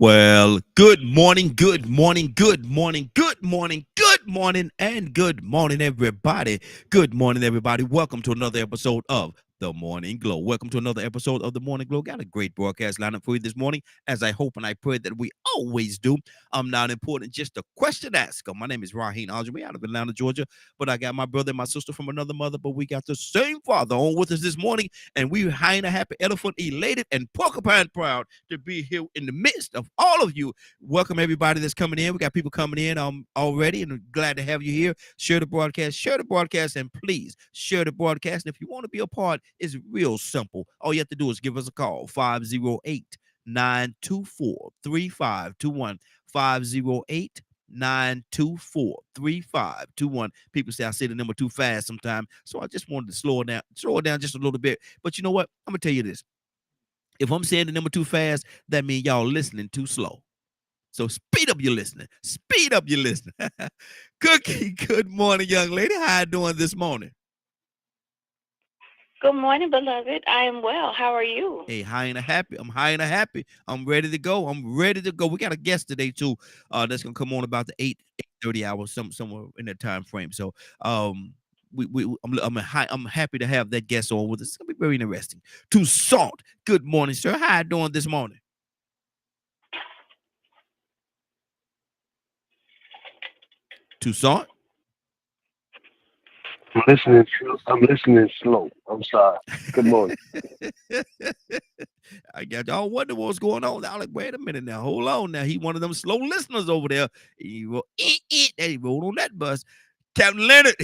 Well, good morning, good morning, good morning, good morning, good morning, and good morning, everybody. Good morning, everybody. Welcome to another episode of The Morning Glow. Welcome to another episode of The Morning Glow. Got a great broadcast lineup for you this morning, as I hope and I pray that we always do. I'm not important, just a question asker. My name is Raheem Algery out of Atlanta, Georgia, but I got my brother and my sister from another mother, but we got the same father on with us this morning, and we high and a happy, elephant elated, and porcupine proud to be here in the midst of all of you. Welcome everybody that's coming in. We got people coming in already, and I'm glad to have you here. Share the broadcast, and please share the broadcast. And if you want to be a part, it's real simple. All you have to do is give us a call 508-924-3521. 508-924-3521. People say I say the number too fast sometimes, so I just wanted to slow it down just a little bit. But you know what? I'm gonna tell you this. If I'm saying the number too fast, that means y'all listening too slow. So speed up your listening. Speed up your listening. Cookie, good morning, young lady. How you doing this morning? Good morning, beloved. I am well. How are you? Hey, high and a happy. I'm high and a happy. I'm ready to go. I'm ready to go. We got a guest today too. That's gonna come on about the 8:30 hours, somewhere in that time frame. So I'm happy to have that guest on with us. It's gonna be very interesting. To Salt. Good morning, sir. How you doing this morning? Toussaint? I'm listening slow. I'm sorry. Good morning. I got y'all wonder what's going on. I like, wait a minute now, hold on now. He one of them slow listeners over there. He rolled on that bus. Captain Leonard,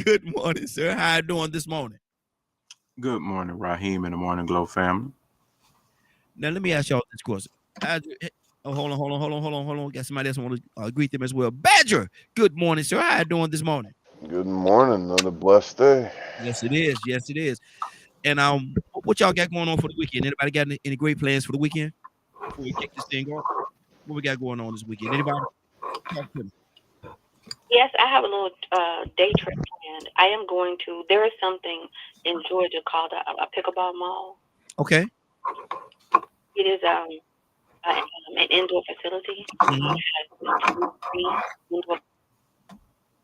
good morning, sir. How you doing this morning? Good morning, Raheem and the Morning Glow family. Now let me ask y'all this question. Hold on. Got somebody else want to greet them as well. Badger, good morning, sir. How you doing this morning? Good morning. Another blessed day. Yes, it is. Yes, it is. And what y'all got going on for the weekend? Anybody got any great plans for the weekend before we kick this thing off? What we got going on this weekend? Anybody? Talk to me. Yes, I have a little day trip planned. I am going to. There is something in Georgia called a pickleball mall. Okay. It is an indoor facility. Mhm. It has three indoor.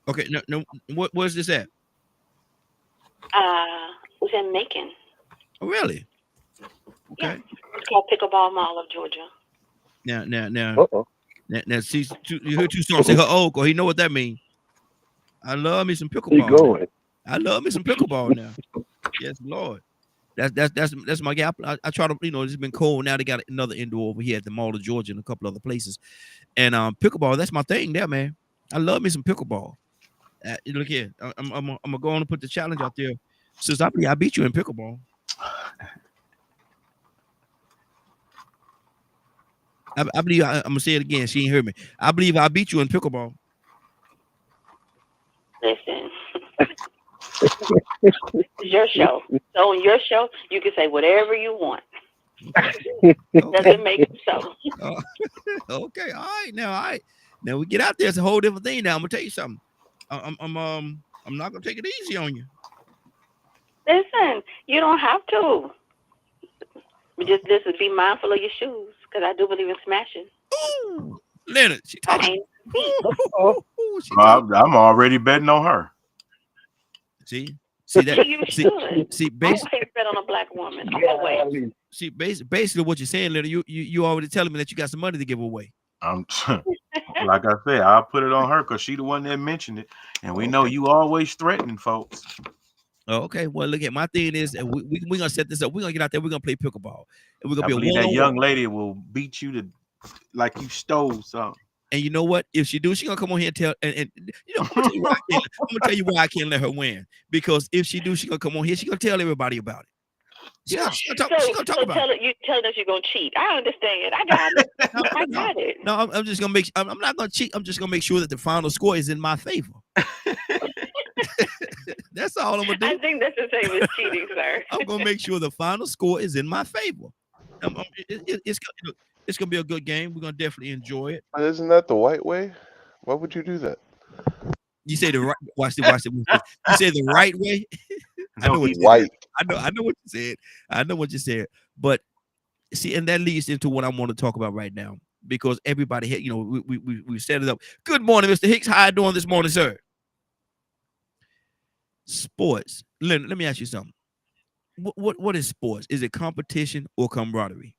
Okay. No. Where's this at? It's in Macon. Oh, really? Yeah, Okay. it's called Pickleball Mall of Georgia. Now, now, now, Uh-oh. now. See, you heard two songs say her old, or he know what that means. I love me some Where you pickleball now. going? I love me some pickleball now. Yes, Lord. That's my guy. I try to, it's been cold now. They got another indoor over here at the Mall of Georgia and a couple other places. And pickleball, that's my thing there, man. I love me some pickleball. Look here, I'm gonna go on and put the challenge out there. Since I beat you in pickleball. I believe I'm gonna say it again. She ain't heard me. I believe I beat you in pickleball. Listen, it's your show. So on your show, you can say whatever you want. Okay. Okay. Doesn't make it so. Uh, okay. All right. Now, all right. Now we get out there. It's a whole different thing. Now I'm gonna tell you something. I'm not gonna take it easy on you. Listen, you don't have to. Uh, Just be mindful of your shoes, because I do believe in smashing. ooh, Leonard. She I talking. ain't feet. Oh, She talking. I'm already betting on her. See, see that. You See, should. see, I base. always bet on a black woman. No way. Basically what you're saying, Leonard. You already telling me that you got some money to give away. I'm like I said, I'll put it on her because she the one that mentioned it, and we know Okay. you always threatening folks. Oh, okay. Well, look at my thing is, and we gonna set this up. We're gonna get out there. We're gonna play pickleball, and we're gonna I be a believe one that on one. young lady will beat you to like you stole something. And you know what? If she do, she gonna come on here and tell. And I'm gonna tell you why I can't. I'm gonna tell you why I can't let her win. Because if she do, she gonna come on here. She gonna tell everybody about it. Yeah. She gonna talk. She So gonna talk so about it. you telling us you're gonna cheat. I understand. I got it. No, I no, got it. no. I'm just gonna make. I'm not gonna cheat. I'm just gonna make sure that the final score is in my favor. That's all I'm gonna I do. think that's the same as cheating, sir. I'm gonna make sure the final score is in my favor. It's gonna be a good game. We're gonna definitely enjoy it. but isn't that the white way? Why would you do that? You say the right. Watch it. You say the right way. I No, know what he you said. White. I know what you said. I know what you said. But see, and that leads into what I want to talk about right now. because everybody had, we set it up. Good morning, Mr. Hicks. How you doing this morning, sir? Sports. Let me ask you something. What is sports? Is it competition or camaraderie?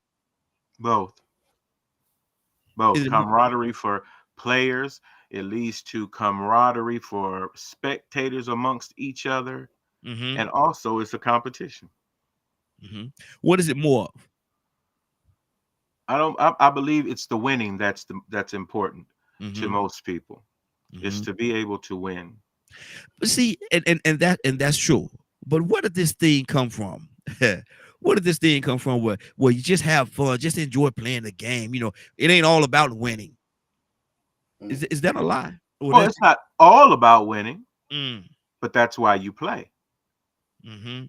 Both. Camaraderie for players. It leads to camaraderie for spectators amongst each other. Mm-hmm. And also it's a competition. Mm-hmm. What is it more of? I believe it's the winning that's important to most people. Is to be able to win. But see, and that's true. But where did this thing come from? Where did this thing come from? Where you just have fun, just enjoy playing the game. It ain't all about winning. Is that a lie? Well, it's not all about winning, Mm. but that's why you play. Mm-hmm.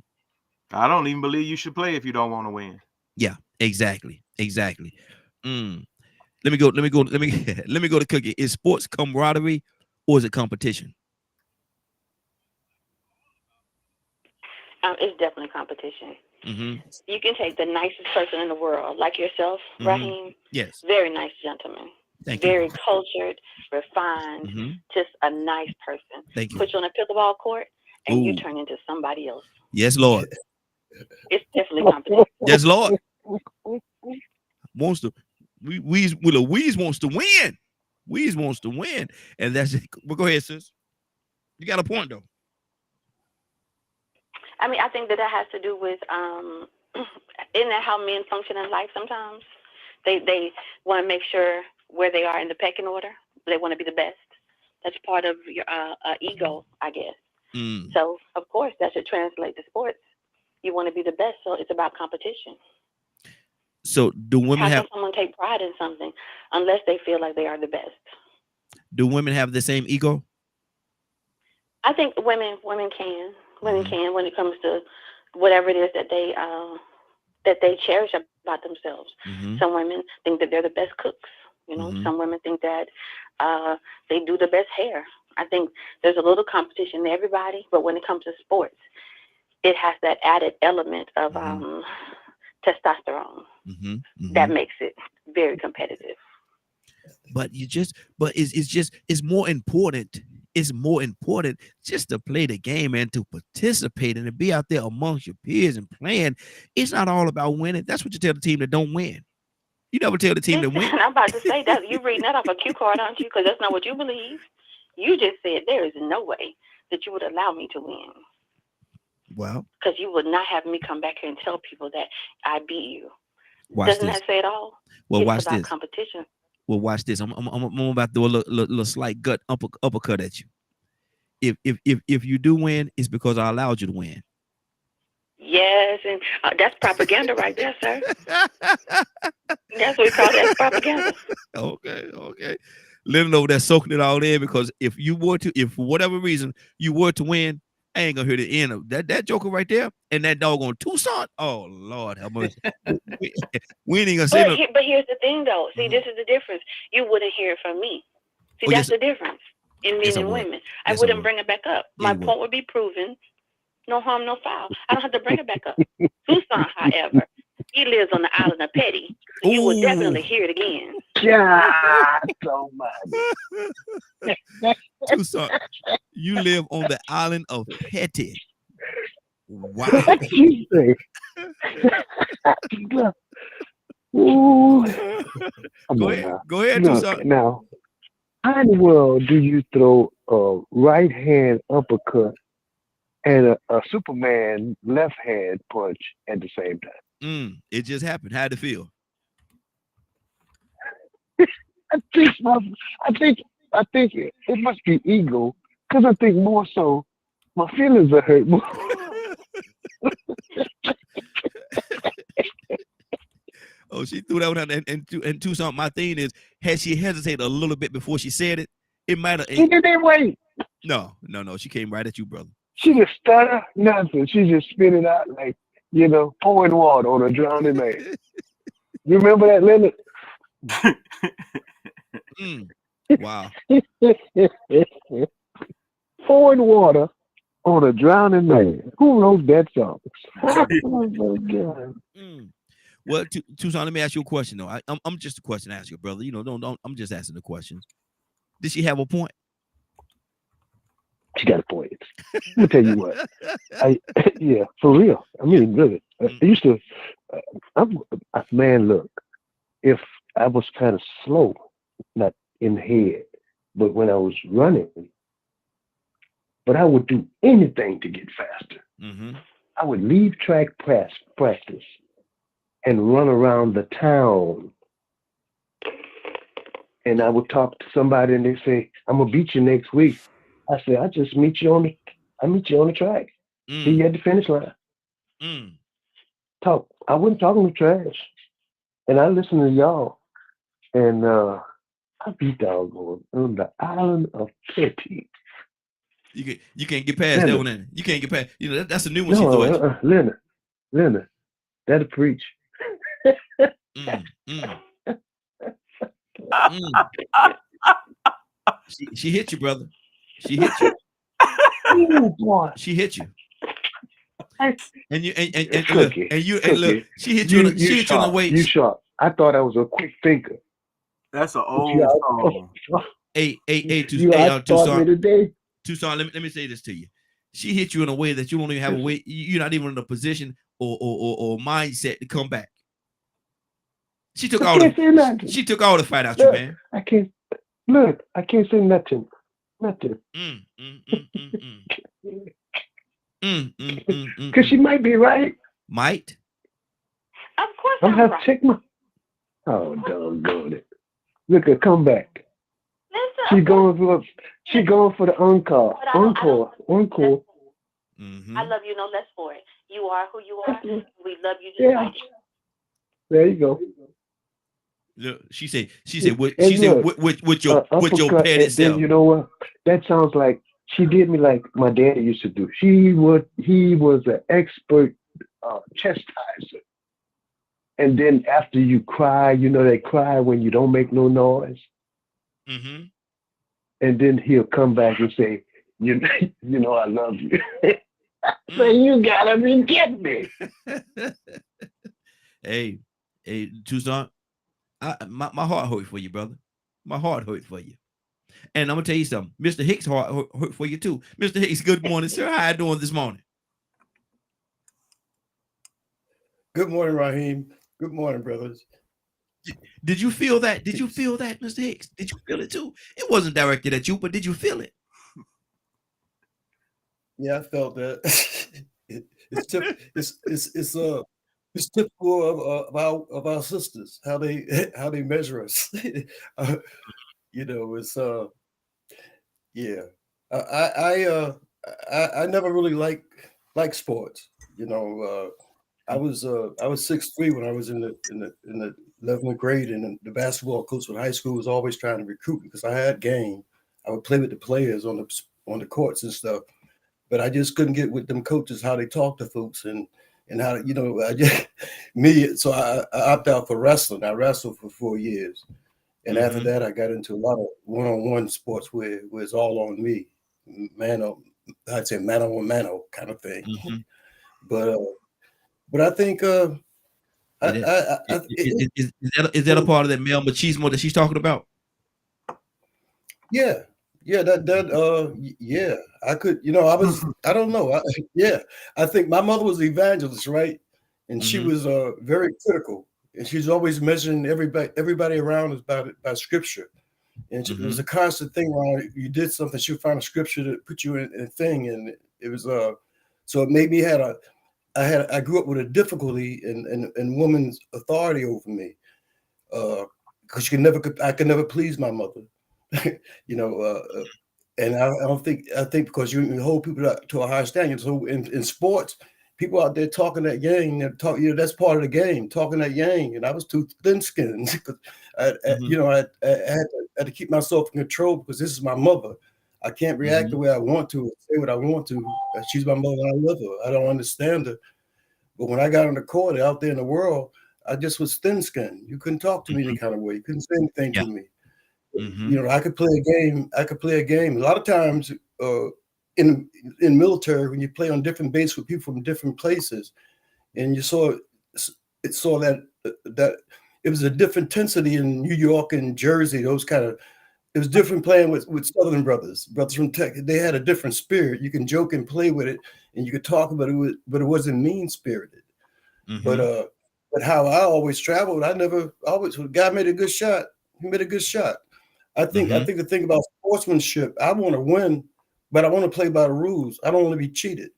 I don't even believe you should play if you don't want to win. Yeah, exactly. Let me go to Cookie. Is sports camaraderie or is it competition? It's definitely competition. Mm-hmm. You can take the nicest person in the world, like yourself, Raheem. Yes. Very nice gentleman. Thank you. Very cultured, refined, just a nice person. Thank you. Put you on a pickleball court, and you turn into somebody else. Yes, Lord. It's definitely competition. Yes, Lord. Wants to. Weeze wants to win. Weeze wants to win, and that's it. Well, go ahead, sis. You got a point though. I mean, I think that has to do with isn't that how men function in life? Sometimes they want to make sure where they are in the pecking order. They want to be the best. That's part of your ego, I guess. Mm. So, of course, that should translate to sports. You want to be the best, so it's about competition. So, do women How can someone take pride in something unless they feel like they are the best? Do women have the same ego? I think women can. Women can when it comes to whatever it is that they cherish about themselves. Some women think that they're the best cooks. Some women think that they do the best hair. I think there's a little competition in everybody, but when it comes to sports, it has that added element of testosterone that makes it very competitive. But it's more important. It's more important just to play the game and to participate and to be out there amongst your peers and playing. It's not all about winning. That's what you tell the team that don't win. You never tell the team to win. I'm about to say that you're reading that off a cue card, aren't you? Because that's not what you believe. You just said there is no way that you would allow me to win. Well, because you would not have me come back here and tell people that I beat you. Doesn't that say it all? Well, it's watch about this. Competition. Well, watch this. I'm about to do a little slight gut uppercut at you. If you do win, it's because I allowed you to win. Yes, and that's propaganda right there, sir. That's what we call that, propaganda. Okay. Let them know that's soaking it all in, because if for whatever reason you were to win, I ain't gonna hear the end of that joker right there and that doggone Tucson. Oh Lord, how much we ain't gonna say no. But here's the thing, though. See, this is the difference. You wouldn't hear it from me. See, that's the difference in men and women. I wouldn't bring it back up. My point would be proven. No harm, no foul. I don't have to bring it back up. Tucson, however, he lives on the island of Petty. So you will definitely hear it again. God almighty. Tucson, you live on the island of Petty. Wow. Ooh. Go ahead, Tucson. Now, how in the world do you throw a right hand uppercut and a Superman left hand punch at the same time? It just happened. How'd it feel? I think it must be ego, because I think more so my feelings are hurt more. Oh, she threw that one out, and Tucson. My thing is, had she hesitated a little bit before she said it, it might have. She didn't wait. No. She came right at you, brother. She just stutter, nothing. She just spit it out like, pouring water on a drowning man. You remember that, Leonard? Wow. Pouring water on a drowning man. Who wrote that song? Oh, my God. Well, Tucson, let me ask you a question though. I'm just a question to ask you, brother. You know, don't. I'm just asking the questions. Did she have a point? She got a point. Let me tell you what. Yeah, for real. I mean, really. I used to. Man, look. If I was kind of slow, not in the head, but when I was running, but I would do anything to get faster. Mm-hmm. I would leave track practice and run around the town. And I would talk to somebody and they say, I'm gonna beat you next week. I say, I meet you on the track. See you at the finish line. Talk. I wasn't talking to trash. And I listened to y'all. And I beat doggone on the island of Petty. You can't get past that one. You can't get past. You know that's a new one. No, she threw at you. Leonard, that'll preach. She hit you, brother. She hit you. Oh, boy. She hit you. And you look. She hit you. She hit you in the way. You sharp. I thought I was a quick thinker. That's an old song. Hey, Tucson, let me say this to you. She hit you in a way that you don't even have a way. You're not even in a position or mindset to come back. She took all the fight out you, man. I can't say nothing. Because she might be right. Might. Of course I'm right. to check my. Oh, doggone it! Look at come back. Listen, She going for the encore. Encore. I love you no less for it. You are who you are. We love you just like it. There you go. Look, she said with your petty self. You know what? That sounds like she did me like my daddy used to do. He was an expert chastiser. And then after you cry, you know they cry when you don't make no noise. Mm-hmm. And then he'll come back and say, you know I love you. So you gotta be kidding me. Hey, Tucson, my heart hurt for you, brother. My heart hurt for you. And I'm gonna tell you something. Mr. Hicks' heart hurt for you too. Mr. Hicks, good morning, sir. How you doing this morning? Good morning, Raheem. Good morning, brothers. Did you feel that? Did you feel that, Mr. Hicks? Did you feel it too? It wasn't directed at you, but did you feel it? Yeah, I felt that. It's typical of our sisters, how they measure us. It's yeah. I never really liked sports. I was 6'3" when I was in the 11th grade, and the basketball coach in high school was always trying to recruit me because I had game. I would play with the players on the courts and stuff, but I just couldn't get with them coaches how they talk to folks and how so I opted out for wrestling. I wrestled for 4 years, and after that I got into a lot of one-on-one sports where it's all on me, I'd say mano kind of thing. But I think is that a part of that male machismo that she's talking about? Yeah, I could, I don't know. I think my mother was an evangelist, right? And she was very critical, and she's always measuring everybody around us by scripture. And it was a constant thing around you did something, she'll find a scripture to put you in a thing. And it was, so it made me I grew up with a difficulty in woman's authority over me, because I could never please my mother, and I think because you hold people to a high standard. So in sports, people out there talking that yang, that's part of the game, talking that yang, and I was too thin-skinned because I had to keep myself in control because this is my mother. I can't react the way I want to, say what I want to. She's my mother and I love her. I don't understand her. But when I got on the court out there in the world, I just was thin-skinned. You couldn't talk to me any kind of way. You couldn't say anything to me. I could play a game. A lot of times in military, when you play on different bases with people from different places, and you saw that that it was a different intensity in New York and Jersey. Those kind of, it was different playing with Southern brothers from Texas. They had a different spirit. You can joke and play with it, and you could talk about it, but it wasn't mean spirited. But how I always traveled, when a guy made a good shot, he made a good shot. I think the thing about sportsmanship, I want to win, but I want to play by the rules. I don't want to be cheated.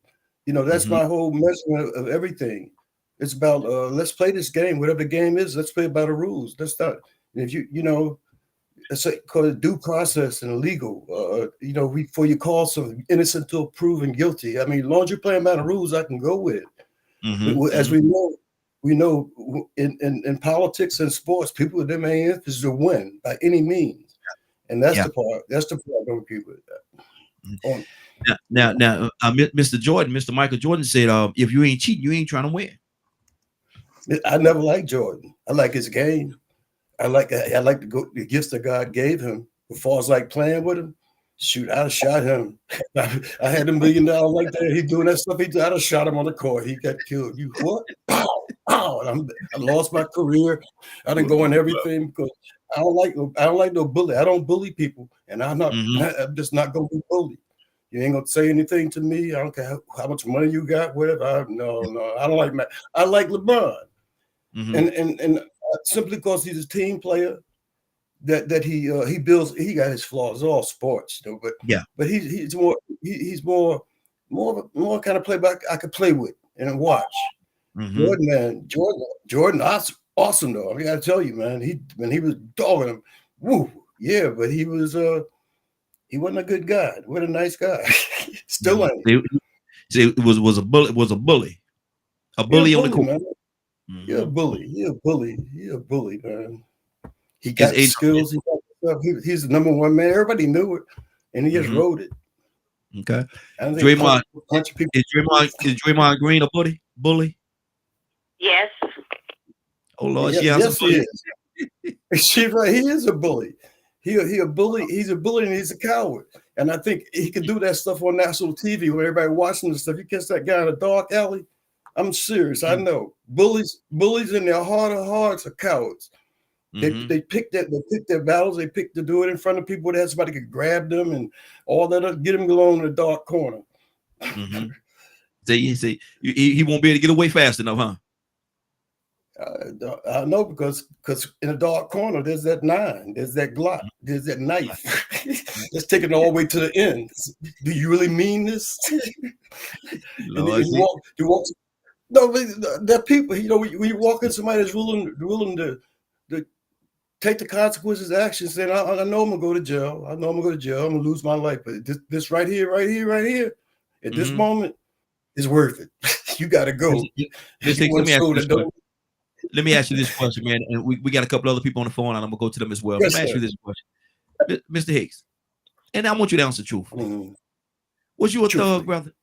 That's my whole measurement of everything. It's about let's play this game, whatever the game is. Let's play by the rules. Let's not. If it's called a due process and legal. Before you call someone innocent till proven guilty. I mean, as long as you're playing by the rules, I can go with it. As we know in politics and sports, people, their main interest is to win by any means, and that's the part. That's the part I don't agree with that. Now, Mr. Michael Jordan said, if you ain't cheating, you ain't trying to win. I never liked Jordan. I like his game. I like the gifts that God gave him. As far as like playing with him, shoot, I'd have shot him. I had $1 million like that. He doing that stuff. I'd have shot him on the court. He got killed. You what? Pow, pow. And I lost my career. I didn't go in everything because I don't like no bully. I don't bully people, and I'm just not gonna be bullied. You ain't gonna say anything to me. I don't care how much money you got, whatever. No, I don't like Matt. I like LeBron, and simply because he's a team player, that he builds. He got his flaws. It's all sports, but he's more kind of playback I could play with and watch. Jordan, awesome though. I gotta tell you, man. When he was dogging him, woo, yeah, but he wasn't a good guy. What a nice guy. Still ain't. It was a bully. A bully on the court. Man. You're a bully. You're a bully, man. He got skills. He's the number one man. Everybody knew it, and he just wrote it. Okay. Draymond. Is Draymond Green a bully? Yes. Oh Lord, yes, he is. He is a bully. He a bully. He's a bully and he's a coward. And I think he can do that stuff on national TV when everybody watching this stuff. You catch that guy in a dark alley. I'm serious. I know bullies in their heart of hearts are cowards. They pick their battles. They pick to do it in front of people that somebody could grab them and all that. Get him alone in the dark corner. See, he won't be able to get away fast enough, huh? I know because in a dark corner there's that 9, there's that Glock, there's that knife. Let's take it all the way to the end. Do you really mean this? No, there are people. When you walk in, somebody that's willing to take the consequences, of action, saying, "I know I'm gonna go to jail. I know I'm gonna go to jail. I'm gonna lose my life, but this right here, at this moment, is worth it. You got to go." Let me ask you this question, man. And we got a couple other people on the phone, and I'm gonna go to them as well. Let me ask you this question, Mr. Hicks, and I want you to answer truthfully. Was you a thug, brother?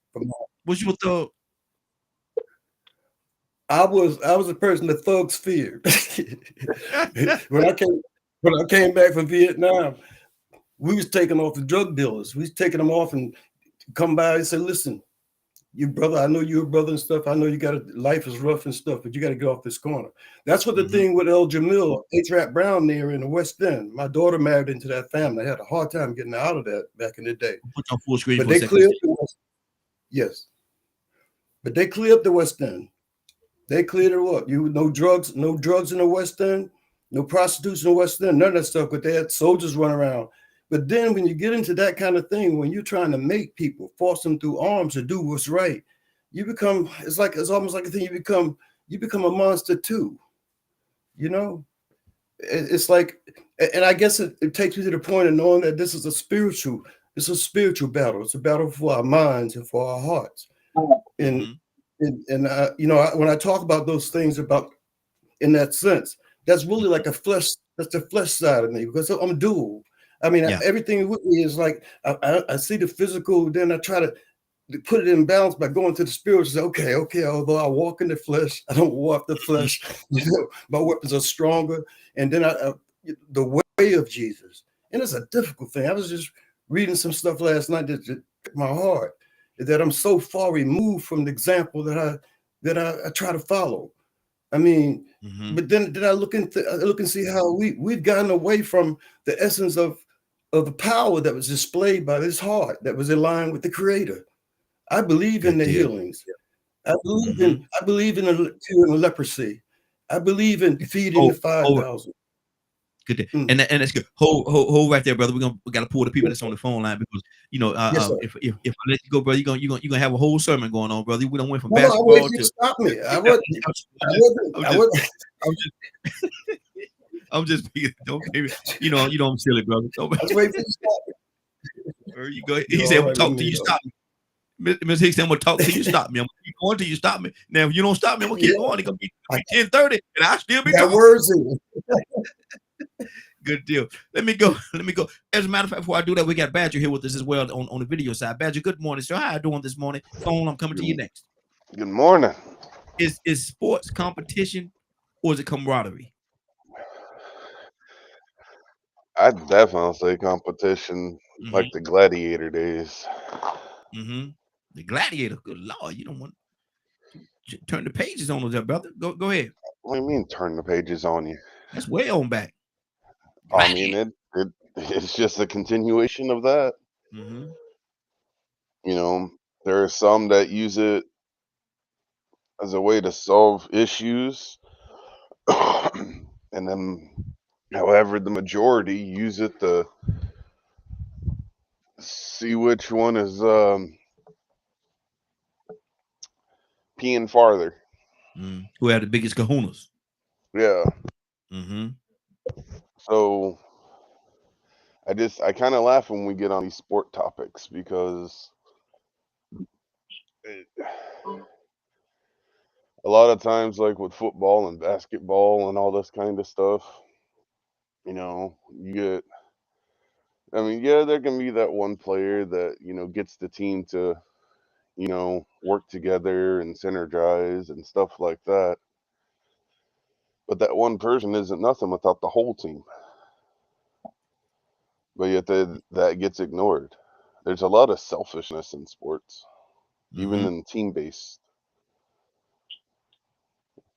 Was you a thug? I was a person that thugs feared. When I came back from Vietnam, we was taking off the drug dealers. We was taking them off and come by and say, "Listen, you brother, I know you're a brother and stuff. I know life is rough and stuff, but you got to get off this corner." That's what the thing with El Jamil, H-Rap Brown there in the West End. My daughter married into that family. I had a hard time getting out of that back in the day. Put on full screen. But they cleared up the West. Yes. But they cleared up the West End. They cleared it up. No drugs in the West End, no prostitution in the West End, none of that stuff. But they had soldiers run around. But then when you get into that kind of thing, when you're trying to make people, force them through arms to do what's right, it's almost like a thing. You become a monster too. It's like, and I guess it takes me to the point of knowing that this is a spiritual battle. It's a battle for our minds and for our hearts. And when I talk about those things about in that sense, that's really like that's the flesh side of me, because I'm dual. I mean, everything with me is like, I see the physical, then I try to put it in balance by going to the spiritual. Say, okay, although I walk in the flesh, I don't walk the flesh. My weapons are stronger. And then the way of Jesus. And it's a difficult thing. I was just reading some stuff last night that just hit my heart, that I'm so far removed from the example that I try to follow. I mean, Mm-hmm. but then I look and see how we've gotten away from the essence of the power that was displayed by this heart that was in line with the Creator. I believe in Good the deal. healings. I believe Mm-hmm. in curing leprosy. I believe in feeding the Oh, 5,000. good day. Mm. And that's good. Hold right there, brother. We gotta pull the people that's on the phone line because Yes, sir. if I let you go, brother, you're gonna have a whole sermon going on, brother. We don't went from No, I wait basketball for you to to stop me. I'm I just wasn't. I'm just I'm just don't pay me. You know I'm silly, brother. I was waiting for you to stop me. There you go. You're He said, all I'm gonna right with talk till me, you though. stop me. Ms. Hicks said, I'm gonna talk till you stop me. I'm gonna keep going till you stop me. Now, if you don't stop me, I'm gonna keep Yeah, going. It's gonna be I 10:30, and I'll still be got talking. words in it. Good deal. Let me go. As a matter of fact, before I do that, we got Badger here with us as well on the video side. Badger, good morning, sir. How you doing this morning? Phone, I'm coming to you next. Good morning. Is sports competition or is it camaraderie? I'd definitely say competition Mm-hmm. like the gladiator days. Mm-hmm. The gladiator. Good Lord, you don't want to turn the pages on there, brother. Go ahead. What do you mean turn the pages on you? That's way on back. I mean Gladiator. it's just a continuation of that. Mm-hmm. You know, there are some that use it as a way to solve issues. And then however the majority use it to see which one is peeing farther. Who had the biggest kahunas? Yeah. Mm-hmm. So I kind of laugh when we get on these sport topics because it, a lot of times, like with football and basketball and all this kind of stuff, you get, I mean, yeah, there can be that one player that, gets the team to, work together and synergize and stuff like that. But that one person isn't nothing without the whole team. But yet that gets ignored. There's a lot of selfishness in sports, even Mm-hmm. in team based.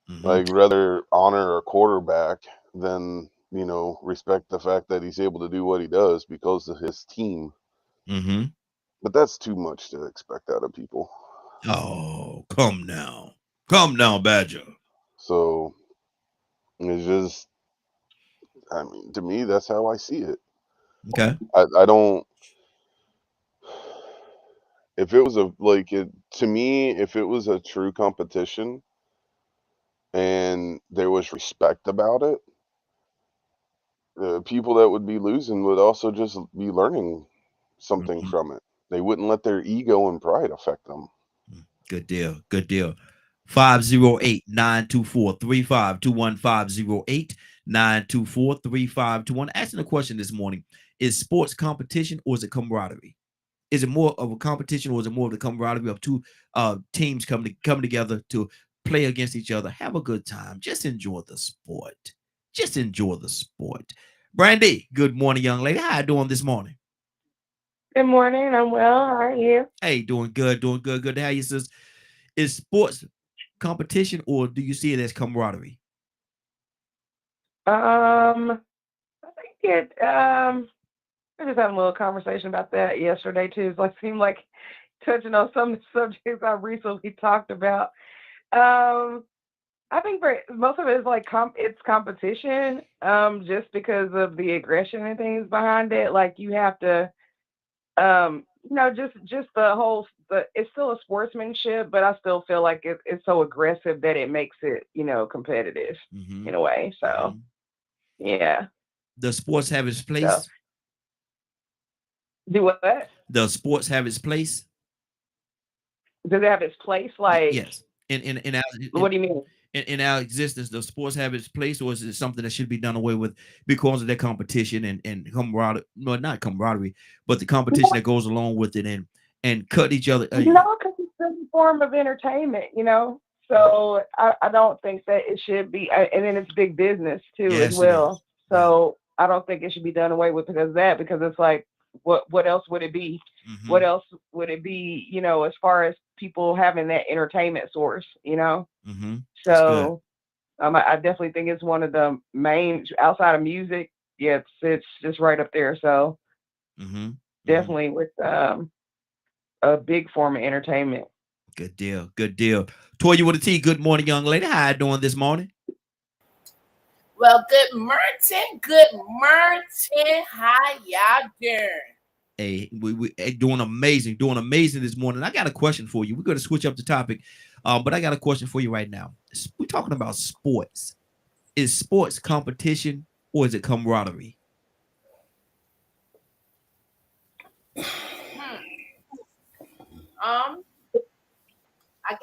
Mm-hmm. Like rather honor a quarterback than respect the fact that he's able to do what he does because of his team. Mm-hmm. But that's too much to expect out of people. Oh, come now, Badger. So it's just, I mean, to me, that's how I see it. Okay. I don't. If it was to me, if it was a true competition and there was respect about it, the people that would be losing would also just be learning something Mm-hmm. from it. They wouldn't let their ego and pride affect them. Good deal. Good deal. 508-924-3521. 508-924-3521. Asking a question this morning: is sports competition or is it camaraderie? Is it more of a competition or is it more of the camaraderie of two teams coming together to play against each other, have a good time, just enjoy the sport. Just enjoy the sport. Brandy, good morning, young lady. How you doing this morning? Good morning. I'm well. How are you? Hey, doing good. Good to have you, sis. Is sports competition or do you see it as camaraderie? I think I just had a little conversation about that yesterday too. It seemed like touching on some of the subjects I recently talked about. I think for most of it is like it's competition. Just because of the aggression and things behind it. Like you have to just the whole it's still a sportsmanship, but I still feel like it's so aggressive that it makes it, competitive Mm-hmm. in a way. So Mm-hmm. yeah. Does sports have its So place? do what? Does sports have its place? Does it have its place? Like, Yes. In our what do you mean? in our existence, does sports have its place, or is it something that should be done away with because of their competition and camaraderie? No, not camaraderie, but the competition that goes along with it and cut each other. No, because it's a form of entertainment, So I don't think that it should be, and then it's big business too as Yes, it is. well. So I don't think it should be done away with because of that. Because it's like, what else would it be? Mm-hmm. What else would it be? As far as people having that entertainment source, Mm-hmm. So I definitely think it's one of the main outside of music. Yeah, it's just right up there. So Mm-hmm. definitely with a big form of entertainment. Good deal. Good deal. Toya with a T. Good morning, young lady. How you doing this morning? Well, good morning. Good morning. How y'all doing? Hey, we doing amazing this morning. I got a question for you. We're going to switch up the topic, but I got a question for you right now. We're talking about sports. Is sports competition or is it camaraderie? I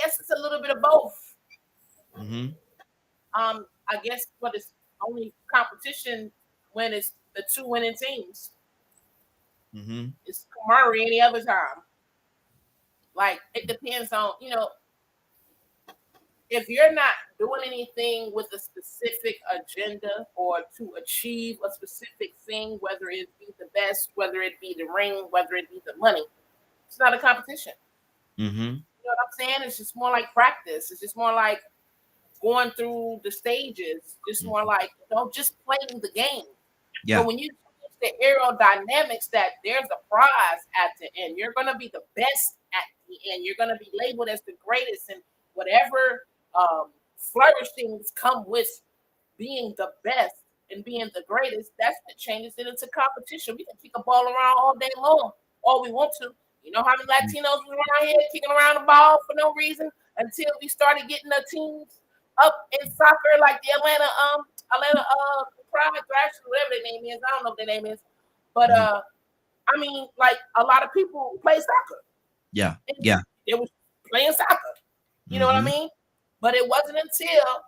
guess it's a little bit of both. Mm-hmm. I guess, but it's only competition when it's the two winning teams. Mm-hmm. It's camaraderie any other time. Like it depends on, if you're not doing anything with a specific agenda or to achieve a specific thing, whether it be the best, whether it be the ring, whether it be the money, it's not a competition. Mm-hmm. You know what I'm saying? It's just more like practice. It's just more like going through the stages. Just more like just playing the game. Yeah. But when you change the aerodynamics, that there's a prize at the end. You're gonna be the best at the end. You're gonna be labeled as the greatest, and whatever flourishings come with being the best and being the greatest, that's what changes it into competition. We can kick a ball around all day long, all we want to. You know how many Latinos we around here kicking around the ball for no reason until we started getting the teams up in soccer, like the Atlanta Pride Thrashers, whatever their name is. I don't know what their name is, but I mean, like a lot of people play soccer. Yeah, yeah. It was playing soccer. You know what I mean? But it wasn't until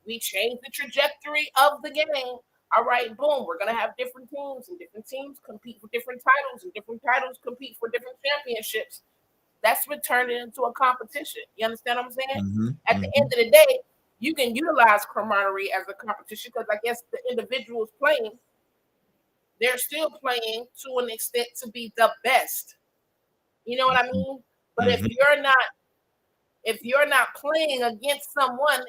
we changed the trajectory of the game. All right, boom, we're going to have different teams, and different teams compete for different titles, and different titles compete for different championships. That's what turned it into a competition. You understand what I'm saying? At the end of the day, you can utilize camaraderie as a competition because I guess the individuals playing, they're still playing to an extent to be the best. You know what I mean? But if you're not playing against someone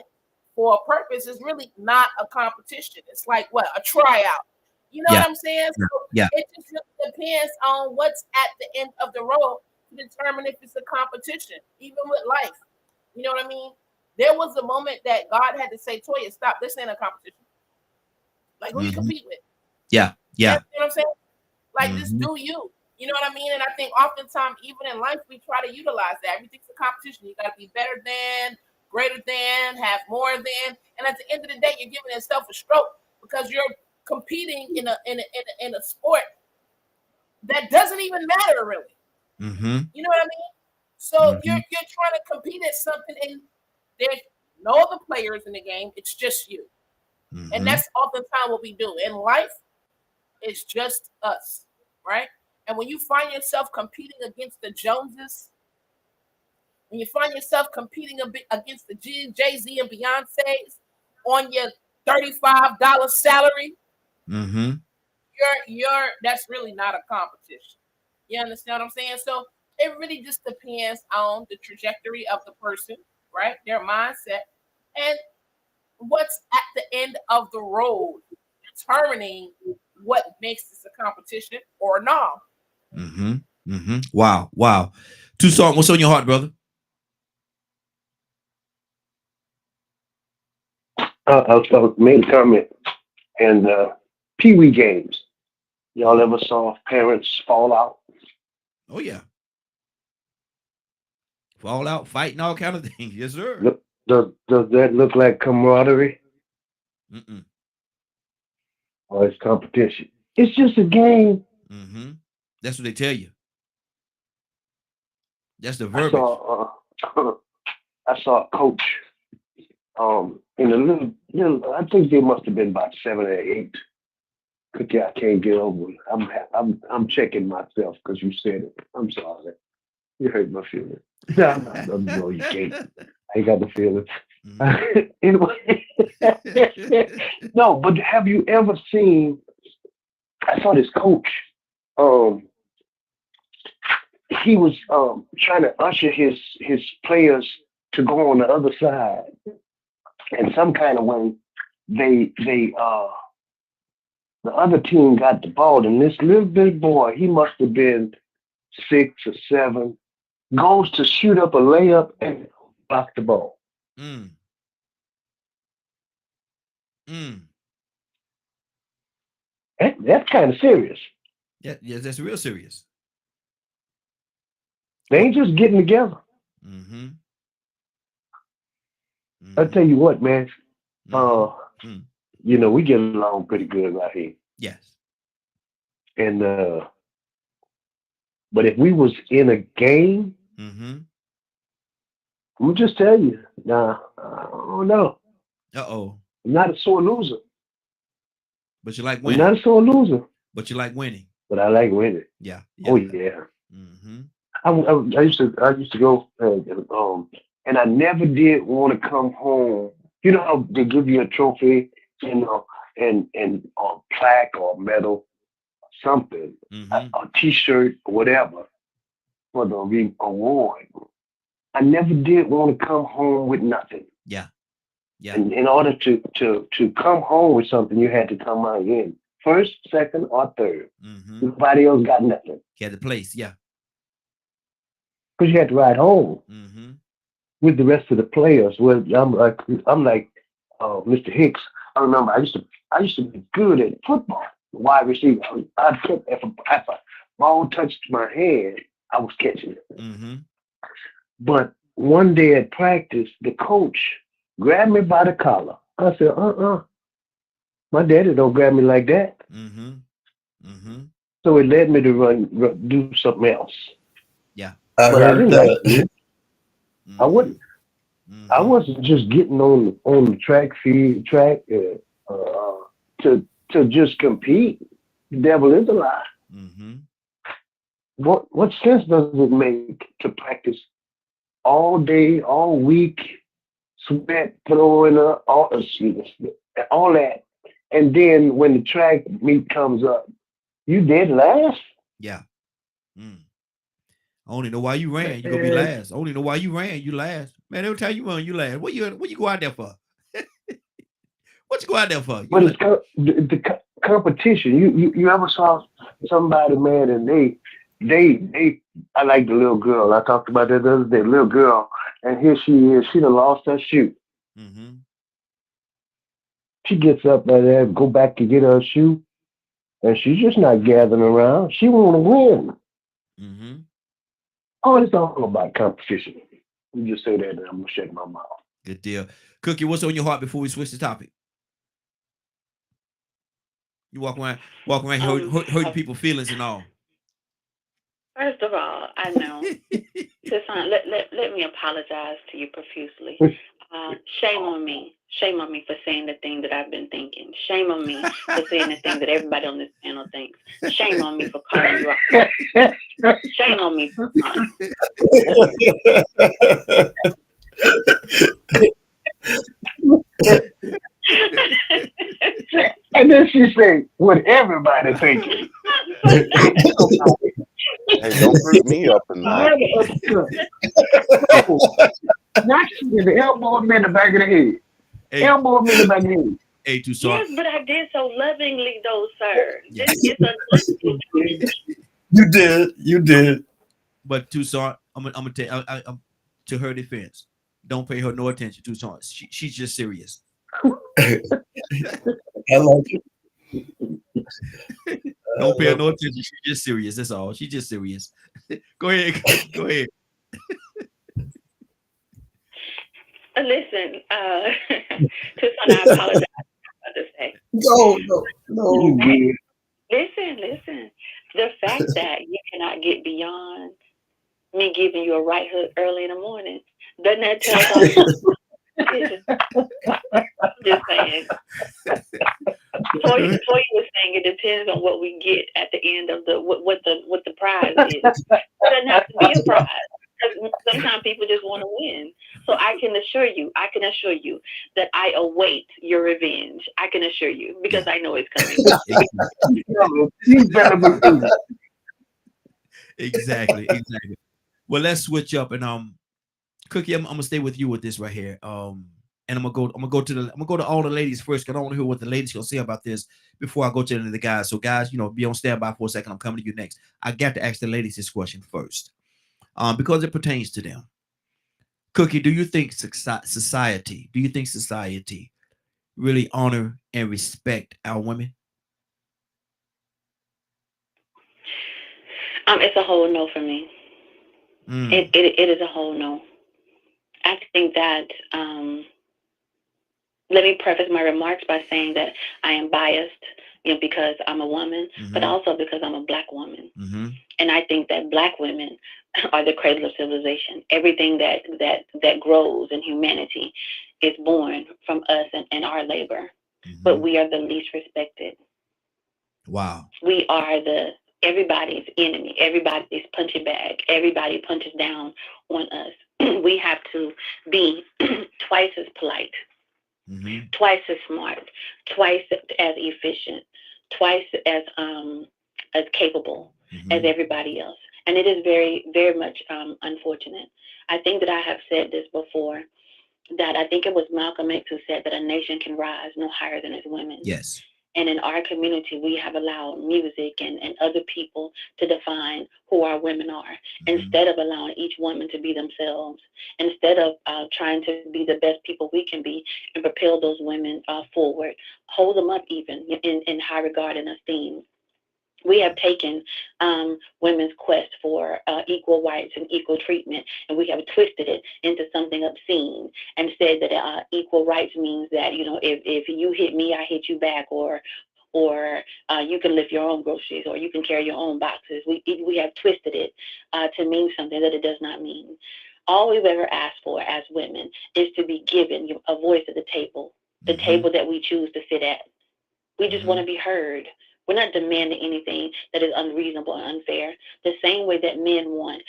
for a purpose, it's really not a competition. It's like what? A tryout. You know what I'm saying? So it just really depends on what's at the end of the road to determine if it's a competition, even with life. You know what I mean? There was a moment that God had to say, Toya, stop. This ain't a competition. Like, who you compete with? Yeah, yeah. You know what I'm saying? Like, just do you. You know what I mean? And I think oftentimes, even in life, we try to utilize that. Everything's a competition. You got to be better than, greater than, have more than. And at the end of the day, you're giving yourself a stroke because you're competing in a sport that doesn't even matter really. You know what I mean? So you're trying to compete at something, and there's no other players in the game. It's just you, and that's oftentimes what we do in life. It's just us, right? And when you find yourself competing against the Joneses, when you find yourself competing against the Jay-Z and Beyonce's on your $35 salary, you're that's really not a competition. You understand what I'm saying? So it really just depends on the trajectory of the person, right? Their mindset, and what's at the end of the road, determining what makes this a competition or not. Wow, wow. Tucson, what's on your heart, brother? I made a comment and Pee Wee games. Y'all ever saw parents fall out? Oh yeah. Fall out, fighting, all kind of things. Yes, sir. Does that look like camaraderie? Or it's competition? It's just a game. That's what they tell you. That's the verbiage. I saw a coach in a little, I think they must have been about 7 or 8. Cookie, I can't get over it. I'm checking myself because you said it. I'm sorry. You hurt my feelings. No, you can't. I ain't got the feelings. Anyway, no, but have you ever seen? I saw this coach. He was trying to usher his players to go on the other side, in some kind of way, the other team got the ball, and this little bit boy, he must have been 6 or 7, goes to shoot up a layup and block the ball. Mm. Mm. That's kind of serious. Yeah, that's real serious. They ain't just getting together. Mm-hmm. I tell you what, man. Mm-hmm. You know, we get along pretty good right here. Yes. And but if we was in a game, Mm-hmm. I'm just tell you, nah, I don't know. Uh-oh. I'm not a sore loser. But you like I'm winning. not a sore loser. But you like winning. But I like winning. Yeah. Oh yeah. Mm-hmm. I used to go and I never did want to come home. You know how they give you a trophy, you know, and a plaque or medal, something, a T-shirt, or whatever, for the award. I never did want to come home with nothing. Yeah. Yeah. And in order to come home with something, you had to come out in first, second, or third. Mm-hmm. Nobody else got nothing. You had the place, yeah. Because you had to ride home with the rest of the players. Well, I'm like Mr. Hicks. I remember I used to be good at football, wide receiver. I'd put if a ball touched my hand, I was catching it. Mm-hmm. But one day at practice, the coach grabbed me by the collar. I said, my daddy don't grab me like that. Mm-hmm. Mm-hmm. So it led me to run do something else. Yeah. But I didn't like it. I wouldn't. I wasn't just getting on the track to just compete. The devil is a lie. Mm-hmm. What sense does it make to practice all day, all week, sweat, throwing up, all that, and then when the track meet comes up, you dead last? Yeah. I only know why you ran. You're gonna be last. I only know why you ran. You last. Man, every time you run, you last. What you go out there for? What you go out there for? But it's the competition. You ever saw somebody, man, and they I like the little girl. I talked about that the other day. Little girl, and here she is. She done lost her shoe. Mm-hmm. She gets up there, go back to get her shoe, and she's just not gathering around. She want to win. Mm-hmm. Oh, it's all about competition. You just say that, and I'm gonna shut my mouth. Good deal. Cookie, what's on your heart before we switch the topic? You walk around hurting people's feelings and all. First of all, I know. Toussaint, let me apologize to you profusely. Shame on me. Shame on me for saying the thing that I've been thinking. Shame on me for saying the thing that everybody on this panel thinks. Shame on me for calling you out. Shame on me for And then she said, what everybody thinking. Hey, don't group me up in that. Not the elbow me in the back of the head. Hey. Elbow me in the back of the head. Hey, Toussaint. Yes, but I did so lovingly, though, sir. Yeah. You did. But Toussaint, I'm gonna tell I'm to her defense. Don't pay her no attention, Toussaint. She's just serious. I like it. Don't pay her no attention. She's just serious. That's all. She's just serious. Go ahead. Go ahead. Listen, Toussaint, I apologize for to say. No. Listen. The fact that you cannot get beyond me giving you a right hook early in the morning, doesn't that tell you? Just saying. Before you were saying it depends on what we get at the end of what the prize is. It doesn't have to be a prize. Sometimes people just want to win. So I can assure you that I await your revenge. I can assure you because I know it's coming. Exactly. Well, let's switch up and Cookie, I'm gonna stay with you with this right here. and I'm gonna go to all the ladies first, because I want to hear what the ladies gonna say about this before I go to the guys. So guys, be on standby for a second. I'm coming to you next. I got to ask the ladies this question first, because it pertains to them. Cookie, do you think society really honor and respect our women? It's a whole no for me. It is a whole no. I think that let me preface my remarks by saying that I am biased, because I'm a woman, but also because I'm a Black woman. And I think that Black women are the cradle of civilization. Everything that grows in humanity is born from us and our labor. But we are the least respected. Wow. We are everybody's enemy, everybody's punching bag, everybody punches down on us. We have to be twice as polite, twice as smart, twice as efficient, twice as capable as everybody else. And it is very, very much unfortunate. I think that I have said this before, that I think it was Malcolm X who said that a nation can rise no higher than its women. Yes. And in our community, we have allowed music and other people to define who our women are, instead of allowing each woman to be themselves, instead of trying to be the best people we can be and propel those women forward, hold them up even in high regard and esteem. We have taken women's quest for equal rights and equal treatment, and we have twisted it into something obscene and said that equal rights means that, if you hit me, I hit you back, or you can lift your own groceries, or you can carry your own boxes. We have twisted it to mean something that it does not mean. All we've ever asked for as women is to be given a voice at the table table that we choose to sit at. We just want to be heard. We're not demanding anything that is unreasonable and unfair. The same way that men want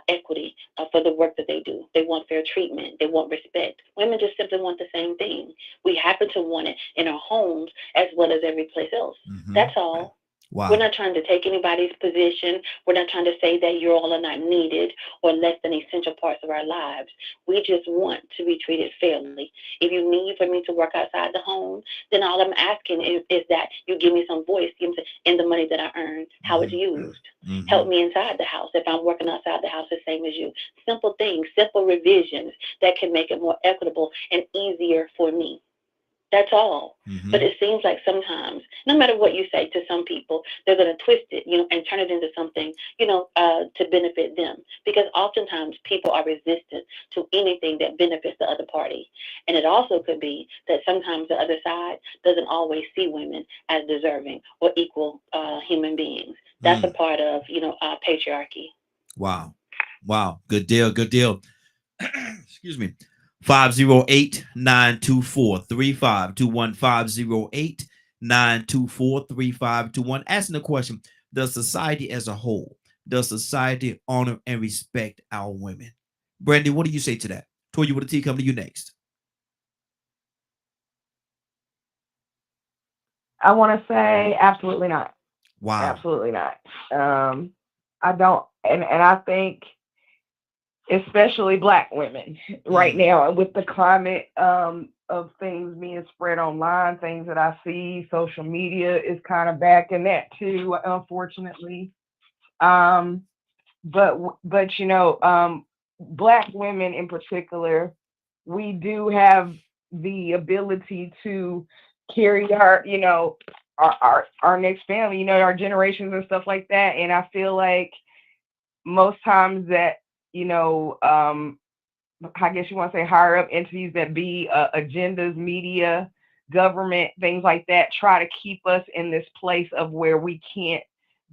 equity for the work that they do. They want fair treatment. They want respect. Women just simply want the same thing. We happen to want it in our homes as well as every place else. That's all. Wow. We're not trying to take anybody's position. We're not trying to say that you all are not needed or less than essential parts of our lives. We just want to be treated fairly. If you need for me to work outside the home, then all I'm asking is that you give me some voice in the money that I earn, how it's used. Help me inside the house if I'm working outside the house the same as you. Simple things, simple revisions that can make it more equitable and easier for me. That's all. But it seems like sometimes, no matter what you say to some people, they're going to twist it, and turn it into something, to benefit them. Because oftentimes people are resistant to anything that benefits the other party. And it also could be that sometimes the other side doesn't always see women as deserving or equal human beings. That's a part of, patriarchy. Wow. Good deal. Excuse me. 508-924-3521, 508-924-3521. Asking the question, does society as a whole, does society honor and respect our women? Brandy, what do you say to that? Toya with a T, coming to you next. I want to say absolutely not. Wow. Absolutely not. I don't, and I think especially Black women right now with the climate of things being spread online, things that I see, social media is kind of backing that too, unfortunately. But Black women in particular, we do have the ability to carry our next family, our generations and stuff like that. And I feel like most times that, I guess you want to say higher up entities that be agendas, media, government, things like that, try to keep us in this place of where we can't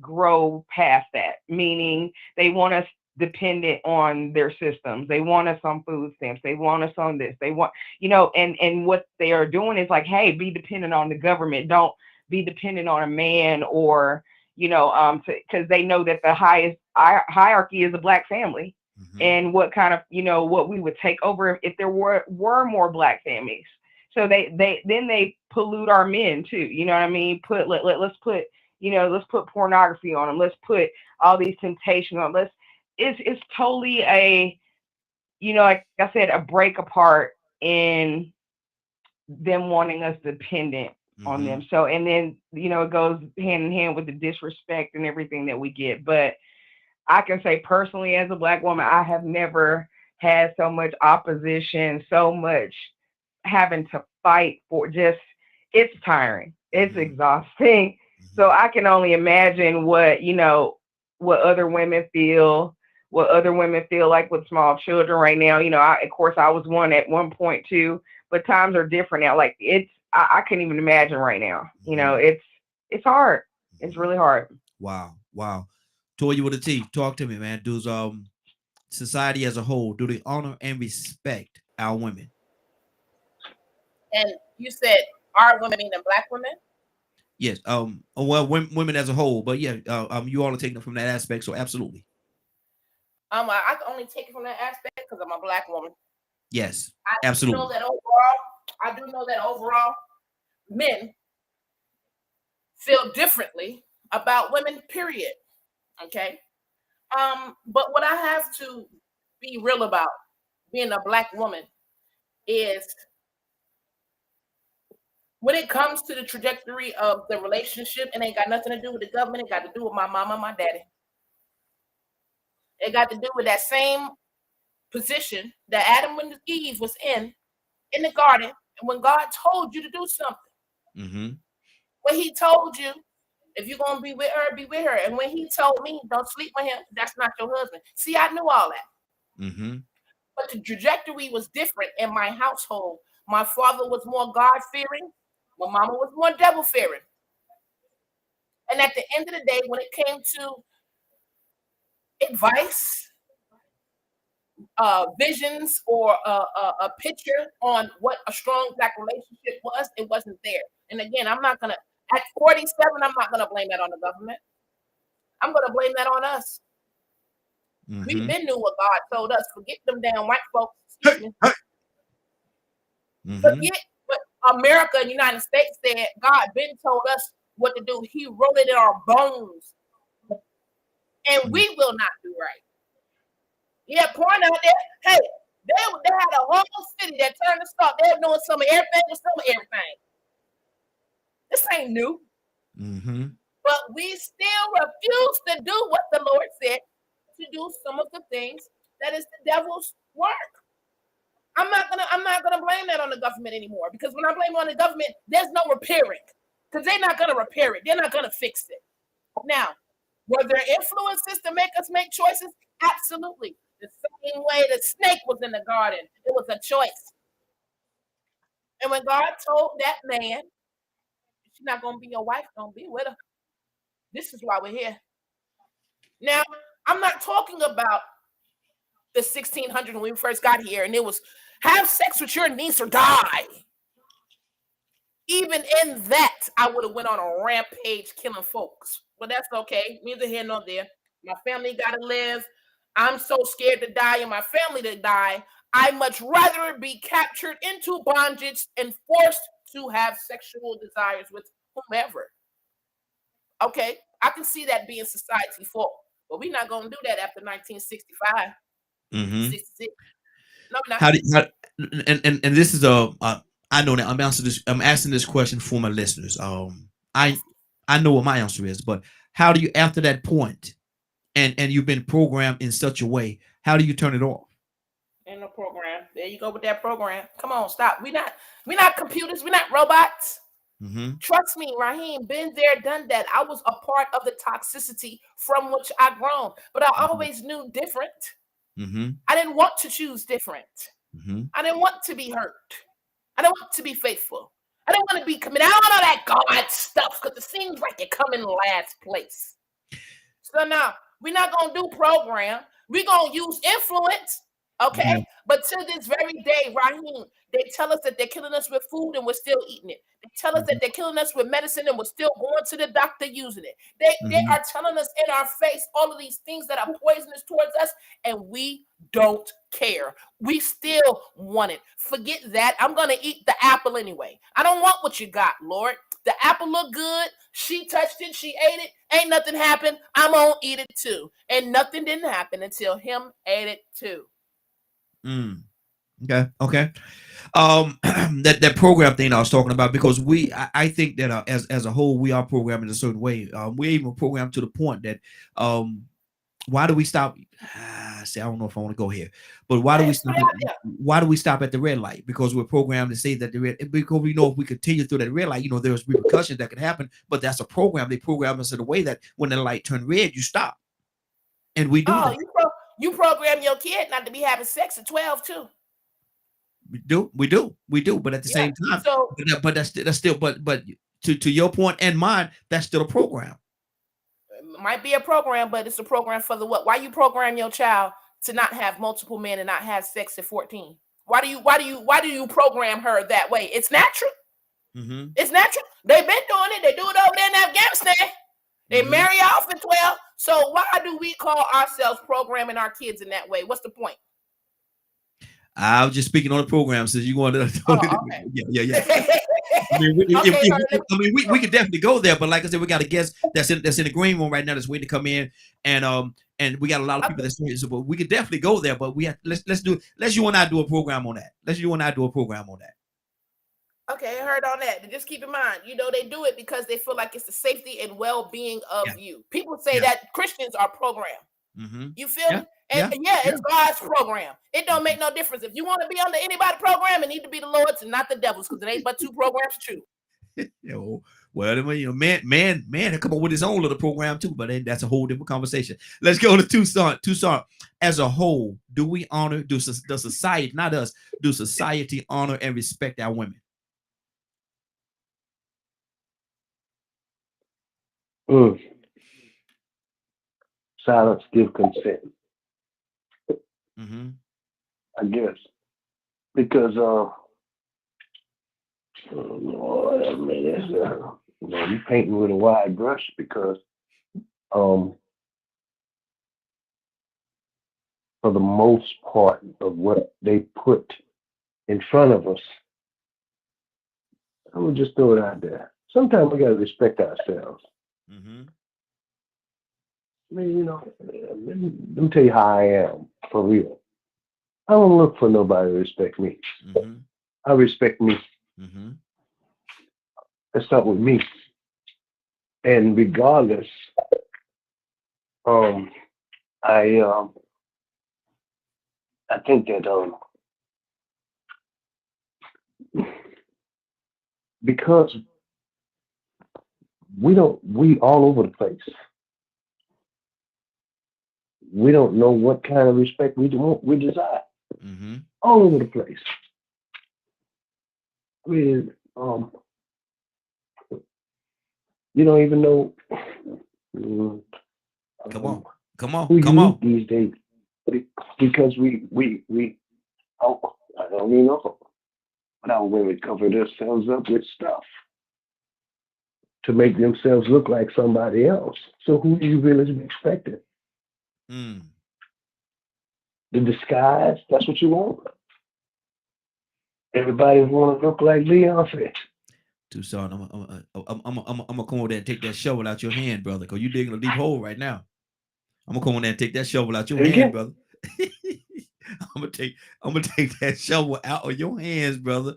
grow past that, meaning they want us dependent on their systems. They want us on food stamps. They want us on this. They want, and what they are doing is like, hey, be dependent on the government. Don't be dependent on a man or, because they know that the highest hierarchy is a Black family. And what kind of, what we would take over if there were more Black families. So they pollute our men too. You know what I mean? Let's put pornography on them. Let's put all these temptations on. It's totally a, like I said, a break apart in them wanting us dependent on them. So, and then, it goes hand in hand with the disrespect and everything that we get. But I can say personally, as a Black woman, I have never had so much opposition, so much having to fight for it's tiring. It's exhausting. So I can only imagine what other women feel, like with small children right now. Of course, I was one at one point too, but times are different now. Like I can't even imagine right now. It's hard. It's really hard. Wow. Toya with a T, talk to me, man. Does society as a whole, do they honor and respect our women? And you said our women meaning Black women? Yes. Well, women as a whole, but yeah, you all are taking it from that aspect, so absolutely. I can only take it from that aspect because I'm a Black woman. Yes, absolutely. I do know that overall, men feel differently about women, period. Okay. But what I have to be real about being a Black woman is when it comes to the trajectory of the relationship, it ain't got nothing to do with the government. It got to do with my mama, my daddy. It got to do with that same position that Adam and Eve was in the garden. And when God told you to do something, when he told you, if you're going to be with her, be with her. And when he told me, don't sleep with him, that's not your husband. See, I knew all that. But the trajectory was different in my household. My father was more God-fearing. My mama was more devil-fearing. And at the end of the day, when it came to advice, visions, or a picture on what a strong Black relationship was, it wasn't there. And again, I'm not going to, at 47, I'm not going to blame that on the government. I'm going to blame that on us. We've been knew what God told us. Forget them damn white folks. Forget what America and the United States said. God been told us what to do. He wrote it in our bones. And we will not do right. Yeah, point out there. Hey, they had a whole city that turned to stop. They're doing some of everything with some of everything. This ain't new. But we still refuse to do what the Lord said, to do some of the things that is the devil's work. I'm not gonna blame that on the government anymore, because when I blame it on the government, there's no repairing, because they're not gonna repair it. They're not gonna fix it. Now, were there influences to make us make choices? Absolutely. The same way the snake was in the garden, it was a choice. And when God told that man, she's not gonna be your wife, don't be with her. This is why we're here. Now, I'm not talking about the 1600 when we first got here, and it was have sex with your niece or die. Even in that, I would have went on a rampage killing folks. But that's okay. Neither here nor there. My family got to live. I'm so scared to die and my family to die. I much rather be captured into bondage and forced to have sexual desires with whomever. Okay, I can see that being society fault, but we're not going to do that after 1965, 66. No, we're not. And this is I know that I'm asking this question for my listeners. I know what my answer is, but how do you, after that point, and you've been programmed in such a way, how do you turn it off? In the program. There you go with that program. Come on, stop. We're not computers. We're not robots. Trust me, Raheem, been there, done that. I was a part of the toxicity from which I grown, but I always knew different. I didn't want to choose different. I didn't want to be hurt. I didn't want to be faithful. I didn't want to be committed. I don't know that God stuff, because it seems like you come in last place. So now, we're not going to do program. We're going to use influence. Okay, but to this very day, Raheem, they tell us that they're killing us with food and we're still eating it. They tell us that they're killing us with medicine and we're still going to the doctor using it. They are telling us in our face all of these things that are poisonous towards us, and we don't care. We still want it. Forget that. I'm going to eat the apple anyway. I don't want what you got, Lord. The apple looked good. She touched it. She ate it. Ain't nothing happened. I'm going to eat it too. And nothing didn't happen until him ate it too. Okay. That program thing I was talking about, because I think that as a whole we are programmed in a certain way. We're even programmed to the point that why do we stop? See, I don't know if I want to go here, but why do we stop? Why do we stop at the red light? Because we're programmed to say that because we know if we continue through that red light, there's repercussions that can happen. But that's a program. They program us in a way that when the light turned red, you stop, and we do that. You program your kid not to be having sex at 12 too. We do. But at the same time, but that's still, but to your point and mine, that's still a program. It might be a program, but it's a program for the what? Why you program your child to not have multiple men and not have sex at 14? Why do you program her that way? It's natural. Mm-hmm. It's natural. They've been doing it. They do it over there in Afghanistan. They marry off at 12. So why do we call ourselves programming our kids in that way? What's the point? I was just speaking on the program, since you wanted to. Okay. Yeah. I mean, we could definitely go there, but like I said, we got a guest that's in the green room right now that's waiting to come in, and we got a lot of people that's doing it. So, but we could definitely go there, but let's you and I do a program on that. Okay, I heard on that. Just keep in mind, they do it because they feel like it's the safety and well-being of you. People say that Christians are programmed. Mm-hmm. You feel me? And it's God's program. It don't make no difference. If you want to be under anybody's program, it need to be the Lord's and not the devil's, because it ain't but two programs to choose. Well, man, come up with his own little program too, but that's a whole different conversation. Let's go to Tucson. As a whole, do we honor? Does society, not us, do society honor and respect our women? Silence give consent. Mm-hmm. I guess, because Lord, I mean, you painting with a wide brush, because for the most part of what they put in front of us, I'm gonna just throw it out there. Sometimes we gotta respect ourselves. Mm-hmm. I mean, let me tell you how I am, for real. I don't look for nobody to respect me. Mm-hmm. I respect me. Mm-hmm. Let's start with me. And regardless, I think that because we all over the place. We don't know what kind of respect we desire. Mm-hmm. All over the place. I mean, you don't even know. Come on. Who you meet these days, because we I don't even know. But our women cover themselves up with stuff to make themselves look like somebody else. So who do you really expect? The disguise, that's what you want. Everybody want to look like Beyonce. Tucson, I'm gonna come over there and take that shovel out your hand, brother, because you're digging a deep hole right now. I'm gonna come over there and take that shovel out your hand, brother. I'm gonna take that shovel out of your hands, brother.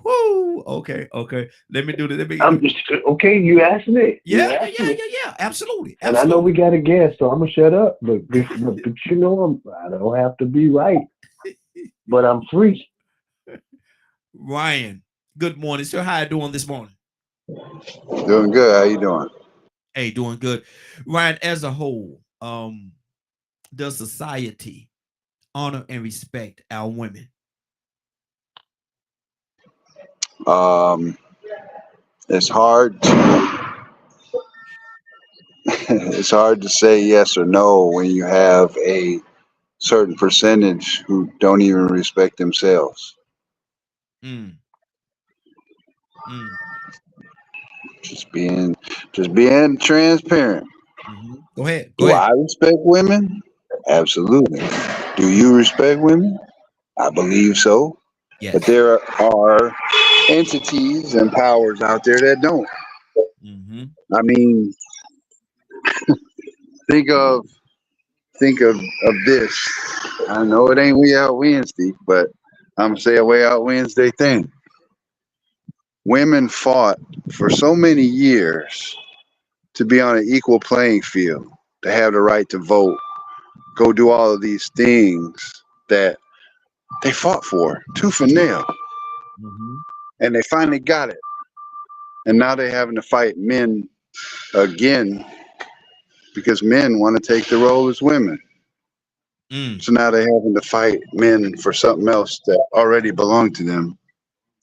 Woo! Okay. Let me do this. I'm just okay. You asked me. Yeah. Absolutely. And I know we got a guest, so I'm gonna shut up. But I don't have to be right, but I'm free. Ryan, good morning, sir. How you doing this morning? Doing good. How you doing? Hey, doing good. Ryan, as a whole, does society honor and respect our women? It's hard to say yes or no when you have a certain percentage who don't even respect themselves. Just being transparent. Mm-hmm. Go ahead. Do I respect women? Absolutely. Do you respect women? I believe so. Yes. But there are entities and powers out there that don't. Mm-hmm. I mean, think of this. I know it ain't We Out Wednesday, but I'm gonna say a way out Wednesday thing. Women fought for so many years to be on an equal playing field, to have the right to vote, go do all of these things that they fought for tooth and nail, and they finally got it. And now they're having to fight men again because men want to take the role as women. So now they're having to fight men for something else that already belonged to them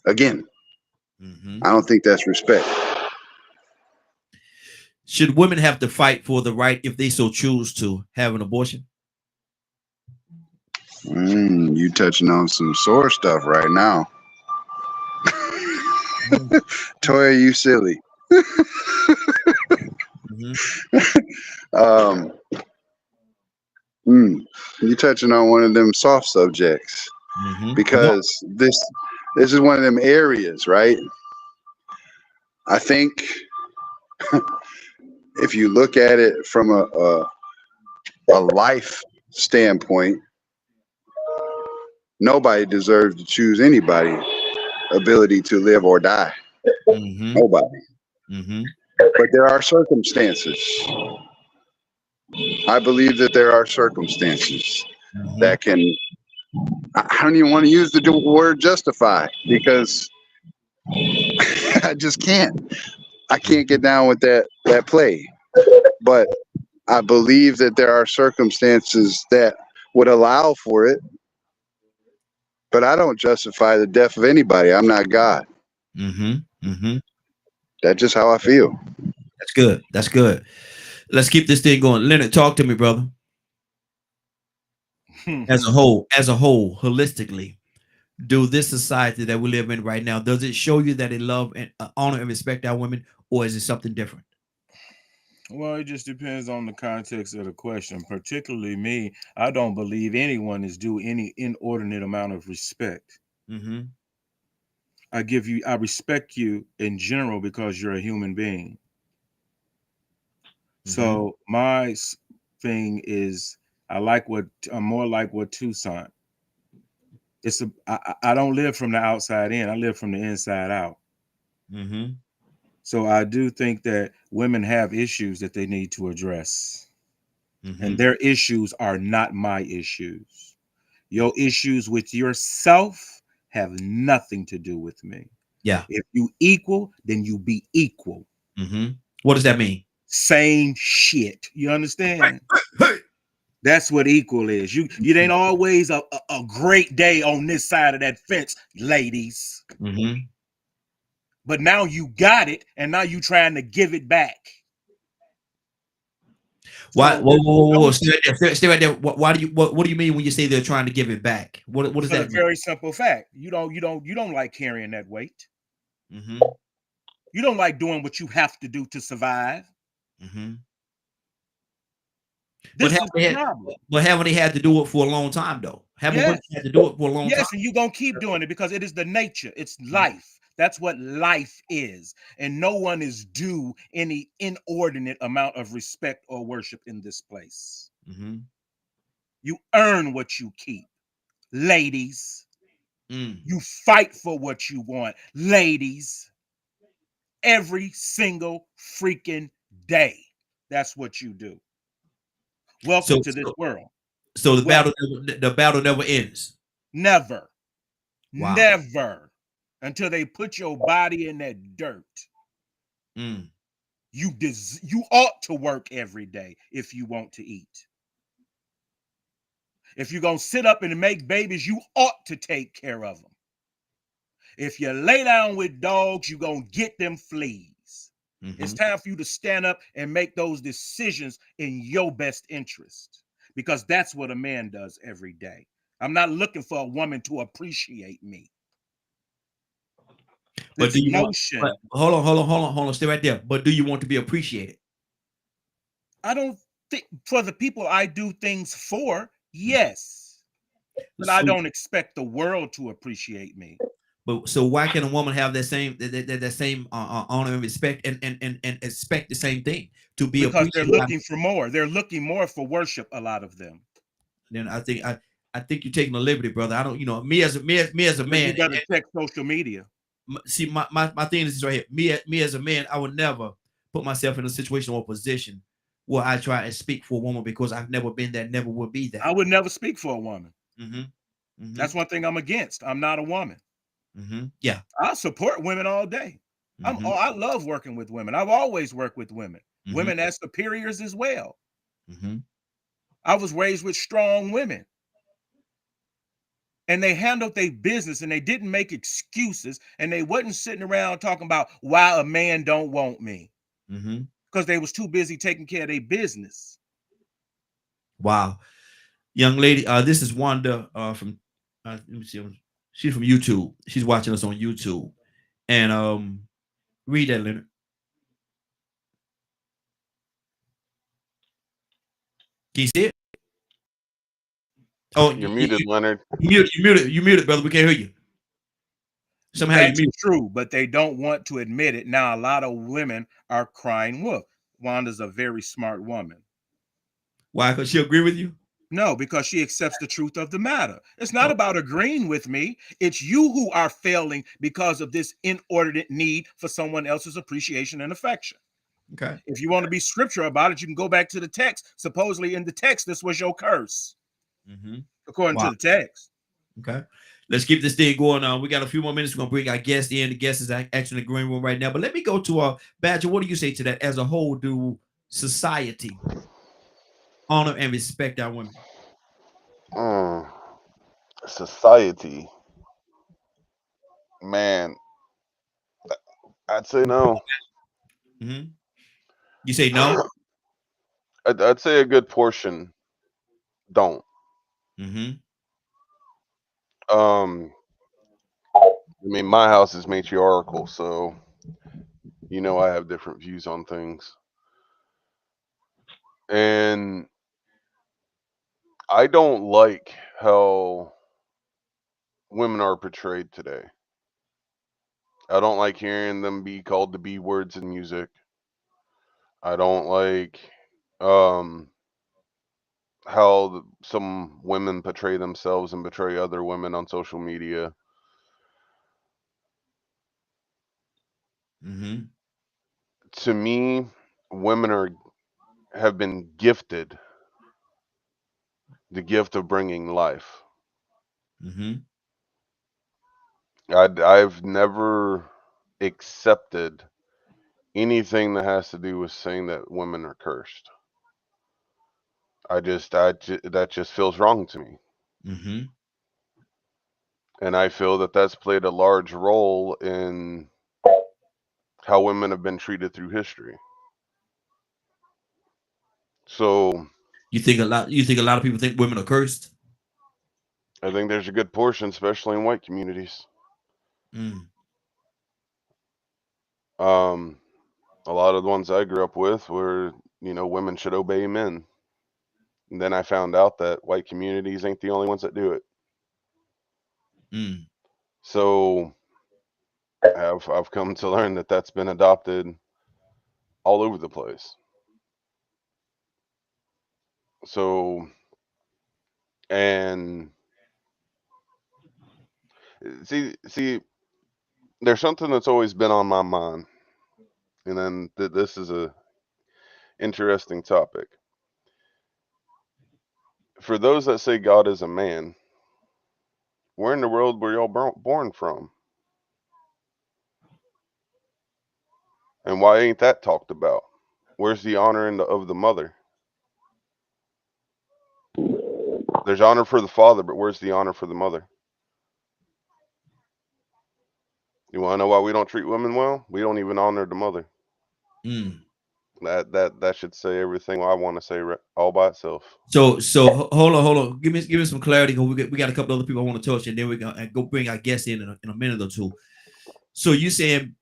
again. I don't think that's respect. Should women have to fight for the right, if they so choose, to have an abortion? You touching on some sore stuff right now. Toya, you silly. You touching on one of them soft subjects, because this is one of them areas, right? I think if you look at it from a life standpoint, nobody deserves to choose anybody's ability to live or die. Nobody. But there are circumstances. I believe that there are circumstances that can, I don't even want to use the word justify, because I just can't. I can't get down with that play. But I believe that there are circumstances that would allow for it. But I don't justify the death of anybody. I'm not God. That's just how I feel. That's good. That's good. Let's keep this thing going. Leonard, talk to me, brother. As a whole, holistically, do this society that we live in right now, does it show you that they love and honor and respect our women, or is it something different? Well, it just depends on the context of the question. Particularly me, I don't believe anyone is due any inordinate amount of respect. I respect you in general because you're a human being. So my thing is, I'm more like what Toussaint. I don't live from the outside in. I live from the inside out. So I do think that women have issues that they need to address. And their issues are not my issues. Your issues with yourself have nothing to do with me. Yeah. If you equal, then you be equal. What does that mean? Same shit. You understand? That's what equal is. It ain't always a great day on this side of that fence, ladies. But now you got it, and now you trying to give it back. Why? Whoa. Stay right there. Why do you? What do you mean when you say they're trying to give it back? What does that mean? Very simple fact. You don't like carrying that weight. You don't like doing what you have to do to survive. But haven't they had to do it for a long time though? Haven't women had to do it for a long time? Yes, and you're gonna keep doing it because it is the nature. It's life. That's what life is. And no one is due any inordinate amount of respect or worship in this place. You earn what you keep. Ladies, you fight for what you want. Ladies, every single freaking day. That's what you do. Welcome to this world. So the battle never ends. Never. Wow. Never. Until they put your body in that dirt. You ought to work every day if you want to eat. If you're going to sit up and make babies, you ought to take care of them. If you lay down with dogs, you're going to get them fleas. It's time for you to stand up and make those decisions in your best interest, because that's what a man does every day. I'm not looking for a woman to appreciate me. But do you hold on, stay right there. But do you want to be appreciated? I don't think, for the people I do things for, yes. But I don't expect the world to appreciate me. But so why can a woman have that same honor and respect and expect the same thing to be because appreciated? They're looking for more. They're looking more for worship, a lot of them. Then I think I think you're taking a liberty, brother. I don't, you know, me as a man. You got to check social media. See, my thing is right here. Me as a man, I would never put myself in a situation or position where I try and speak for a woman because I've never been that, never will be that. I would never speak for a woman. Mm-hmm. Mm-hmm. That's one thing I'm against. I'm not a woman. Mm-hmm. Yeah, I support women all day. Mm-hmm. I love working with women. I've always worked with women, Mm-hmm. women as superiors as well. Mm-hmm. I was raised with strong women, and they handled their business, and they didn't make excuses, and they wasn't sitting around talking about why a man don't want me, because they was too busy taking care of their business. Wow, young lady, this is Wanda from let me see, she's from YouTube. She's watching us on YouTube, and read that, Leonard. Can you see it? Oh, you're muted, Leonard. You muted, brother. We can't hear you. Somehow That's you muted. true, but they don't want to admit it. Now, a lot of women are crying wolf. Wanda's a very smart woman. Why? Because she agree with you? No, because she accepts the truth of the matter. It's not about agreeing with me. It's you who are failing because of this inordinate need for someone else's appreciation and affection. Okay. If you want to be scriptural about it, you can go back to the text. Supposedly in the text, this was your curse, according to the text. Okay. Let's keep this thing going on. We got a few more minutes. We're going to bring our guest in. The guest is actually in the green room right now. But let me go to Badger. What do you say to that? As a whole, do society honor and respect our women? Society, man, I'd say no. You say no? I'd say a good portion don't. I mean, my house is matriarchal, so you know I have different views on things, and I don't like how women are portrayed today. I don't like hearing them be called the B words in music. I don't like how some women portray themselves and betray other women on social media. To me, women have been gifted the gift of bringing life. I've never accepted anything that has to do with saying that women are cursed. That just feels wrong to me. And I feel that that's played a large role in how women have been treated through history. So you think a lot of people think women are cursed? I think there's a good portion, especially in white communities. A lot of the ones I grew up with were, women should obey men. And then I found out that white communities ain't the only ones that do it. So I've come to learn that that's been adopted all over the place. So, and see, there's something that's always been on my mind, and then this is a interesting topic. For those that say God is a man, where in the world were y'all born from? And why ain't that talked about? Where's the honor of the mother? There's honor for the father, but where's the honor for the mother? You want to know why we don't treat women well? We don't even honor the mother. That should say everything I want to say all by itself. So hold on. Give me some clarity, because we got a couple other people I want to touch, and then we're gonna go bring our guest in a minute or two. So you saying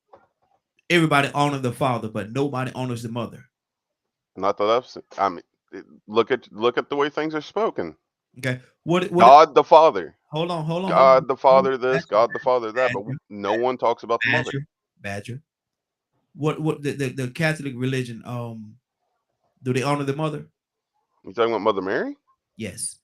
everybody honors the father, but nobody honors the mother? Not that I've seen. I mean, look at the way things are spoken. Okay. What God the Father. Hold on. God the Father this, God the Father that, but no one talks about the mother. Badger. What the Catholic religion, do they honor the mother? You talking about Mother Mary? Yes.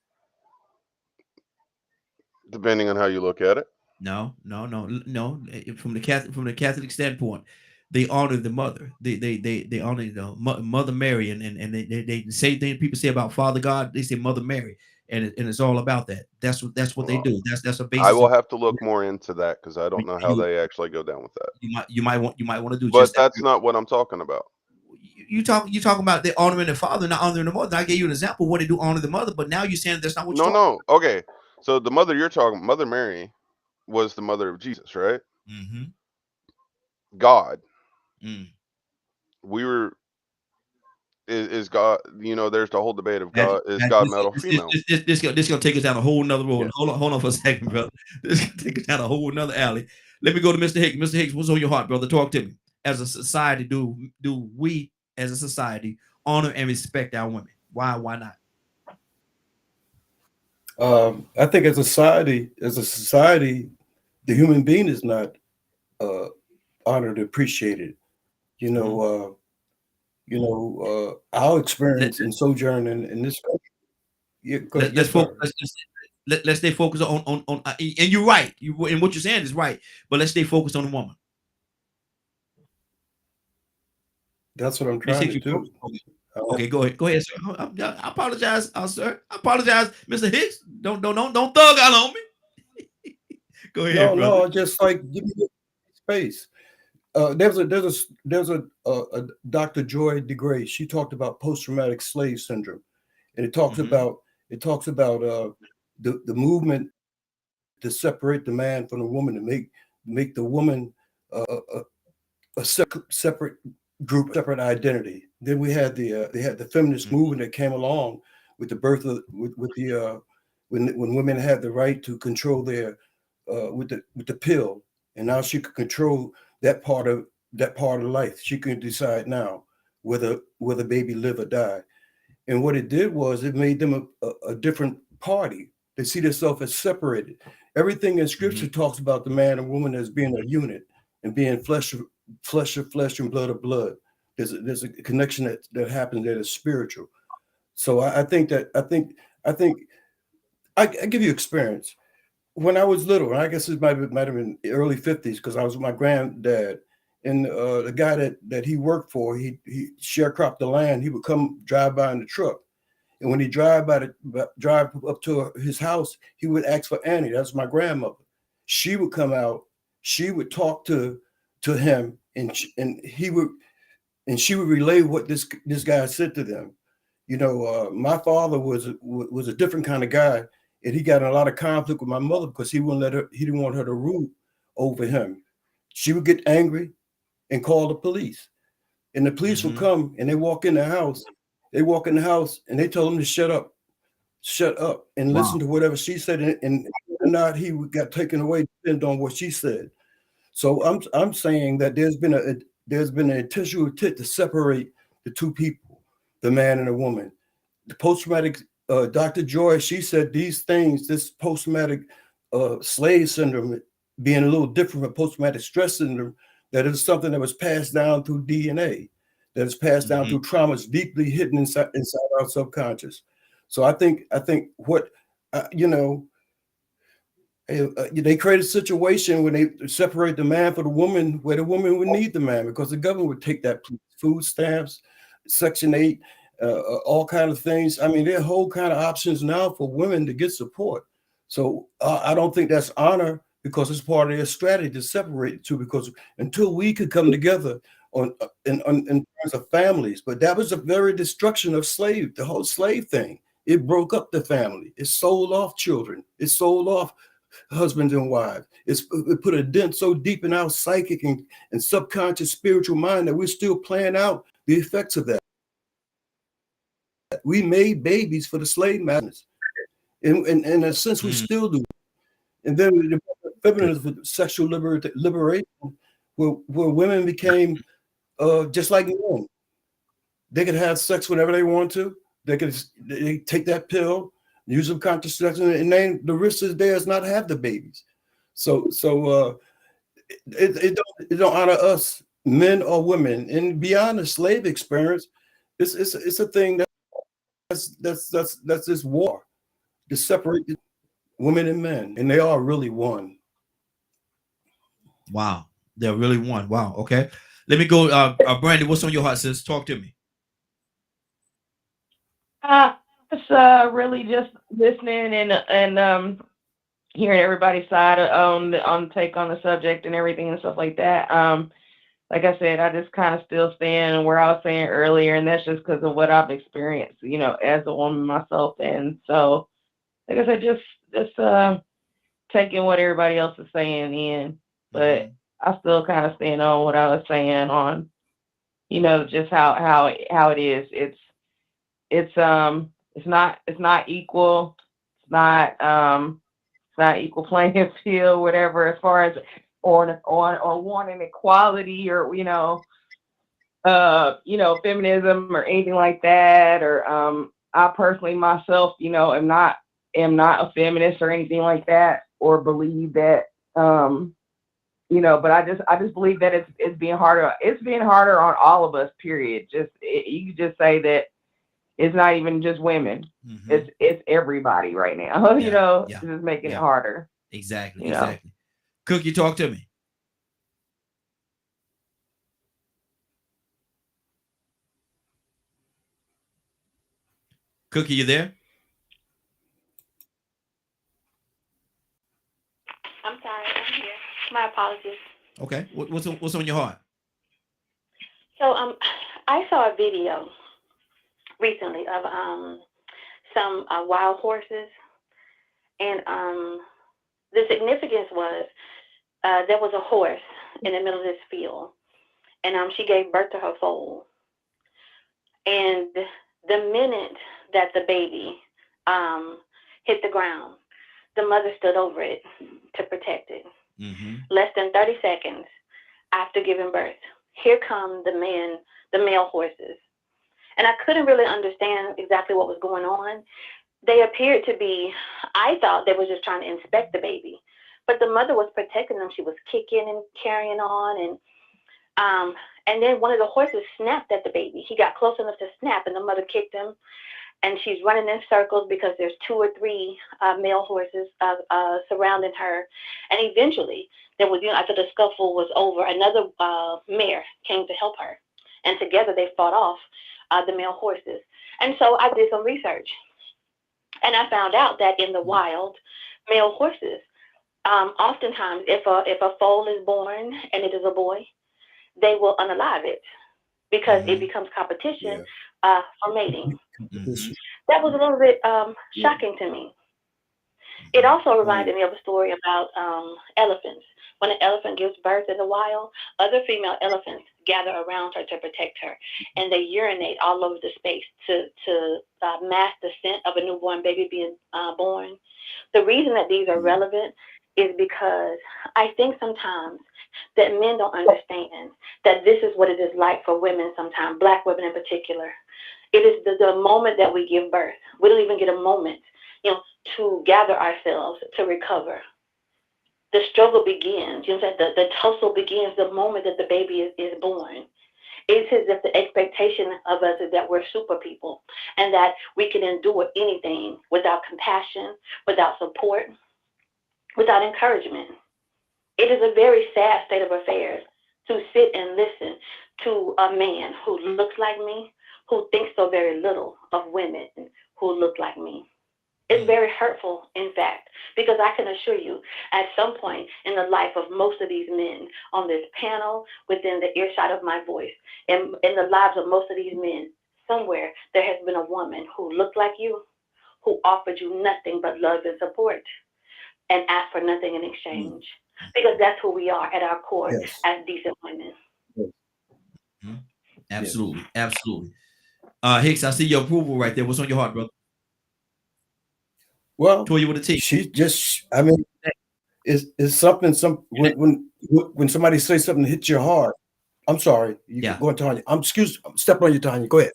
depending on how you look at it. No. From the Catholic standpoint, they honor the mother. They honor the Mother Mary, and they the same thing people say about Father God. They say Mother Mary, and it's all about that. That's what they do. That's a basis. I will have to look more into that because I don't know how they actually go down with that. You might want to do. But that's not what I'm talking about. You talking about they honoring the father, not honoring the mother. I gave you an example of what they do honor the mother, but now you're saying that's not what. No. Okay, so the mother you're talking, Mother Mary, was the mother of Jesus, right? Mm-hmm. God. Mm. Is God, there's the whole debate of God, is God male or female? This gonna take us down a whole nother road. Yeah. Hold on for a second, brother. This gonna take us down a whole nother alley. Let me go to Mr. Hicks. Mr. Hicks, what's on your heart, brother? Talk to me. As a society, do we as a society honor and respect our women? Why not? I think as a society, the human being is not honored, appreciated. Our experience in sojourn in this country. Let's stay focused on and you're right. And what you're saying is right, but let's stay focused on the woman. That's what I'm trying to do. Okay, go ahead, sir. I apologize, sir. I apologize, Mr. Hicks. Don't thug out on me. Go ahead, brother. No, just like give me space. There's a Dr. Joy DeGray. She talked about post-traumatic slave syndrome, and it talks about the movement to separate the man from the woman, to make the woman a separate group, separate identity. Then we had the feminist movement that came along with the birth of when women had the right to control their with the pill, and now she could control that part of life. She can decide now whether baby live or die. And what it did was it made them a different party. They see themselves as separated. Everything in scripture talks about the man and woman as being a unit and being flesh of flesh and blood of blood. There's a connection that happens that is spiritual. So I think I give you experience. When I was little, and I guess it might have been early 50s, because I was with my granddad, and the guy that he worked for, he sharecropped the land. He would come drive by in the truck, and when he drive up to his house, he would ask for Annie. That's my grandmother. She would come out. She would talk to him, and she would relay what this guy said to them. My father was a different kind of guy. And he got in a lot of conflict with my mother because he didn't want her to rule over him. She would get angry and call the police. And the police would come and they walk in the house. They walk in the house and they told him to shut up and listen to whatever she said. And not he got taken away, depending on what she said. So I'm saying that there's been an intentional attempt to separate the two people, the man and the woman. The post-traumatic Dr. Joy, she said these things, this post-traumatic slave syndrome being a little different from post-traumatic stress syndrome, that is something that was passed down through DNA, that is passed down through traumas deeply hidden inside our subconscious. So I think what, they create a situation when they separate the man from the woman, where the woman would need the man, because the government would take that food stamps, Section 8, all kind of things. I mean, there are whole kind of options now for women to get support. So I don't think that's honor, because it's part of their strategy to separate the two, because until we could come together in terms of families. But that was the very destruction of the whole slave thing. It broke up the family. It sold off children. It sold off husbands and wives. It put a dent so deep in our psychic and subconscious spiritual mind that we're still playing out the effects of that. We made babies for the slave masters. In a sense, we still do. And then the feminism with sexual liberation, where women became just like men. They could have sex whenever they want to. They take that pill, use some contraception, and then the risk is theirs not have the babies. So it don't honor us, men or women. And beyond the slave experience, it's a thing that's this war to separate women and men, and they are really one. Wow, they're really one. Wow. Okay, let me go. Brandy, what's on your heart, sis? Talk to me. It's really just listening and hearing everybody's side on the take on the subject and everything and stuff like that. Like I said, I just kind of still stand where I was saying earlier, and that's just because of what I've experienced, you know, as a woman myself. And so, like I said, just taking what everybody else is saying in, but I still kind of stand on what I was saying on, you know, just how it is. It's not equal. It's not equal playing field, whatever, as far as on wanting equality or feminism or anything like that. Or I personally myself, you know, am not a feminist or anything like that, or believe that but I just believe that it's being harder. It's being harder on all of us, period. You could just say that it's not even just women. It's everybody right now. It's just making it harder. Exactly. Cookie, talk to me. Cookie, you there? I'm sorry, I'm here. My apologies. Okay. What's on your heart? So I saw a video recently of some wild horses, and the significance was there was a horse in the middle of this field, and she gave birth to her foal. And the minute that the baby hit the ground, the mother stood over it to protect it. Less than 30 seconds after giving birth, here come the male horses. And I couldn't really understand exactly what was going on. They appeared to be, I thought they were just trying to inspect the baby, but the mother was protecting them. She was kicking and carrying on, and then one of the horses snapped at the baby. He got close enough to snap, and the mother kicked him, and she's running in circles because there's 2 or 3 male horses surrounding her. And eventually, there was, after the scuffle was over, another mare came to help her, and together they fought off the male horses. And so I did some research, and I found out that in the wild, male horses, oftentimes if a foal is born and it is a boy, they will unalive it because it becomes competition for mating. That was a little bit shocking to me. It also reminded me of a story about elephants. When an elephant gives birth in the wild, other female elephants gather around her to protect her, and they urinate all over the space to mask the scent of a newborn baby being born. The reason that these are relevant is because I think sometimes that men don't understand that this is what it is like for women sometimes, Black women in particular. It is the moment that we give birth. We don't even get a moment, to gather ourselves, to recover. The struggle begins. The tussle begins the moment that the baby is born. It's as if the expectation of us is that we're super people and that we can endure anything without compassion, without support, without encouragement. It is a very sad state of affairs to sit and listen to a man who looks like me, who thinks so very little of women who look like me. It's very hurtful, in fact, because I can assure you, at some point in the life of most of these men on this panel, within the earshot of my voice, and in the lives of most of these men, somewhere there has been a woman who looked like you, who offered you nothing but love and support, and asked for nothing in exchange. Because that's who we are at our core as decent women. Absolutely. Hicks, I see your approval right there. What's on your heart, brother? Well, Toya with a T. She just, it's something. When somebody says something that hits your heart, I'm sorry. You go on, Tanya. I'm stepping on you, Tanya. Go ahead.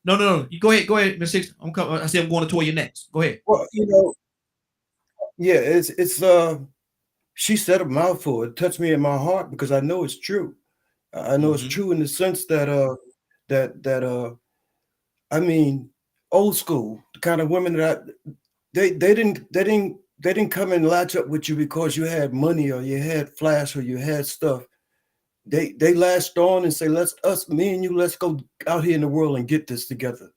No. You go ahead, Miss Hicks. I'm coming. I said I'm going to Toya next. Go ahead. Well, it's she said a mouthful. It touched me in my heart because I know it's true. I know it's true in the sense that old school, the kind of women that they didn't come and latch up with you because you had money or you had flash or you had stuff. They latched on and say, me and you, let's go out here in the world and get this together.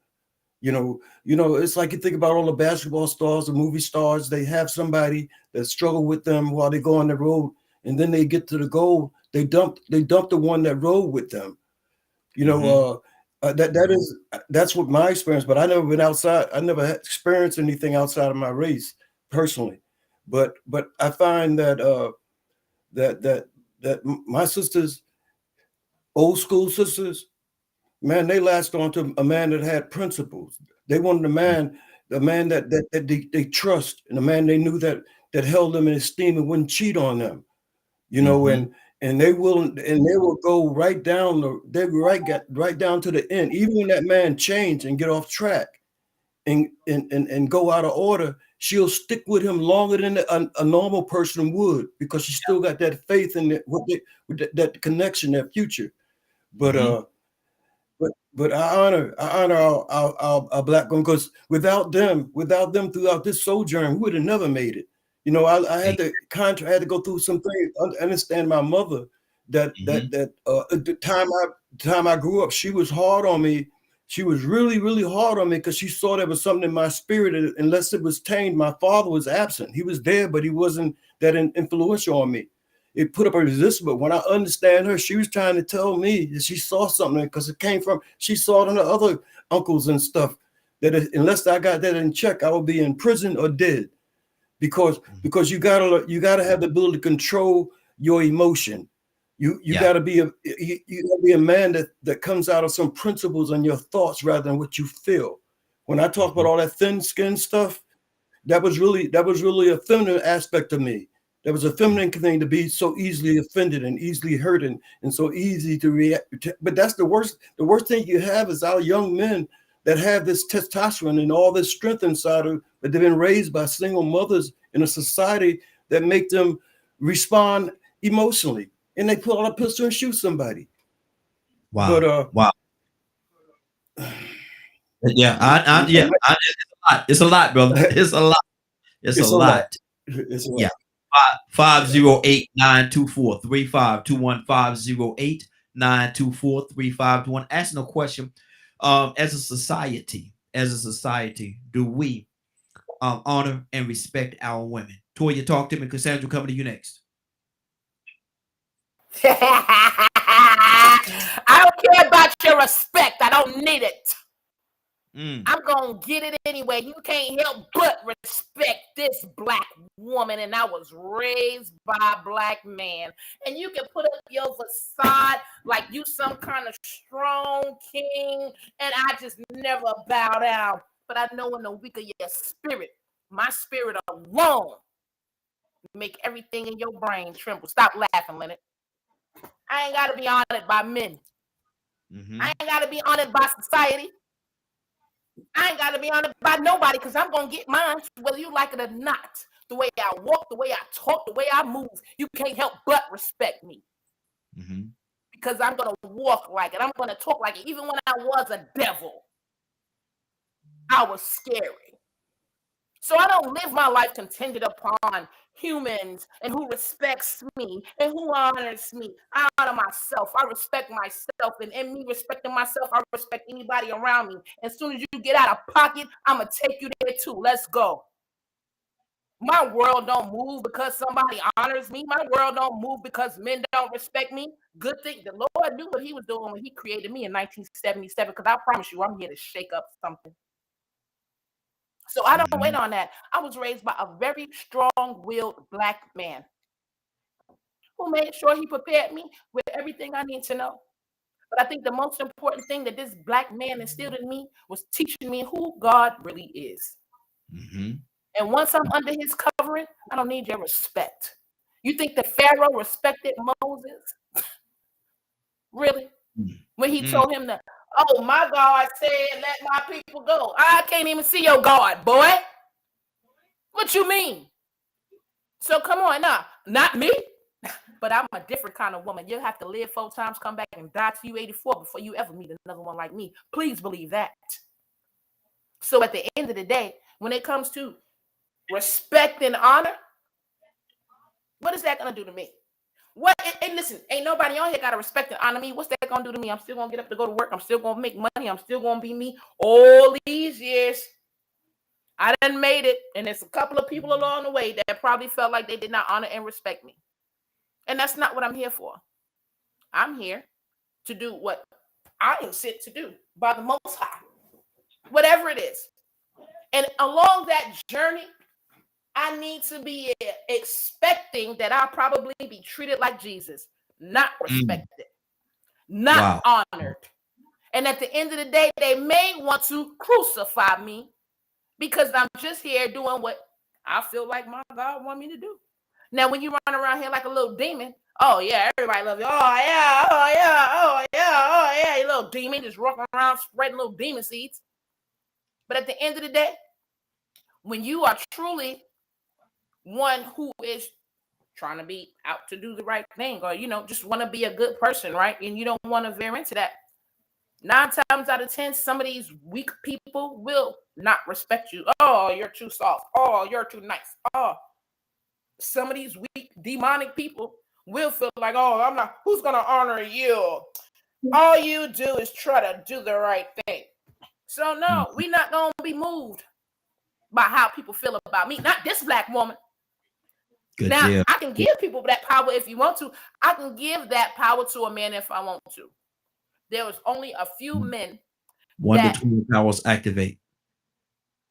You know, it's like you think about all the basketball stars, the movie stars, they have somebody that struggle with them while they go on the road, and then they get to the goal, they dump the one that rode with them. You know, that's what my experience, but I never been outside. I never had experienced anything outside of my race personally. But I find that that my sisters, old school sisters, man, they latched on to a man that had principles. They wanted a man that they trust, and a man they knew that held them in esteem and wouldn't cheat on them. You know, and they will go right down right down to the end. Even when that man change and get off track and go out of order, she'll stick with him longer than a normal person would, because she still got that faith in that connection, that future. But But I honor our black women, because without them throughout this sojourn, we would have never made it. You know, I had to go through some things. Understand my mother that the time I grew up, she was hard on me. She was really, really hard on me because she saw there was something in my spirit, and unless it was tamed, my father was absent. He was there, but he wasn't that influential on me. It put up a resistance, but when I understand her, she was trying to tell me that she saw something, because it came from, she saw it in the other uncles and stuff, that unless I got that in check, I would be in prison or dead. Because you gotta have the ability to control your emotion. You gotta be a man that comes out of some principles and your thoughts rather than what you feel. When I talk about all that thin skin stuff, that was really a feminine aspect of me. That was a feminine thing, to be so easily offended and easily hurt and so easy to react. But that's the worst thing you have is our young men that have this testosterone and all this strength inside of, but they've been raised by single mothers in a society that make them respond emotionally, and they pull out a pistol and shoot somebody. Wow. But, wow. It's a lot, brother. It's a lot. It's a lot. It's a lot. Yeah. 508-924-3521, 508-924-3521. Asking a question. As a society, do we honor and respect our women? Toya, talk to me. Cassandra, coming to you next. I don't care about your respect. I don't need it. I'm gonna get it anyway. You can't help but respect this black woman, and I was raised by a black man. And you can put up your facade like you some kind of strong king, and I just never bow down. But I know in the week of your spirit, my spirit alone make everything in your brain tremble. Stop laughing, Leonard. I ain't gotta be honored by men. I ain't gotta be honored by society. I ain't got to be honored by nobody, because I'm going to get mine, whether you like it or not. The way I walk, the way I talk, the way I move, you can't help but respect me. Because I'm going to walk like it. I'm going to talk like it. Even when I was a devil, I was scary. So I don't live my life contingent upon humans and who respects me and who honors me. I honor myself. I respect myself. And in me respecting myself, I respect anybody around me. As soon as you get out of pocket, I'm going to take you there too. Let's go. My world don't move because somebody honors me. My world don't move because men don't respect me. Good thing the Lord knew what he was doing when he created me in 1977, because I promise you, I'm here to shake up something. So I don't wait on that. I was raised by a very strong-willed black man who made sure he prepared me with everything I need to know. But I think the most important thing that this black man instilled in me was teaching me who God really is. And once I'm under his covering, I don't need your respect. You think the Pharaoh respected Moses? Really? When he told him that, oh, my God said, let my people go. I can't even see your God, boy. What you mean? So come on now. Not me. But I'm a different kind of woman. You'll have to live 4 times, come back and die till you 84 before you ever meet another one like me. Please believe that. So at the end of the day, when it comes to respect and honor, what is that going to do to me? What? And listen, ain't nobody on here got to respect and honor me. What's that going to do to me? I'm still going to get up to go to work. I'm still going to make money. I'm still going to be me. All these years, I done made it. And there's a couple of people along the way that probably felt like they did not honor and respect me. And that's not what I'm here for. I'm here to do what I am sent to do by the Most High, whatever it is. And along that journey, I need to be expecting that I'll probably be treated like Jesus, not respected, not honored. And at the end of the day, they may want to crucify me because I'm just here doing what I feel like my God want me to do. Now, when you run around here like a little demon, oh yeah, everybody loves you. Oh yeah, oh yeah, oh yeah, oh yeah, you little demon just walking around spreading little demon seeds. But at the end of the day, when you are truly one who is trying to be out to do the right thing, or just want to be a good person, right? And you don't want to veer into that. 9 times out of 10, some of these weak people will not respect you. Oh, you're too soft. Oh, you're too nice. Oh, some of these weak demonic people will feel like, oh, I'm not. Who's gonna honor you? All you do is try to do the right thing. So no, we're not gonna be moved by how people feel about me. Not this black woman. Good now, deal. I can give people that power if you want to. I can give that power to a man if I want to. There was only a few men. One to 20 powers activate.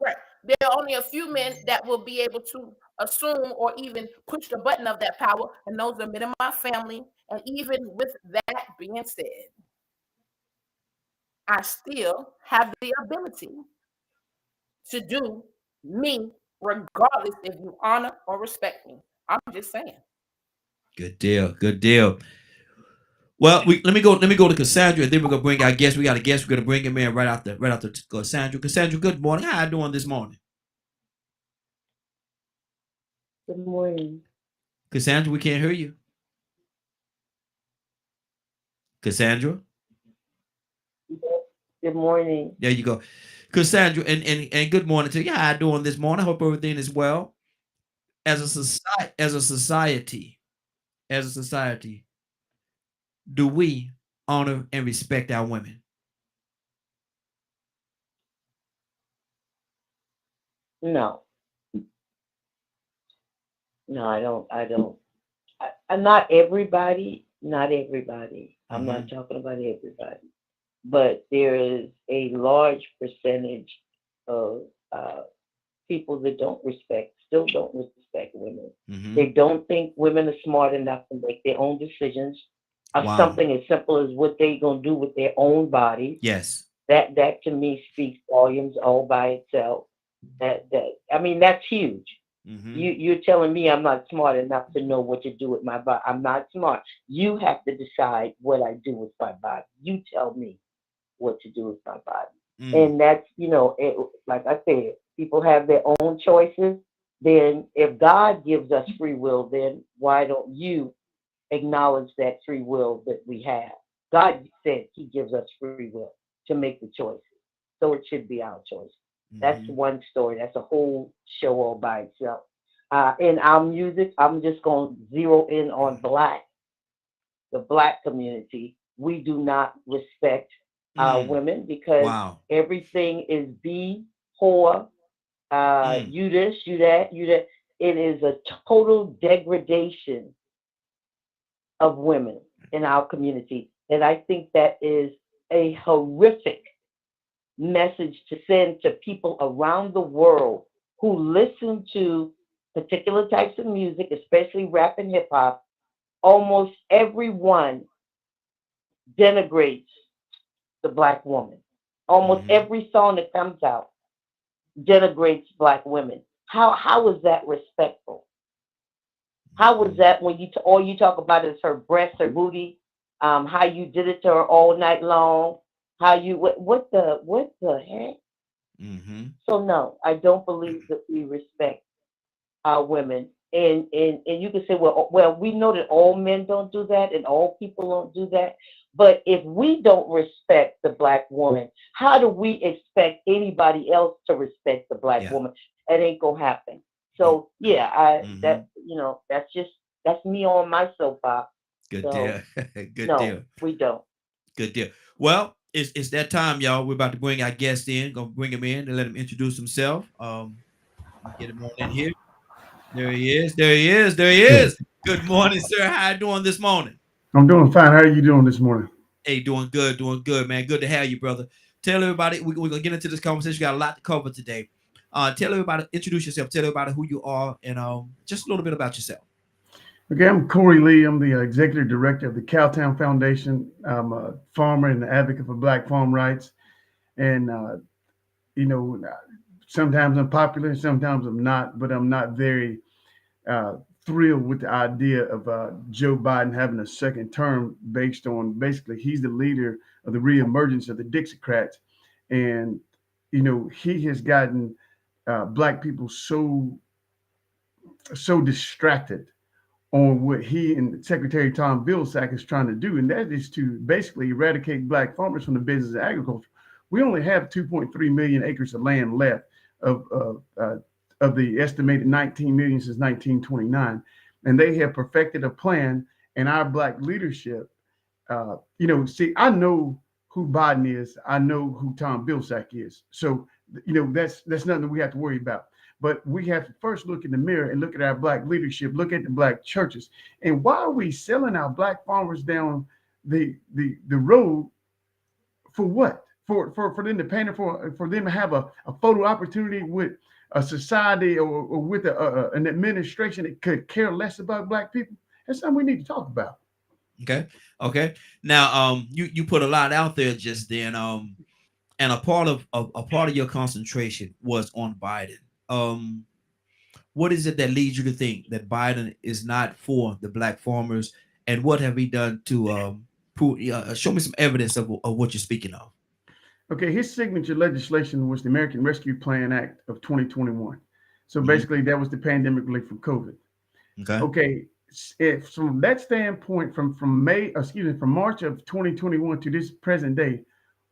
Right. There are only a few men that will be able to assume or even push the button of that power, and those are men in my family. And even with that being said, I still have the ability to do me regardless if you honor or respect me. I'm just saying. Good deal. Good deal. Well, let me go to Cassandra, and then we're gonna bring our guest. We got a guest. We're gonna bring him in right after Cassandra. Cassandra, good morning. How you doing this morning? Good morning. Cassandra, we can't hear you. Cassandra. Good morning. There you go, Cassandra, and good morning to you. How you doing this morning? I hope everything is well. As a society, do we honor and respect our women? No, I don't. Not everybody. I'm not talking about everybody, but there is a large percentage of people that still don't respect women. They don't think women are smart enough to make their own decisions of something as simple as what they're gonna do with their own bodies. Yes. That to me speaks volumes all by itself. That's huge. You're telling me I'm not smart enough to know what to do with my body. I'm not smart. You have to decide what I do with my body. You tell me what to do with my body. And that's, like I said, people have their own choices. Then if God gives us free will, then why don't you acknowledge that free will that we have? God said he gives us free will to make the choices. So it should be our choice. That's one story. That's a whole show all by itself. In our music, I'm just going to zero in on the Black community. We do not respect our women because everything is be, whore, you this, you that, you that. It is a total degradation of women in our community. And I think that is a horrific message to send to people around the world who listen to particular types of music, especially rap and hip hop. Almost everyone denigrates the Black woman. Almost every song that comes out denigrates Black women. How is that respectful? How is that when all you talk about is her breasts, her booty, how you did it to her all night long? How you what the heck? So no, I don't believe that we respect our women. And you can say, well, we know that all men don't do that and all people don't do that. But if we don't respect the Black woman, how do we expect anybody else to respect the Black woman? It ain't gonna happen. So yeah, Mhm. that that's me on my soapbox. Good So deal. Good no, deal. we don't. Good deal. Well, it's that time, y'all. We're about to bring our guest in. Gonna bring him in and let him introduce himself. Get him on in here. There he is. There he is. There he is. Good morning, sir. How you doing this morning? I'm doing fine. How are you doing this morning? Hey, doing good, man. Good to have you, brother. Tell everybody, we're gonna get into this conversation. We got a lot to cover today. Tell everybody, introduce yourself, tell everybody who you are, and just a little bit about yourself. Okay, I'm Corey Lee. I'm the executive director of the Cowtown Foundation. I'm a farmer and an advocate for Black farm rights. And, sometimes I'm popular, sometimes I'm not, but I'm not very thrilled with the idea of Joe Biden having a second term based on basically he's the leader of the reemergence of the Dixiecrats. And, he has gotten Black people so distracted on what he and Secretary Tom Vilsack is trying to do, and that is to basically eradicate Black farmers from the business of agriculture. We only have 2.3 million acres of land left of the estimated 19 million since 1929, and they have perfected a plan. And our Black leadership, see, I know who Biden is, I know who Tom Vilsack is, so that's nothing that we have to worry about. But we have to first look in the mirror and look at our Black leadership, look at the Black churches. And why are we selling our Black farmers down the road for what? For them to paint, for them to have a photo opportunity with a society or with an administration that could care less about Black people? That's something we need to talk about. Okay. Now, you put a lot out there just then, and a part of your concentration was on Biden. What is it that leads you to think that Biden is not for the Black farmers, and what have he done to show me some evidence of what you're speaking of? Okay, his signature legislation was the American Rescue Plan Act of 2021. So basically, that was the pandemic relief from COVID. Okay, if from that standpoint, from March of 2021 to this present day,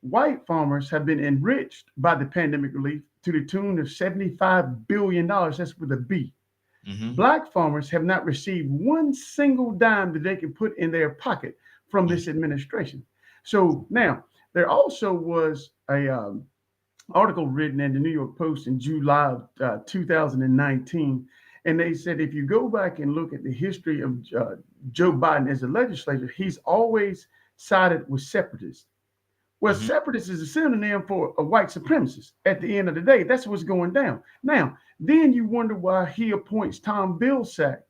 white farmers have been enriched by the pandemic relief to the tune of $75 billion. That's with a B. Black farmers have not received one single dime that they can put in their pocket from this administration. So now there also was a article written in the New York Post in July of 2019. And they said, if you go back and look at the history of Joe Biden as a legislator, he's always sided with separatists. Well, separatist is a synonym for a white supremacist. At the end of the day, that's what's going down. Now, then you wonder why he appoints Tom Vilsack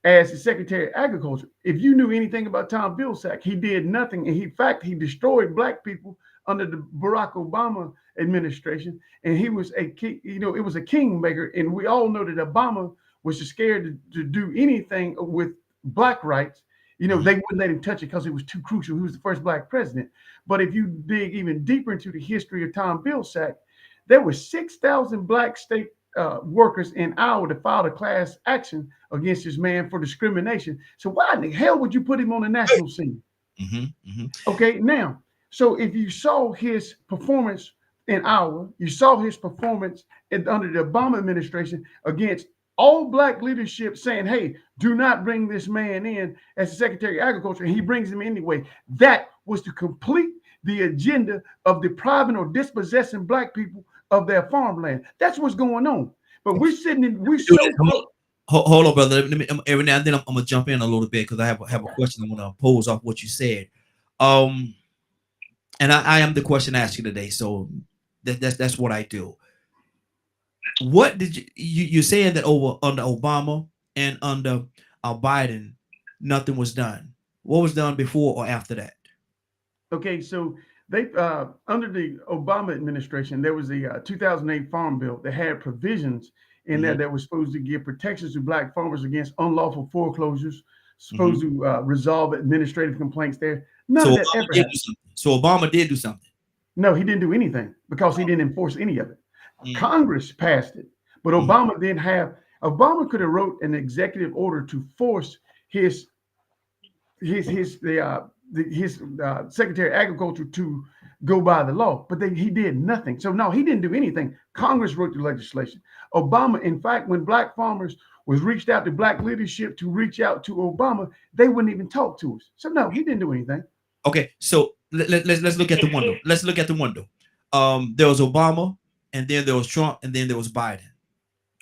as the Secretary of Agriculture. If you knew anything about Tom Vilsack, he did nothing. And in fact, he destroyed Black people under the Barack Obama administration. And he was it was a kingmaker. And we all know that Obama was scared to do anything with Black rights. They wouldn't let him touch it because it was too crucial. He was the first Black president. But if you dig even deeper into the history of Tom Vilsack, there were 6,000 Black state workers in Iowa that filed a class action against this man for discrimination. So why in the hell would you put him on the national scene? Okay, now, so if you saw his performance in Iowa, you saw his performance under the Obama administration against all Black leadership saying, hey, do not bring this man in as the Secretary of Agriculture, and he brings him anyway. That was to complete the agenda of depriving or dispossessing Black people of their farmland. That's what's going on. But we're sitting in, hold on, brother. Every now and then I'm gonna jump in a little bit because I have a question I'm gonna pose off what you said. And I am the question asker today, so that's what I do. What did you saying that under Obama and under Biden, nothing was done? What was done before or after that? Okay, so they under the Obama administration, there was a 2008 Farm Bill that had provisions in there that was supposed to give protections to Black farmers against unlawful foreclosures, supposed to resolve administrative complaints there. None of that ever happened. So Obama did do something. No, he didn't do anything because he didn't enforce any of it. Congress passed it, but Obama didn't have. Obama could have wrote an executive order to force the his Secretary of Agriculture to go by the law, but he did nothing. So no, he didn't do anything. Congress wrote the legislation. Obama, in fact, when black farmers was reached out to black leadership to reach out to Obama, they wouldn't even talk to us. So no, he didn't do anything. Okay, so let's look at the window. Let's look at the window. There was Obama, and then there was Trump, and then there was Biden.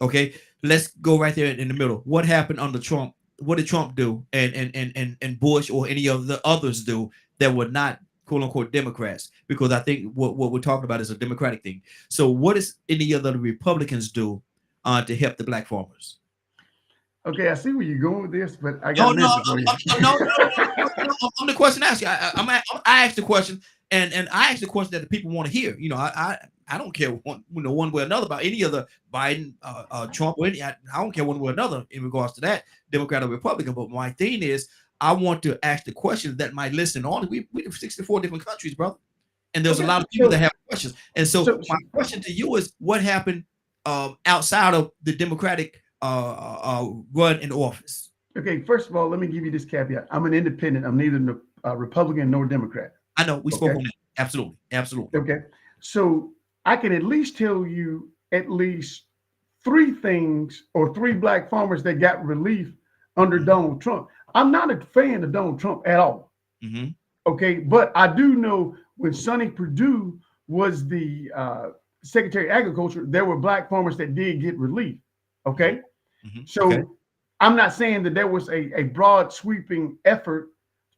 Okay, let's go right there in the middle. What happened under Trump? What did Trump do, and Bush or any of the others do that were not quote unquote Democrats? Because I think what we're talking about is a Democratic thing. So what does any of the Republicans do to help the black farmers? Okay, I see where you're going with this, but I No, got no. I'm the question asking. I asked the question, and I asked the question that the people want to hear. You know, I don't care one way or another about any other Biden, Trump, or any. I don't care one way or another in regards to that, Democrat or Republican. But my thing is, I want to ask the questions that might listen on. We have 64 different countries, brother, and there's a lot of people that have questions. And so my question to you is, what happened outside of the Democratic run in office? Okay, first of all, let me give you this caveat. I'm an independent. I'm neither Republican nor Democrat. I know we spoke on that. Absolutely. Okay, so I can at least tell you at least 3 things or 3 black farmers that got relief under Donald Trump. I'm not a fan of Donald Trump at all. Mm-hmm. Okay, but I do know when Sonny Perdue was the Secretary of Agriculture, there were black farmers that did get relief. Okay. Mm-hmm. So I'm not saying that there was a broad sweeping effort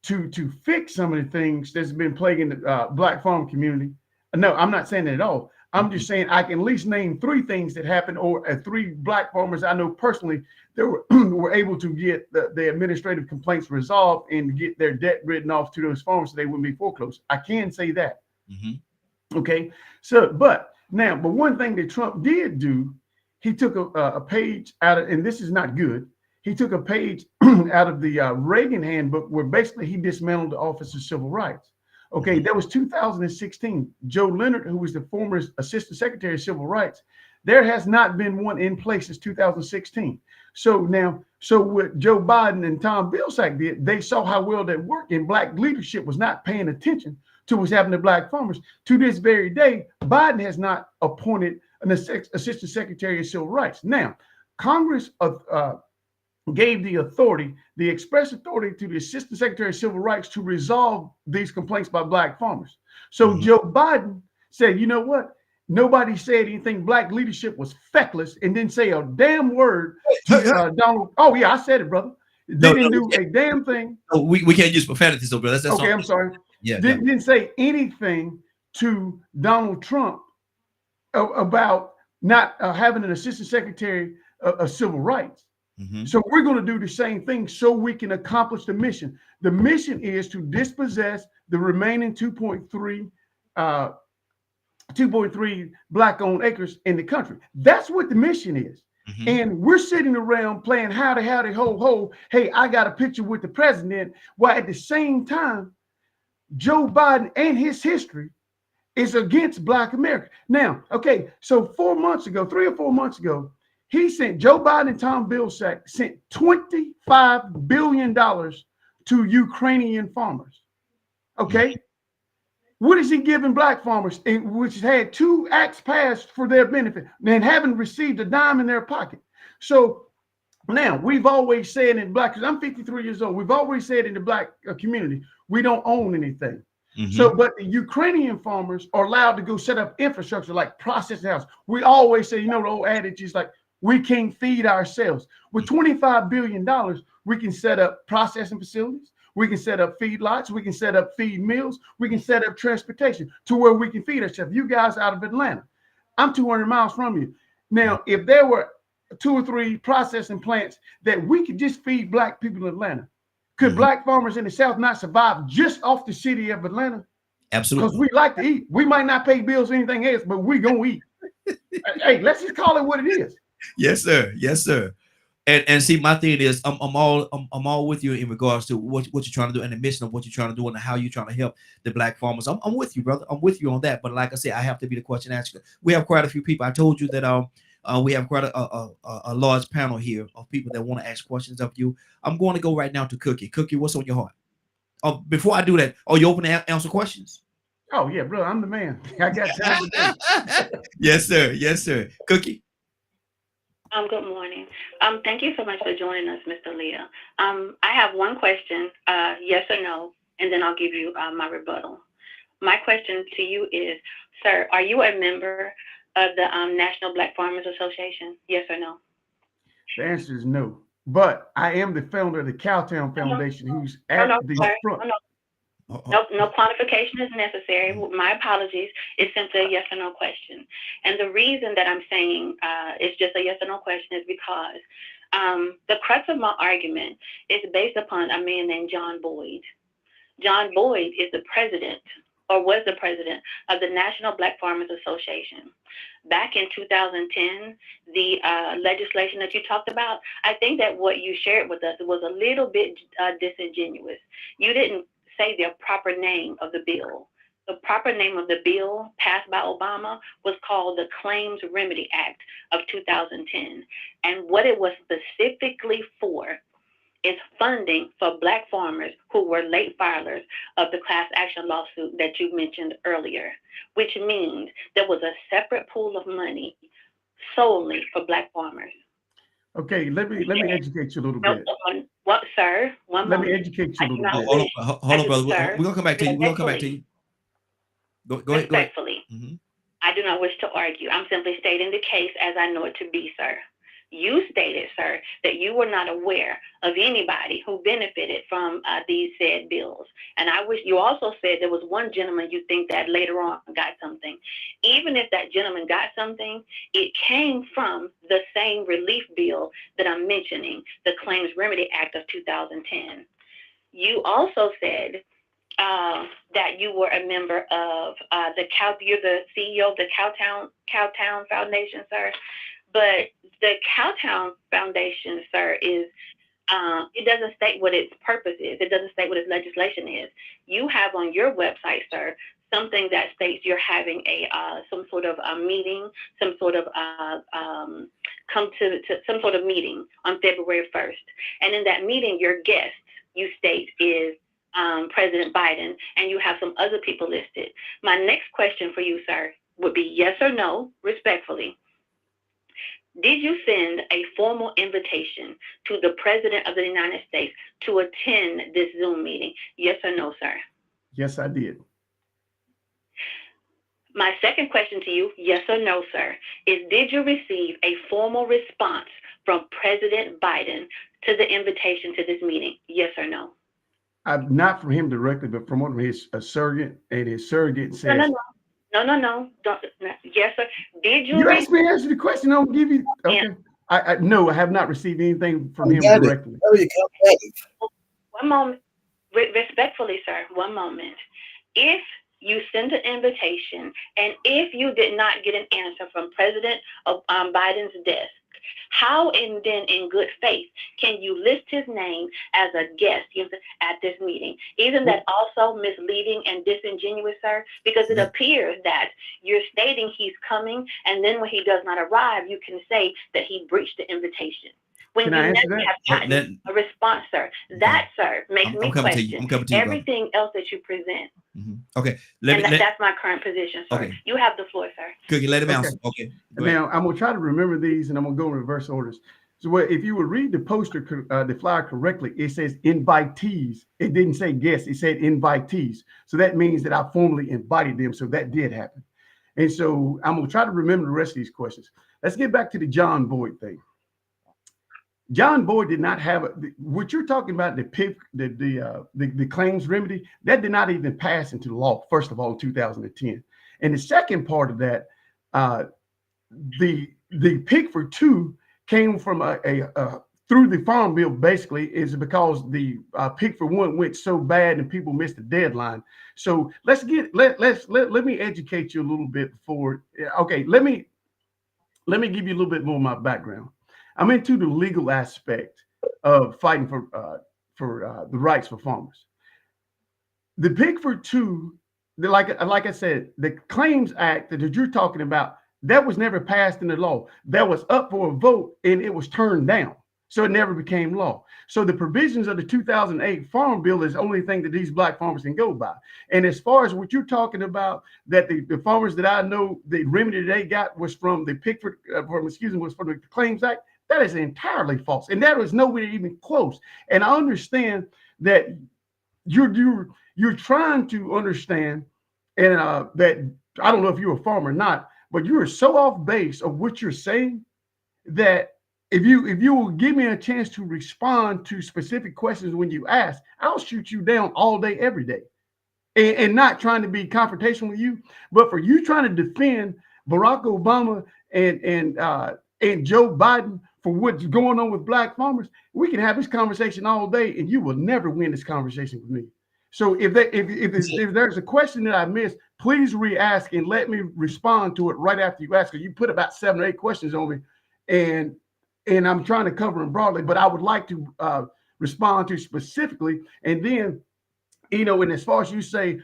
to fix some of the things that's been plaguing the black farm community. No, I'm not saying that at all. I'm just saying I can at least name 3 things that happened, or 3 black farmers I know personally that were able to get the administrative complaints resolved and get their debt written off to those farmers so they wouldn't be foreclosed. I can say that. Mm-hmm. Okay. So, but one thing that Trump did do, he took a page out of, and this is not good, he took a page out of the Reagan handbook where basically he dismantled the Office of Civil Rights. Okay, that was 2016. Joe Leonard, who was the former Assistant Secretary of Civil Rights, there has not been one in place since 2016. So what Joe Biden and Tom Vilsack did, they saw how well that worked, and black leadership was not paying attention to what's happening to black farmers. To this very day, Biden has not appointed an Assistant Secretary of Civil Rights. Now, Congress gave the authority, the express authority to the Assistant Secretary of Civil Rights to resolve these complaints by black farmers. So Joe Biden said, you know what? Nobody said anything. Black leadership was feckless and didn't say a damn word to Donald. Oh, yeah, I said it, brother. They didn't do a damn thing. Oh, we can't use profanity, so brother. That's okay, I'm sorry. Yeah, didn't say anything to Donald Trump about not having an Assistant Secretary of Civil Rights. Mm-hmm. So we're going to do the same thing so we can accomplish the mission. The mission is to dispossess the remaining 2.3 black-owned acres in the country. That's what the mission is. Mm-hmm. And we're sitting around playing howdy, howdy, ho, ho. Hey, I got a picture with the president. While at the same time, Joe Biden and his history is against Black America. Now, okay, so 3 or 4 months ago, Joe Biden and Tom Vilsack sent $25 billion to Ukrainian farmers. Okay. What is he giving black farmers, which had 2 acts passed for their benefit and haven't received a dime in their pocket? So now we've always said in black, because I'm 53 years old, we've always said in the black community, we don't own anything. Mm-hmm. So, but the Ukrainian farmers are allowed to go set up infrastructure like processing houses. We always say, the old adage is like, we can't feed ourselves. With $25 billion, we can set up processing facilities. We can set up feedlots. We can set up feed mills. We can set up transportation to where we can feed ourselves. You guys out of Atlanta, I'm 200 miles from you. Now, if there were 2 or 3 processing plants that we could just feed black people in Atlanta, could black farmers in the South not survive just off the city of Atlanta? Absolutely. Because we like to eat. We might not pay bills or anything else, but we gonna eat. Hey, let's just call it what it is. Yes, sir. Yes, sir. And see, my thing is, I'm all with you in regards to what you're trying to do and the mission of what you're trying to do and how you're trying to help the black farmers. I'm with you, brother. I'm with you on that. But like I said, I have to be the question asker. We have quite a few people. I told you that we have quite a large panel here of people that want to ask questions of you. I'm going to go right now to Cookie. Cookie, what's on your heart? before I do that, are you open to answer questions? Oh yeah, bro, I'm the man. I got time today. Yes, sir. Yes, sir. Cookie. Good morning. Thank you so much for joining us, Mr. Leah. I have one question, yes or no, and then I'll give you my rebuttal. My question to you is, sir, are you a member of the National Black Farmers Association? Yes or no? The answer is no. But I am the founder of the Cowtown Foundation, who's at the front. No quantification is necessary. My apologies. It's simply a yes or no question. And the reason that I'm saying it's just a yes or no question is because the crux of my argument is based upon a man named John Boyd. John Boyd is the president, or was the president, of the National Black Farmers Association. Back in 2010, the legislation that you talked about, I think that what you shared with us was a little bit disingenuous. You didn't say the proper name of the bill. The proper name of the bill passed by Obama was called the Claims Remedy Act of 2010. And what it was specifically for is funding for Black farmers who were late filers of the class action lawsuit that you mentioned earlier, which means there was a separate pool of money solely for Black farmers. Okay, let me educate you a little bit. What, sir? One Let moment. me educate you a little bit. Hold on, brother. We're gonna come back to you. We're gonna come back to you. Go ahead. Respectfully, I do not wish to argue. I'm simply stating the case as I know it to be, sir. You stated, sir, that you were not aware of anybody who benefited from these said bills. And I wish you also said there was one gentleman you think that later on got something. Even if that gentleman got something, it came from the same relief bill that I'm mentioning, the Claims Remedy Act of 2010. You also said that you were a member of you're the CEO of the Cowtown Foundation, sir. But the Cowtown Foundation, sir, is it doesn't state what its purpose is. It doesn't state what its legislation is. You have on your website, sir, something that states you're having a some sort of a meeting, some sort of come to some sort of meeting on February 1st. And in that meeting, your guest, you state, is President Biden, and you have some other people listed. My next question for you, sir, would be yes or no, respectfully. Did you send a formal invitation to the President of the United States to attend this Zoom meeting? Yes or no, sir? Yes, I did. My second question to you, yes or no, sir, is did you receive a formal response from President Biden to the invitation to this meeting? Yes or no? Not from him directly, but from one of his surrogate, and his surrogate says. No. Yes, sir. Did you? You asked me to answer the question. I'll give you. Okay. No, I have not received anything from him directly. One moment. Respectfully, sir. One moment. If you send an invitation, and if you did not get an answer from President Biden's desk, how and then in good faith can you list his name as a guest at this meeting? Isn't that also misleading and disingenuous, sir? Because it appears that you're stating he's coming, and then when he does not arrive, you can say that he breached the invitation. When you never have gotten a response, sir. That, sir, makes me question everything else that you present. Okay. That's my current position, sir. Okay. You have the floor, sir. Cookie, let him answer. Okay. Now, I'm going to try to remember these, and I'm going to go in reverse orders. So if you would read the poster, the flyer correctly, it says invitees. It didn't say guests. It said invitees. So that means that I formally invited them. So that did happen. And so I'm going to try to remember the rest of these questions. Let's get back to the John Boyd thing. John Boyd did not have what you're talking about, the claims remedy, that did not even pass into law, first of all, in 2010. And the second part of that, the Pickford 2 came from through the Farm Bill, basically, is because the Pickford 1 went so bad and people missed the deadline. So let me educate you a little bit before. Okay, let me give you a little bit more of my background. I'm into the legal aspect of fighting for the rights for farmers. The Pickford 2, like I said, the Claims Act that you're talking about, that was never passed into law. That was up for a vote and it was turned down. So it never became law. So the provisions of the 2008 Farm Bill is the only thing that these black farmers can go by. And as far as what you're talking about, that the farmers that I know, the remedy they got was from the Pickford, was from the Claims Act. That is entirely false. And that was nowhere even close. And I understand that you're trying to understand, and that I don't know if you're a farmer or not, but you are so off base of what you're saying that if you will give me a chance to respond to specific questions when you ask, I'll shoot you down all day, every day. And not trying to be confrontational with you, but for you trying to defend Barack Obama and Joe Biden for what's going on with black farmers, we can have this conversation all day, and you will never win this conversation with me. So if there's a question that I missed, please re-ask and let me respond to it right after you ask. Because you put about 7 or 8 questions on me, and I'm trying to cover them broadly, but I would like to respond to specifically. And then, and as far as you say,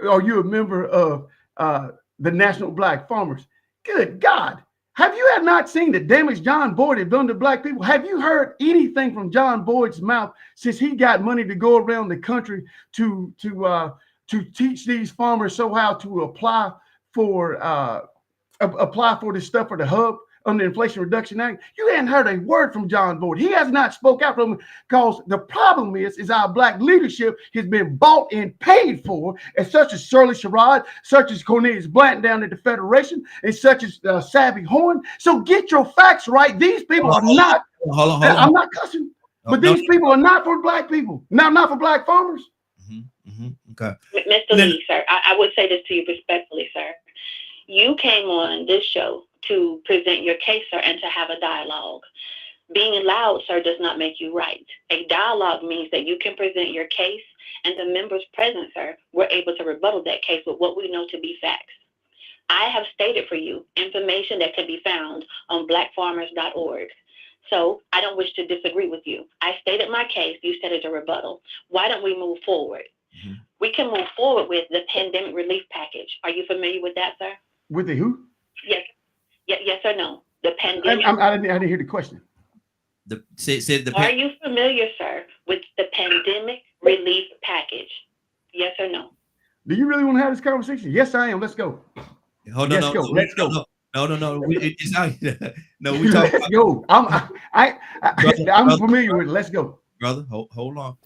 are you a member of the National Black Farmers? Good God. Have you not seen the damage John Boyd has done to black people? Have you heard anything from John Boyd's mouth since he got money to go around the country to teach these farmers how to apply for this stuff for the hub under the Inflation Reduction Act? You hadn't heard a word from John Boyd. He has not spoke out from him, because the problem is our black leadership has been bought and paid for, and such as Shirley Sherrod, such as Cornelius Blanton down at the Federation, and such as Savvy Horn. So get your facts right. These people are not. Hold on. I'm not cussing, but these people are not for black people. Not for black farmers. Okay. Mr. Lee, sir, I would say this to you respectfully, sir. You came on this show to present your case, sir, and to have a dialogue. Being loud, sir, does not make you right. A dialogue means that you can present your case, and the members present, sir, were able to rebuttal that case with what we know to be facts. I have stated for you information that can be found on blackfarmers.org. So I don't wish to disagree with you. I stated my case. You stated a rebuttal. Why don't we move forward? Mm-hmm. We can move forward with the pandemic relief package. Are you familiar with that, sir? With the who? Yes. Yes or no? The pandemic. I didn't hear the question. Are you familiar, sir, with the pandemic relief package? Yes or no? Do you really want to have this conversation? Yes, I am. Let's go. Let's go. No. It's not. No, we talk. Let's go. I'm familiar with it. Let's go, brother. Hold on.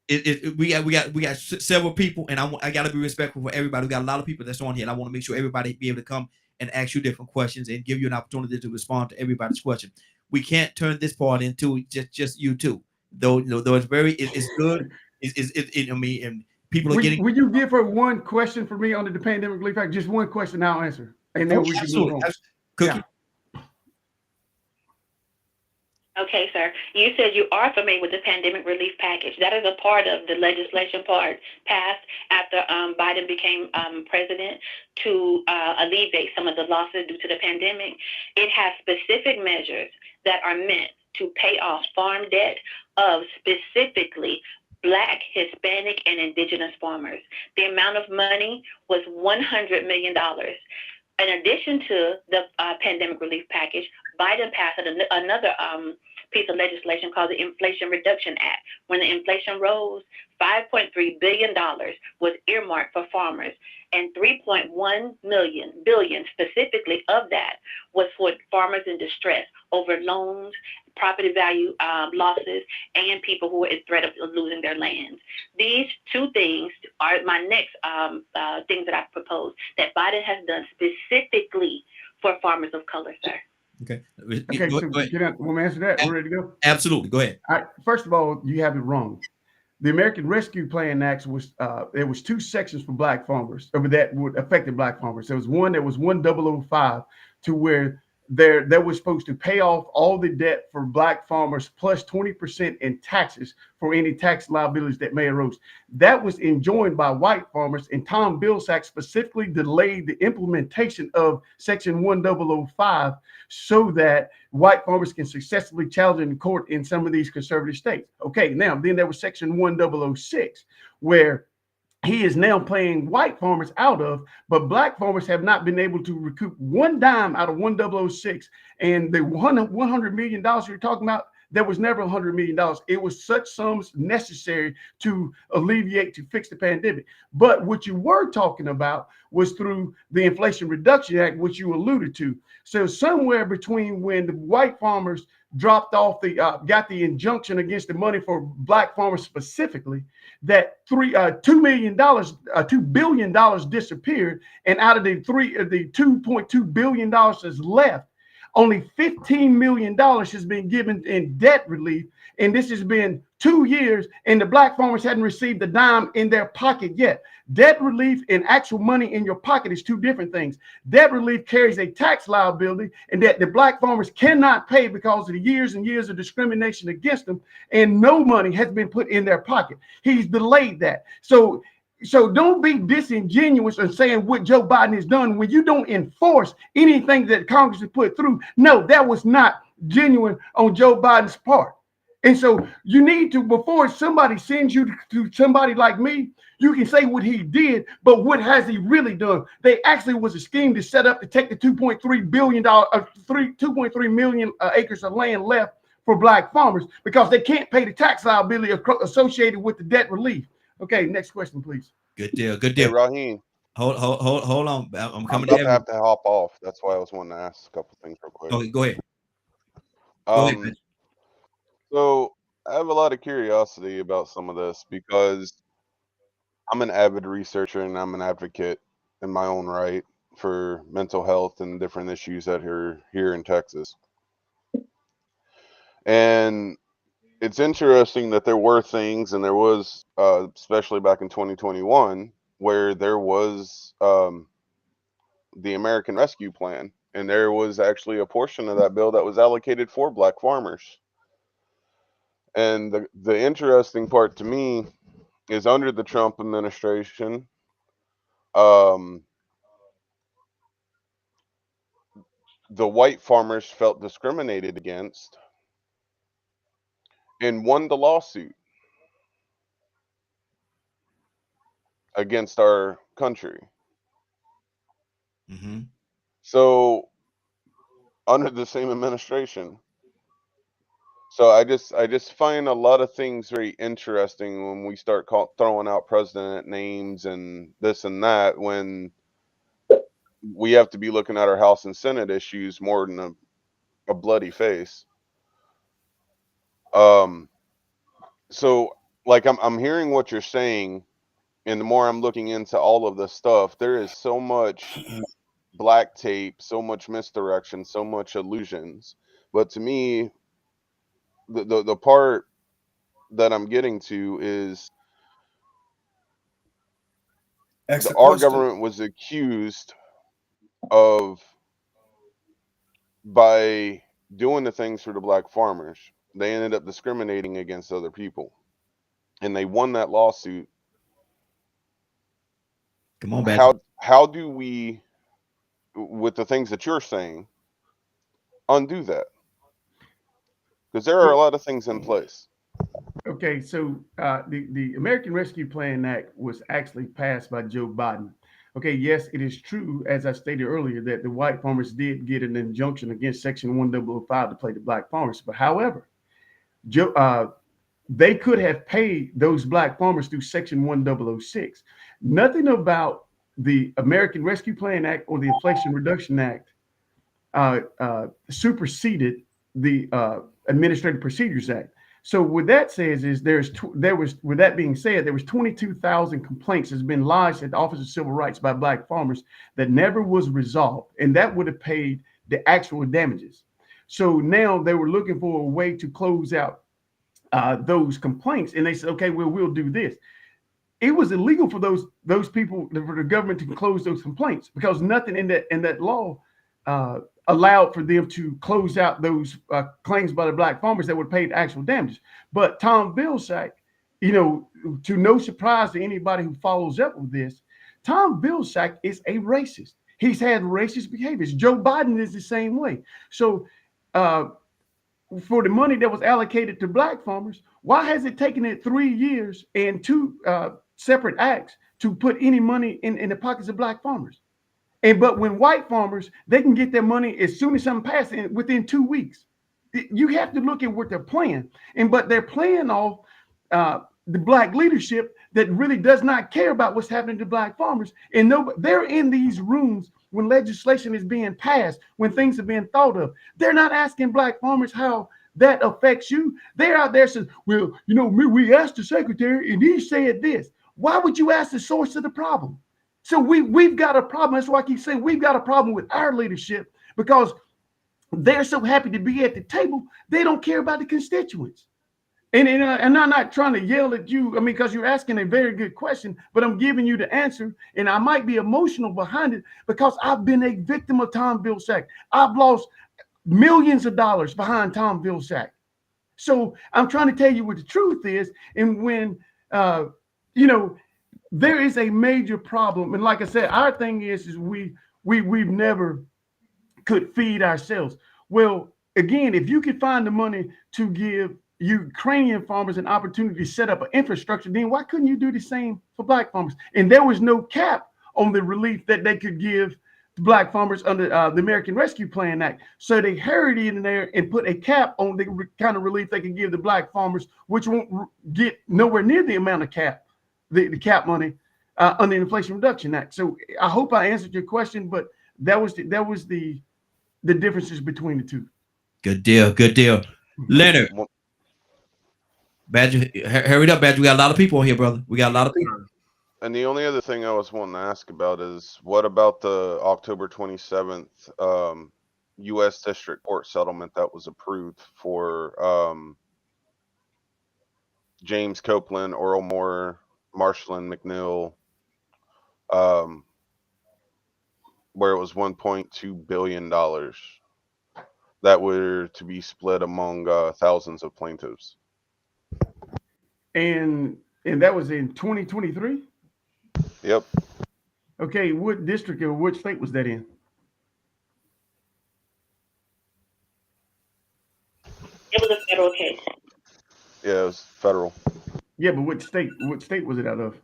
We got several people, and I got to be respectful for everybody. We got a lot of people that's on here, and I want to make sure everybody be able to come and ask you different questions and give you an opportunity to respond to everybody's question. We can't turn this part into just you two, though it's good. And people are getting. Will you give her one question for me on the pandemic relief act? Just one question, I'll answer, and then we can move on. Cookie. Yeah. Okay, sir. You said you are familiar with the pandemic relief package. That is a part of the legislation part passed after Biden became president to alleviate some of the losses due to the pandemic. It has specific measures that are meant to pay off farm debt of specifically Black, Hispanic, and Indigenous farmers. The amount of money was $100 million. In addition to the pandemic relief package, Biden passed another piece of legislation called the Inflation Reduction Act. When the inflation rose, $5.3 billion was earmarked for farmers, and $3.1 billion specifically of that was for farmers in distress over loans, property value losses, and people who are at threat of losing their lands. These two things are my next things that I've proposed that Biden has done specifically for farmers of color, sir. Okay. So want me to answer that? We're ready to go? Absolutely. Go ahead. All right. First of all, you have it wrong. The American Rescue Plan Act was there was 2 sections for black farmers that would affect black farmers. There was one that was 1005 to where there was supposed to pay off all the debt for black farmers plus 20% in taxes for any tax liabilities that may arise. That was enjoined by white farmers, and Tom Vilsack specifically delayed the implementation of Section 1005 so that white farmers can successfully challenge in court in some of these conservative states. Okay, now then there was Section 1006 where he is now paying white farmers out of, but black farmers have not been able to recoup one dime out of 1006. And the $100 million you're talking about, there was never $100 million. It was such sums necessary to alleviate, to fix the pandemic. But what you were talking about was through the Inflation Reduction Act, which you alluded to. So somewhere between when the white farmers dropped off got the injunction against the money for black farmers specifically, that $2 billion disappeared, and out of the $2.2 billion that's left, only $15 million has been given in debt relief, and this has been 2 years, and the black farmers hadn't received a dime in their pocket yet. Debt relief and actual money in your pocket is two different things. Debt relief carries a tax liability, and that the black farmers cannot pay because of the years and years of discrimination against them, and no money has been put in their pocket. He's delayed that. So don't be disingenuous in saying what Joe Biden has done when you don't enforce anything that Congress has put through. No, that was not genuine on Joe Biden's part. And so you need to, before somebody sends you to somebody like me, you can say what he did, but what has he really done? They actually was a scheme to set up to take the $2.3 billion, 2.3 million acres of land left for black farmers because they can't pay the tax liability associated with the debt relief. Okay, next question, please. Good deal. Good deal. Hey, Raheem. Hold on. I'm coming I'm to have to hop off. That's why I was wanting to ask a couple things real quick. Go ahead. Go ahead. So I have a lot of curiosity about some of this because I'm an avid researcher and I'm an advocate in my own right for mental health and different issues that are here in Texas. And it's interesting that there were things, and there was, especially back in 2021, where there was the American Rescue Plan, and there was actually a portion of that bill that was allocated for black farmers. And the interesting part to me is under the Trump administration, the white farmers felt discriminated against and won the lawsuit against our country. Mm-hmm. So under the same administration. So I just find a lot of things very interesting when we start throwing out president names and this and that, when we have to be looking at our House and Senate issues more than a bloody face. So like I'm hearing what you're saying, and the more I'm looking into all of this stuff, there is so much black tape, so much misdirection, so much illusions. But to me, the part that I'm getting to is our government was accused of, by doing the things for the black farmers, they ended up discriminating against other people, and they won that lawsuit. Come on, back. How do we, with the things that you're saying, undo that? Because there are a lot of things in place. Okay, so the American Rescue Plan Act was actually passed by Joe Biden. Okay, yes, it is true, as I stated earlier, that the white farmers did get an injunction against Section 1005 to play the black farmers. But however, they could have paid those black farmers through Section 1006. Nothing about the American Rescue Plan Act or the Inflation Reduction Act superseded the Administrative Procedures Act. So what that says is with that being said, there was 22,000 complaints that's been lodged at the Office of Civil Rights by black farmers that never was resolved, and that would have paid the actual damages. So now they were looking for a way to close out those complaints, and they said, okay, well, we'll do this. It was illegal for those people, for the government to close those complaints, because nothing in that law allowed for them to close out those claims by the black farmers that would pay the actual damages. But Tom Vilsack, to no surprise to anybody who follows up with this, Tom Vilsack is a racist. He's had racist behaviors. Joe Biden is the same way. So for the money that was allocated to black farmers, why has it taken it 3 years and two separate acts to put any money in the pockets of black farmers? But when white farmers, they can get their money as soon as something passes within 2 weeks. you have to look at what they're playing, but they're playing off the black leadership that really does not care about what's happening to black farmers. And they're in these rooms when legislation is being passed, when things are being thought of. They're not asking black farmers how that affects you. They're out there saying, well, we asked the secretary and he said this. Why would you ask the source of the problem? So we've got a problem. That's why I keep saying we've got a problem with our leadership, because they're so happy to be at the table, they don't care about the constituents. And I'm not trying to yell at you, because you're asking a very good question, but I'm giving you the answer, and I might be emotional behind it because I've been a victim of Tom Vilsack. I've lost millions of dollars behind Tom Vilsack. So I'm trying to tell you what the truth is, and when, there is a major problem. And like I said, our thing is we've never could feed ourselves. Well, again, if you could find the money to give Ukrainian farmers an opportunity to set up an infrastructure, then why couldn't you do the same for black farmers? And there was no cap on the relief that they could give to black farmers under the American Rescue Plan Act. So they hurried in there and put a cap on the kind of relief they could give the black farmers, which won't get nowhere near the amount of cap, the cap money under the Inflation Reduction Act. So I hope I answered your question, but that was the differences between the two. Good deal. Leonard. Badger, hurry up, Badger. We got a lot of people on here, brother. We got a lot of people. And the only other thing I was wanting to ask about is, what about the October 27th U.S. District Court settlement that was approved for James Copeland, Earl Moore, Marshall McNeil, where it was $1.2 billion that were to be split among thousands of plaintiffs. And that was in 2023? Yep. Okay, what district or which state was that in? It was a federal case. Yeah, it was federal. Yeah, but what state was it out of?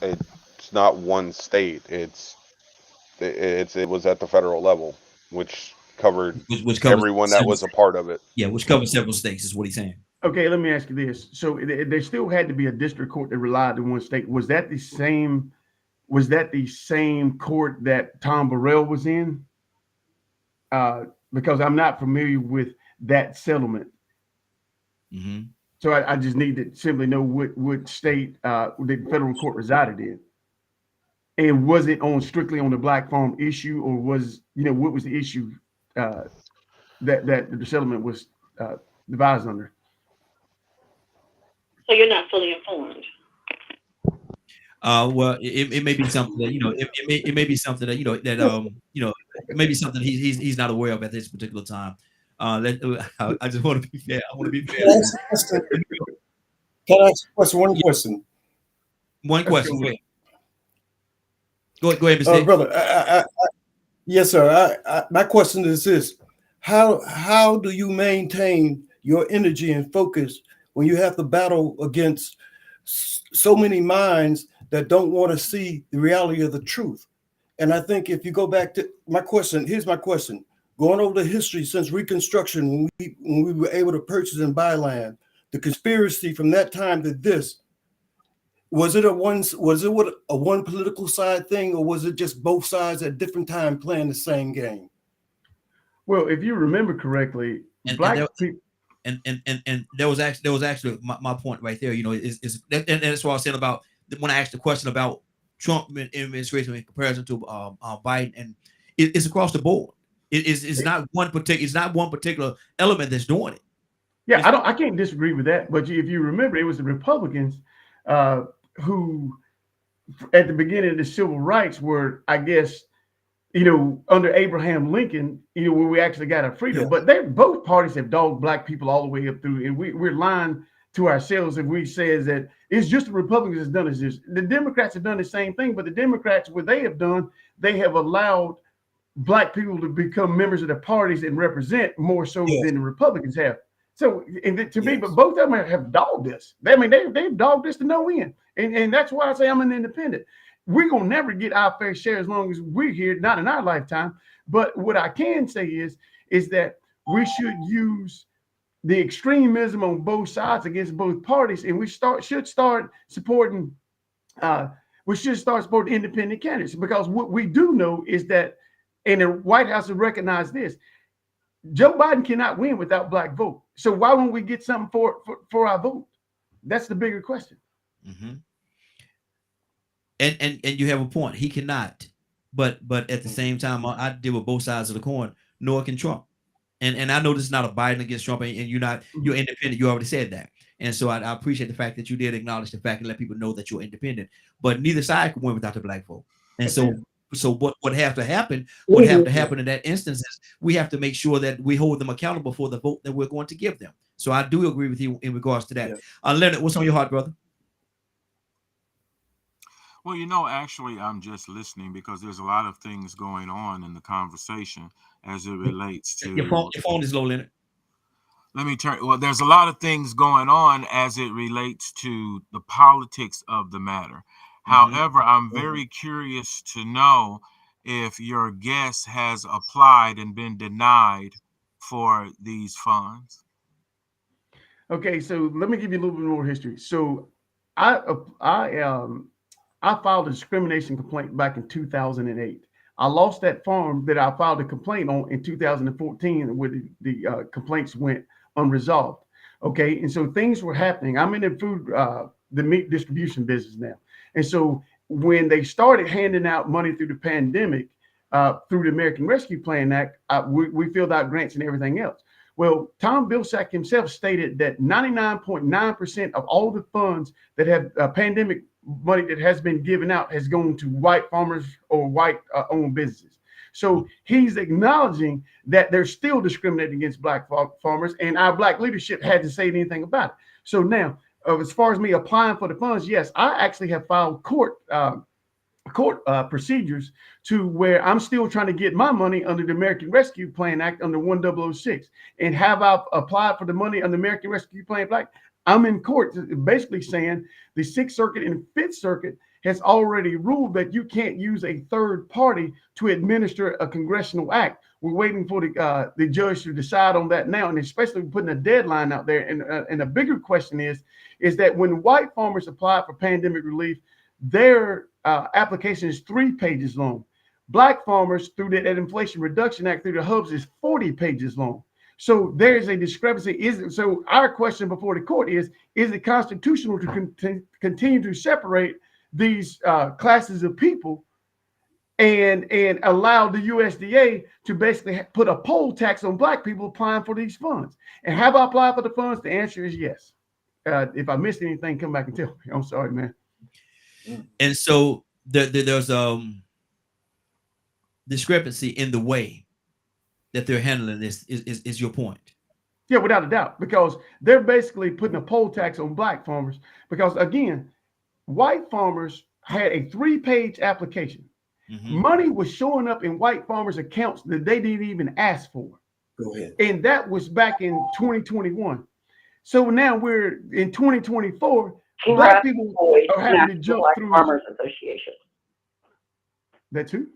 It's not one state. It was at the federal level, which covered everyone that was a part of it. Yeah, which covers several states, is what he's saying. Okay, let me ask you this. So there still had to be a district court that relied on one state. Was that the same court that Tom Burrell was in? Because I'm not familiar with that settlement. Mm-hmm. So I just need to simply know what state the federal court resided in. And was it strictly on the black farm issue, or was, what was the issue that the settlement was devised under? So you're not fully informed. Well, it may be something that it may be something that it may be something he's not aware of at this particular time. I just want to be fair. I want to be fair. Can I ask a question? One question. One question. Go ahead, Mr. Brother. Yes, sir. My question is this: How do you maintain your energy and focus when you have to battle against so many minds that don't want to see the reality of the truth? And I think if you go back to my question, here's my question. Going over the history since Reconstruction, when we were able to purchase and buy land, the conspiracy from that time to this, was it a one political side thing, or was it just both sides at different time playing the same game? Well, if you remember correctly, and there was actually my point right there. And that's what I was saying about when I asked the question about Trump administration in comparison to Biden, and it's across the board. It's not one particular element that's doing it. Yeah, I can't disagree with that. But if you remember, it was the Republicans who, at the beginning of the civil rights, were, I guess, under Abraham Lincoln, where we actually got our freedom. Yeah. But both parties have dogged black people all the way up through, and we're lying to ourselves if we say that it's just the Republicans that's done this. The Democrats have done the same thing, but the Democrats, what they have done, they have allowed black people to become members of the parties and represent more so than the Republicans have. So, and to me, but both of them have dogged this. They've dogged this to no end. And that's why I say I'm an independent. We're going to never get our fair share as long as we're here, not in our lifetime. But what I can say is is that we should use the extremism on both sides against both parties, and we should start supporting independent candidates, because what we do know is that, and the White House has recognized this, Joe Biden cannot win without black vote. So why won't we get something for our vote? That's the bigger question. Mm-hmm. And you have a point. He cannot, but at the same time, I deal with both sides of the coin. Nor can Trump. And I know this is not a Biden against Trump, and you're independent. You already said that. And so I appreciate the fact that you did acknowledge the fact and let people know that you're independent. But neither side can win without the black vote. And so what have to happen in that instance is we have to make sure that we hold them accountable for the vote that we're going to give them. So I do agree with you in regards to that. Yeah. Leonard, what's on your heart, brother? Well, you know, actually, I'm just listening because there's a lot of things going on in the conversation as it relates to your phone is low, Leonard. Let me turn. Well, there's a lot of things going on as it relates to the politics of the matter. Mm-hmm. However, I'm very curious to know if your guest has applied and been denied for these funds. Okay, so let me give you a little bit more history. So I filed a discrimination complaint back in 2008. I lost that farm that I filed a complaint on in 2014, where the complaints went unresolved. Okay, and so things were happening. I'm in the meat distribution business now. And so when they started handing out money through the pandemic, through the American Rescue Plan Act, we filled out grants and everything else. Well, Tom Vilsack himself stated that 99.9% of all the funds that have pandemic money that has been given out has gone to white farmers or white owned businesses. So he's acknowledging that they're still discriminating against black farmers, and our black leadership hadn't said anything about it. So now, as far as me applying for the funds, yes, I actually have filed court procedures to where I'm still trying to get my money under the American Rescue Plan Act under 1006. And have I applied for the money under the American Rescue Plan Act? I'm in court basically saying the 6th Circuit and 5th Circuit has already ruled that you can't use a third party to administer a congressional act. We're waiting for the judge to decide on that now, and especially putting a deadline out there. And a bigger question is that when white farmers apply for pandemic relief, their application is 3 pages long. Black farmers, through that Inflation Reduction Act, through the hubs, is 40 pages long. So there is a discrepancy. So our question before the court is it constitutional to continue to separate these classes of people and allow the USDA to basically put a poll tax on black people applying for these funds? And have I applied for the funds? The answer is yes. If I missed anything, come back and tell me. I'm sorry, man. And so there's discrepancy in the way that they're handling this is your point. Yeah, without a doubt, because they're basically putting a poll tax on black farmers, because again, white farmers had a 3-page application. Mm-hmm. Money was showing up in white farmers' accounts that they didn't even ask for. Go ahead. And that was back in 2021. So now we're in 2024. Black people are having to jump through. Farmers Association. That's who?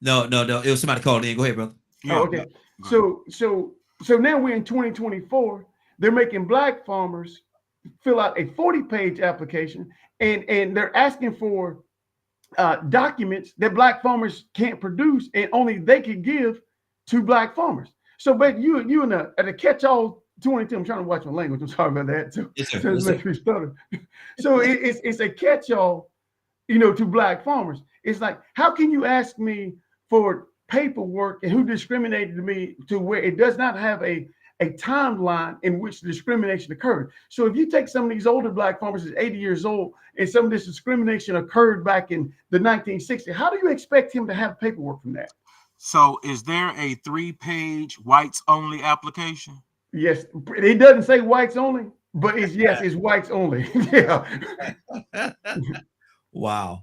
No. It was somebody called in. Go ahead, brother. Oh, okay. So now we're in 2024. They're making black farmers fill out a 40-page application, and they're asking for documents that black farmers can't produce, and only they can give to black farmers. So, but you in a catch-all 22. I'm trying to watch my language. I'm sorry about that. So, it makes me stutter. So it's a catch-all, to black farmers. It's like, how can you ask me for paperwork and who discriminated to me to where it does not have a timeline in which the discrimination occurred? So if you take some of these older black farmers that's 80 years old and some of this discrimination occurred back in the 1960s, how do you expect him to have paperwork from that? So is there a 3-page whites only application? Yes, it doesn't say whites only, but it's whites only. Yeah. Wow.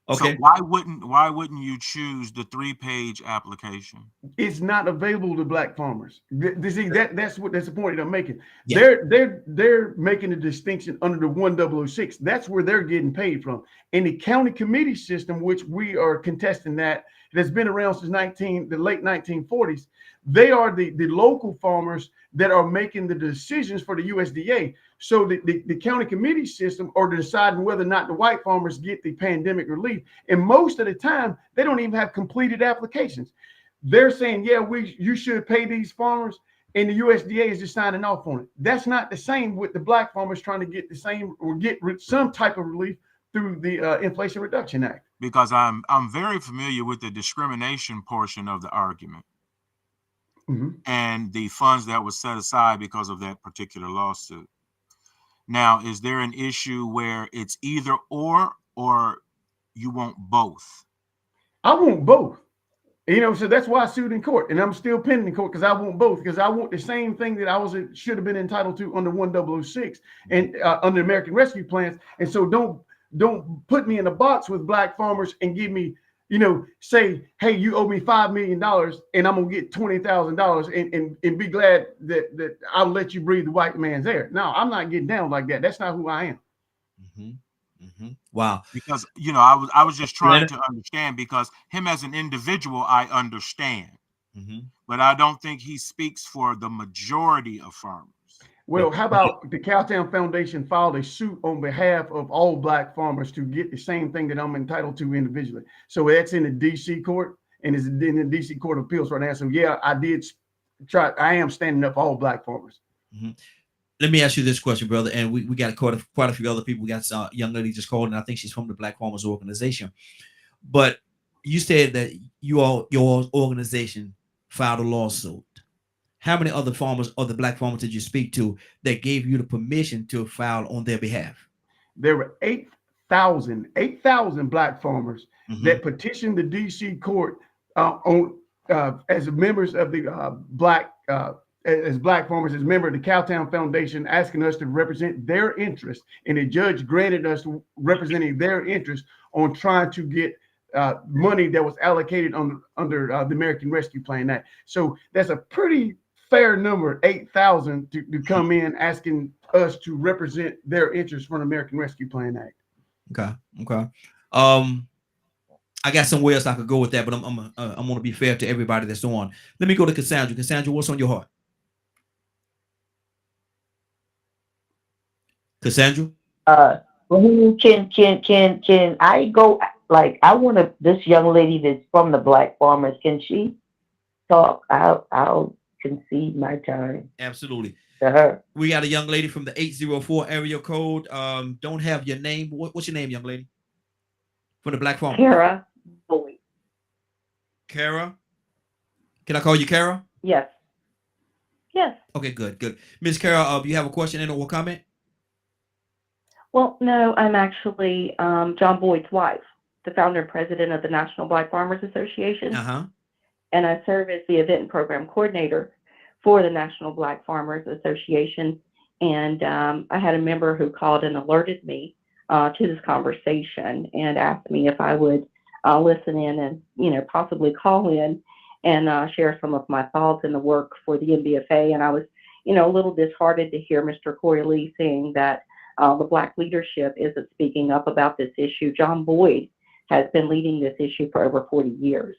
Okay. So why wouldn't you choose the 3-page application? It's not available to black farmers. That's the point I'm making. Yeah. They're making a distinction under the 1006. That's where they're getting paid from. And the county committee system, which we are contesting that, that's been around since the late 1940s. They are the local farmers that are making the decisions for the USDA. So the county committee system are deciding whether or not the white farmers get the pandemic relief. And most of the time, they don't even have completed applications. They're saying, yeah, you should pay these farmers, and the USDA is just signing off on it. That's not the same with the black farmers trying to get the same or get some type of relief through the Inflation Reduction Act. Because I'm very familiar with the discrimination portion of the argument. Mm-hmm. And the funds that was set aside because of that particular lawsuit. Now, is there an issue where it's either or you want both? I want both. So that's why I sued in court, and I'm still pending in court because I want both, because I want the same thing that should have been entitled to under 1006 and under American Rescue Plans. And so don't put me in a box with black farmers and give me, say, hey, you owe me $5 million and I'm gonna get $20,000 and be glad that I'll let you breathe the white man's air. No, I'm not getting down like that. That's not who I am. Mm-hmm. Mm-hmm. Wow. Because I was just trying to understand, because him as an individual, I understand, but I don't think he speaks for the majority of farmers. Well, how about the Cowtown Foundation filed a suit on behalf of all black farmers to get the same thing that I'm entitled to individually? So that's in the DC court, and it's in the DC Court of Appeals right now. So yeah, I am standing up for all black farmers. Mm-hmm. Let me ask you this question, brother. And we got quite a few other people. We got a young lady just called, and I think she's from the Black Farmers Organization. But you said that your organization filed a lawsuit. How many other farmers, other black farmers, did you speak to that gave you the permission to file on their behalf? There were 8,000 black farmers that petitioned the DC court as members of the as black farmers, as member of the Cowtown Foundation, asking us to represent their interest, and the judge granted us representing their interest on trying to get money that was allocated under the American Rescue Plan Act. So that's a pretty fair number, 8,000 to come in asking us to represent their interest from the American Rescue Plan Act. Okay. I got somewhere else I could go with that, but I'm going to be fair to everybody that's on. Let me go to Cassandra. Cassandra, what's on your heart? Cassandra? Can I go, like, I want to, this young lady that's from the Black Farmers, can she talk? I'll concede my time. Absolutely. To her. We got a young lady from the 804 area code. Don't have your name. What's your name, young lady? From the Black Farmers. Kara Boyd. Kara? Can I call you Kara? Yes. Yes. Okay, good. Miss Kara, do you have a question and or comment? Well, no, I'm actually John Boyd's wife, the founder and president of the National Black Farmers Association. And I serve as the event and program coordinator for the National Black Farmers Association. And I had a member who called and alerted me to this conversation and asked me if I would listen in and, possibly call in and share some of my thoughts in the work for the NBFA. And I was, a little disheartened to hear Mr. Corey Lee saying that the Black leadership isn't speaking up about this issue. John Boyd has been leading this issue for over 40 years.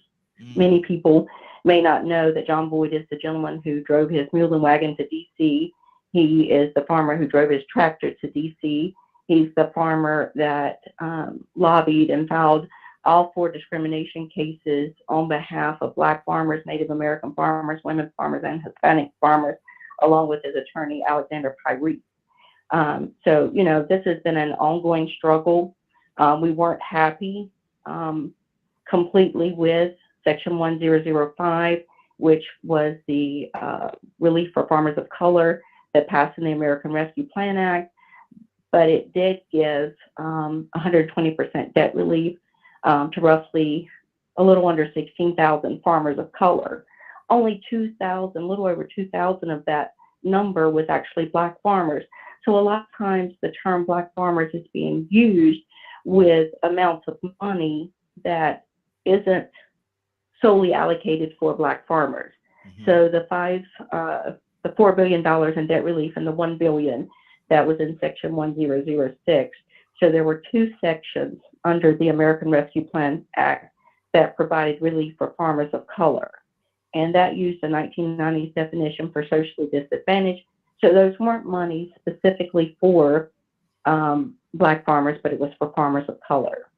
Many people may not know that John Boyd is the gentleman who drove his mule and wagon to D.C. He is the farmer who drove his tractor to D.C. He's the farmer that lobbied and filed all 4 discrimination cases on behalf of Black farmers, Native American farmers, women farmers, and Hispanic farmers, along with his attorney, Alexander Pyreet. So, this has been an ongoing struggle. We weren't happy completely with Section 1005, which was the relief for farmers of color that passed in the American Rescue Plan Act, but it did give 120% debt relief to roughly a little under 16,000 farmers of color. Only 2,000, a little over 2,000 of that number was actually Black farmers. So a lot of times the term Black farmers is being used with amounts of money that isn't solely allocated for Black farmers. So the $4 billion in debt relief and the $1 billion that was in Section 1006. So there were 2 sections under the American Rescue Plan Act that provided relief for farmers of color. And that used the 1990s definition for socially disadvantaged. So those weren't monies specifically for Black farmers, but it was for farmers of color.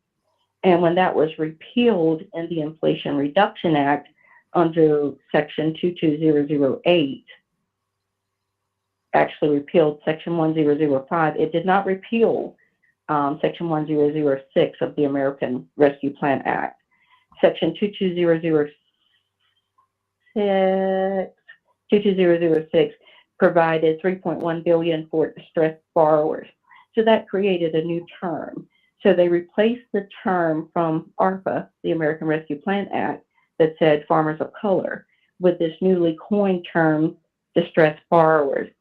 And when that was repealed in the Inflation Reduction Act under Section 22008, actually repealed Section 1005, it did not repeal Section 1006 of the American Rescue Plan Act. Section 2206 provided $3.1 billion for distressed borrowers. So that created a new term. So they replaced the term from ARPA, the American Rescue Plan Act, that said farmers of color, with this newly coined term, distressed borrowers.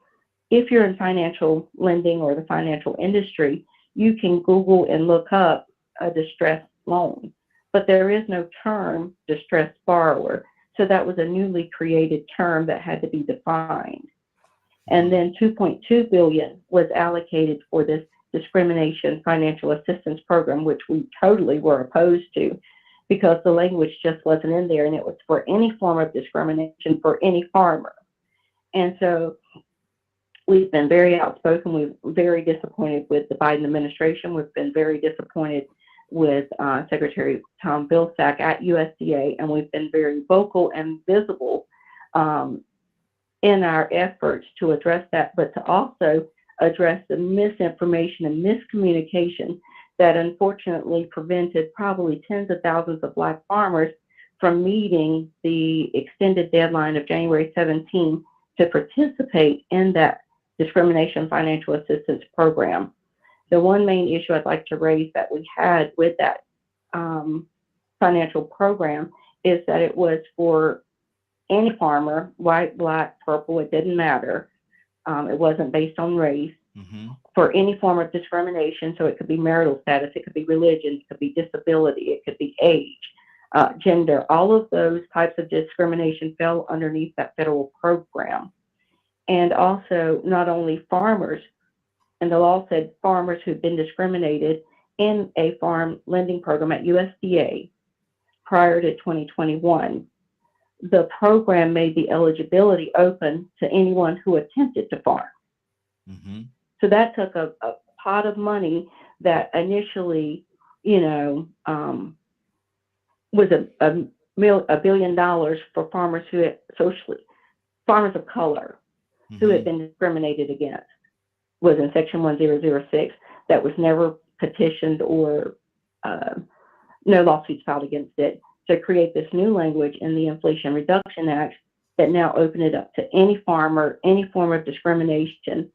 If you're in financial lending or the financial industry, you can Google and look up a distressed loan, but there is no term distressed borrower. So that was a newly created term that had to be defined. And then $2.2 billion was allocated for this discrimination financial assistance program, which we totally were opposed to because the language just wasn't in there, and it was for any form of discrimination for any farmer. And so we've been very outspoken. We're very disappointed with the Biden administration. We've been very disappointed with Secretary Tom Vilsack at USDA, and we've been very vocal and visible in our efforts to address that, but to also address the misinformation and miscommunication that unfortunately prevented probably tens of thousands of Black farmers from meeting the extended deadline of January 17 to participate in that discrimination financial assistance program. The one main issue I'd like to raise that we had with that financial program is that it was for any farmer, white, Black, purple, it didn't matter. It wasn't based on race, for any form of discrimination. So it could be marital status, it could be religion, it could be disability, it could be age, gender. All of those types of discrimination fell underneath that federal program. And also not only farmers, and the law said farmers who've been discriminated in a farm lending program at USDA prior to 2021, the program made the eligibility open to anyone who attempted to farm. So that took a pot of money that initially, was $1 billion for farmers who had farmers of color who had been discriminated against, was in Section 1006, that was never petitioned or no lawsuits filed against it, to create this new language in the Inflation Reduction Act that now opened it up to any farmer, any form of discrimination.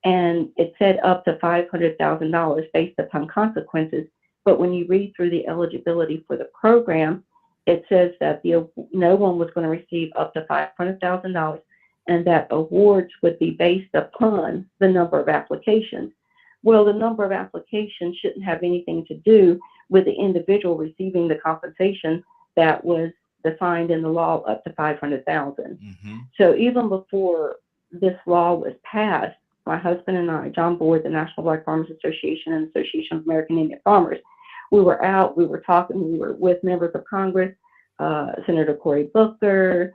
And it said up to $500,000 based upon consequences. But when you read through the eligibility for the program, it says that no one was going to receive up to $500,000, and that awards would be based upon the number of applications. Well, the number of applications shouldn't have anything to do with the individual receiving the compensation that was defined in the law up to $500,000. So even before this law was passed, my husband and I, John Boyd, the National Black Farmers Association and Association of American Indian Farmers, we were out, we were talking, we were with members of Congress, Senator Cory Booker,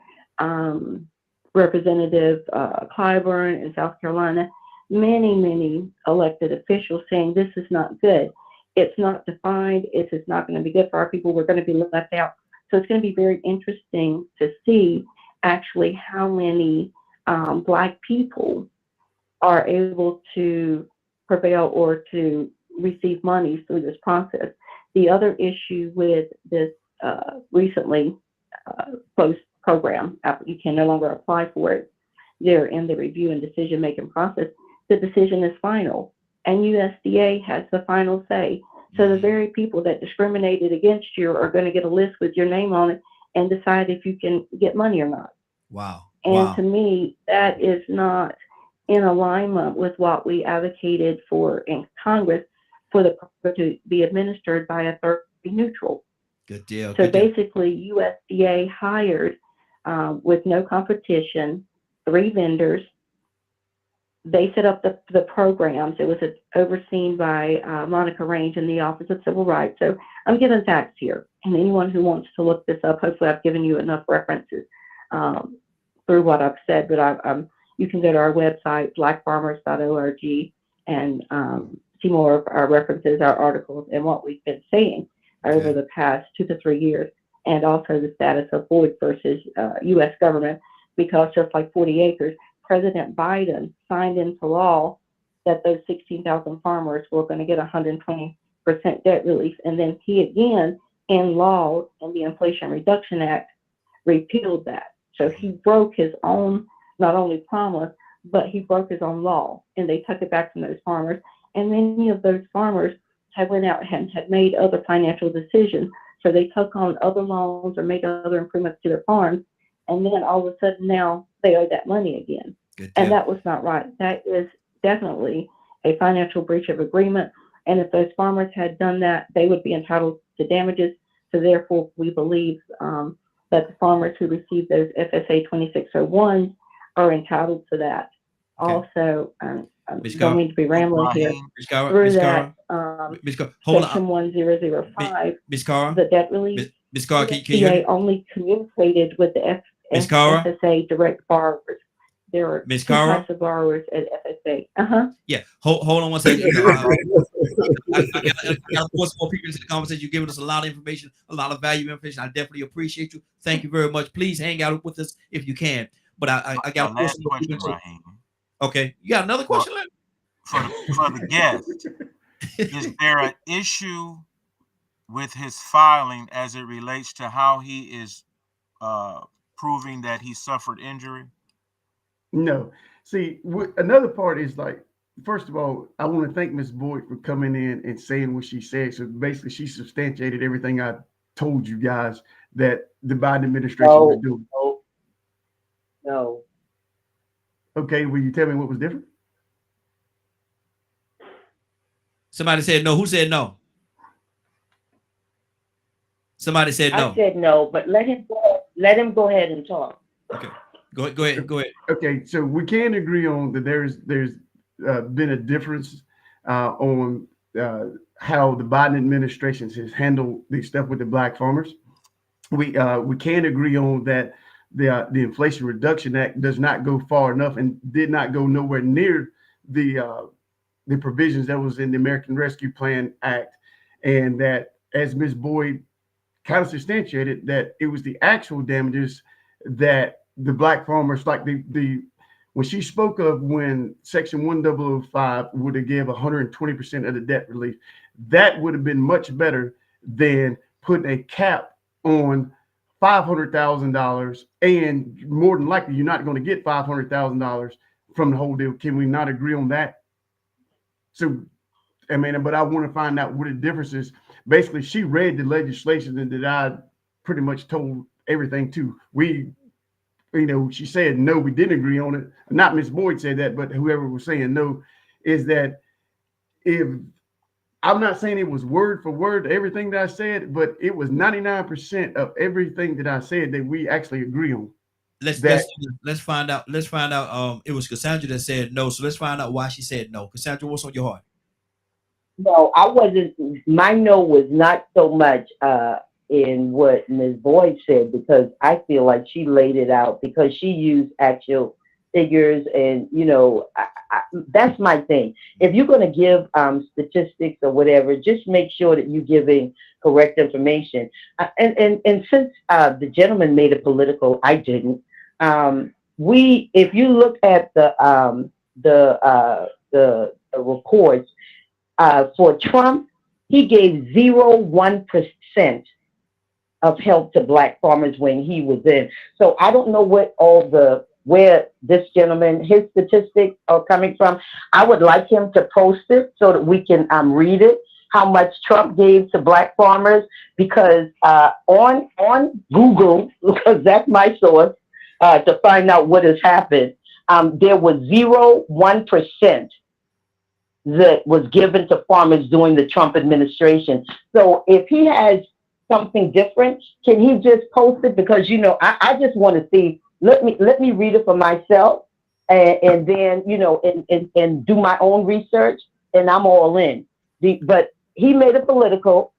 Representative Clyburn in South Carolina, many elected officials saying this is not good. It's not defined. It's not going to be good for our people. We're going to be left out. So it's going to be very interesting to see actually how many Black people are able to prevail or to receive money through this process. The other issue with this recently closed program, you can no longer apply for it. They're in the review and decision-making process. The decision is final, and USDA has the final say. So the very people that discriminated against you are going to get a list with your name on it and decide if you can get money or not. Wow. And to me, that is not in alignment with what we advocated for in Congress, for the program to be administered by a third party neutral. Good deal. So basically, USDA hired with no competition 3 vendors they set up the programs. It was overseen by Monica Range in the Office of Civil Rights. So I'm giving facts here. And anyone who wants to look this up, hopefully I've given you enough references through what I've said. But you can go to our website, blackfarmers.org, and see more of our references, our articles, and what we've been saying over the past 2 to 3 years, and also the status of Boyd versus U.S. government, because just like 40 acres, President Biden signed into law that those 16,000 farmers were going to get 120% debt relief. And then he again, in law, in the Inflation Reduction Act, repealed that. So he broke his own, not only promise, but he broke his own law, and they took it back from those farmers. And many of those farmers had went out and had made other financial decisions. So they took on other loans or made other improvements to their farms. And then all of a sudden now they owe that money again. And that was not right. That is definitely a financial breach of agreement. And if those farmers had done that, they would be entitled to damages. So therefore, we believe that the farmers who received those FSA 2601s are entitled to that. Also, I don't mean to be rambling here. Through that, Section 1005, the debt relief, Ms. Carr, can you USDA only communicated with the FSA direct borrowers. There are two types of borrowers at FSA. Yeah, hold on one second. I got to force more people into the conversation. You're giving us a lot of information, a lot of valuable information. I definitely appreciate you. Thank you very much. Please hang out with us if you can. But I got to force more people into. Okay, you got another question? For the guest, is there an issue with his filing as it relates to how he is proving that he suffered injury? No. See, another part is like, first of all, I want to thank Ms. Boyd for coming in and saying what she said. So basically, she substantiated everything I told you guys that the Biden administration was doing. No. Okay, will you tell me what was different? Somebody said no. Who said no? Somebody said no. I said no, but let him go ahead and talk. Okay. Go ahead. Okay, so we can agree on that there's been a difference on how the Biden administration has handled the stuff with the black farmers. We can agree on that the Inflation Reduction Act does not go far enough and did not go nowhere near the provisions that was in the American Rescue Plan Act, and that, as Ms. Boyd kind of substantiated, that it was the actual damages that the black farmers, like when she spoke of when Section 1005 would have gave 120% of the debt relief, that would have been much better than putting a cap on $500,000, and more than likely you're not going to get $500,000 from the whole deal. Can we not agree on that? So, I mean, but I want to find out what the difference is. Basically, she read the legislation and that I pretty much told everything to. She said no, we didn't agree on it. Not Ms. Boyd said that, but whoever was saying no, is that if I'm not saying it was word for word everything that I said, but it was 99% of everything that I said that we actually agree on. Let's find out. It was Cassandra that said no, so let's find out why she said no. Cassandra, what's on your heart? No, I wasn't. My no was not so much in what Ms. Boyd said, because I feel like she laid it out because she used actual figures, and that's my thing. If you're going to give statistics or whatever, just make sure that you're giving correct information. And since the gentleman made it political, I didn't. If you look at the reports for Trump, he gave 0.1% of help to black farmers when he was in. So I don't know where this gentleman, his statistics are coming from. I would like him to post it so that we can read it, how much Trump gave to black farmers, because on Google, because that's my source, to find out what has happened, there was 0.1% that was given to farmers during the Trump administration. So if he has something different, can he just post it? Because I just want to see. Let me read it for myself, and then, you know, and do my own research, and I'm all in. But he made it political,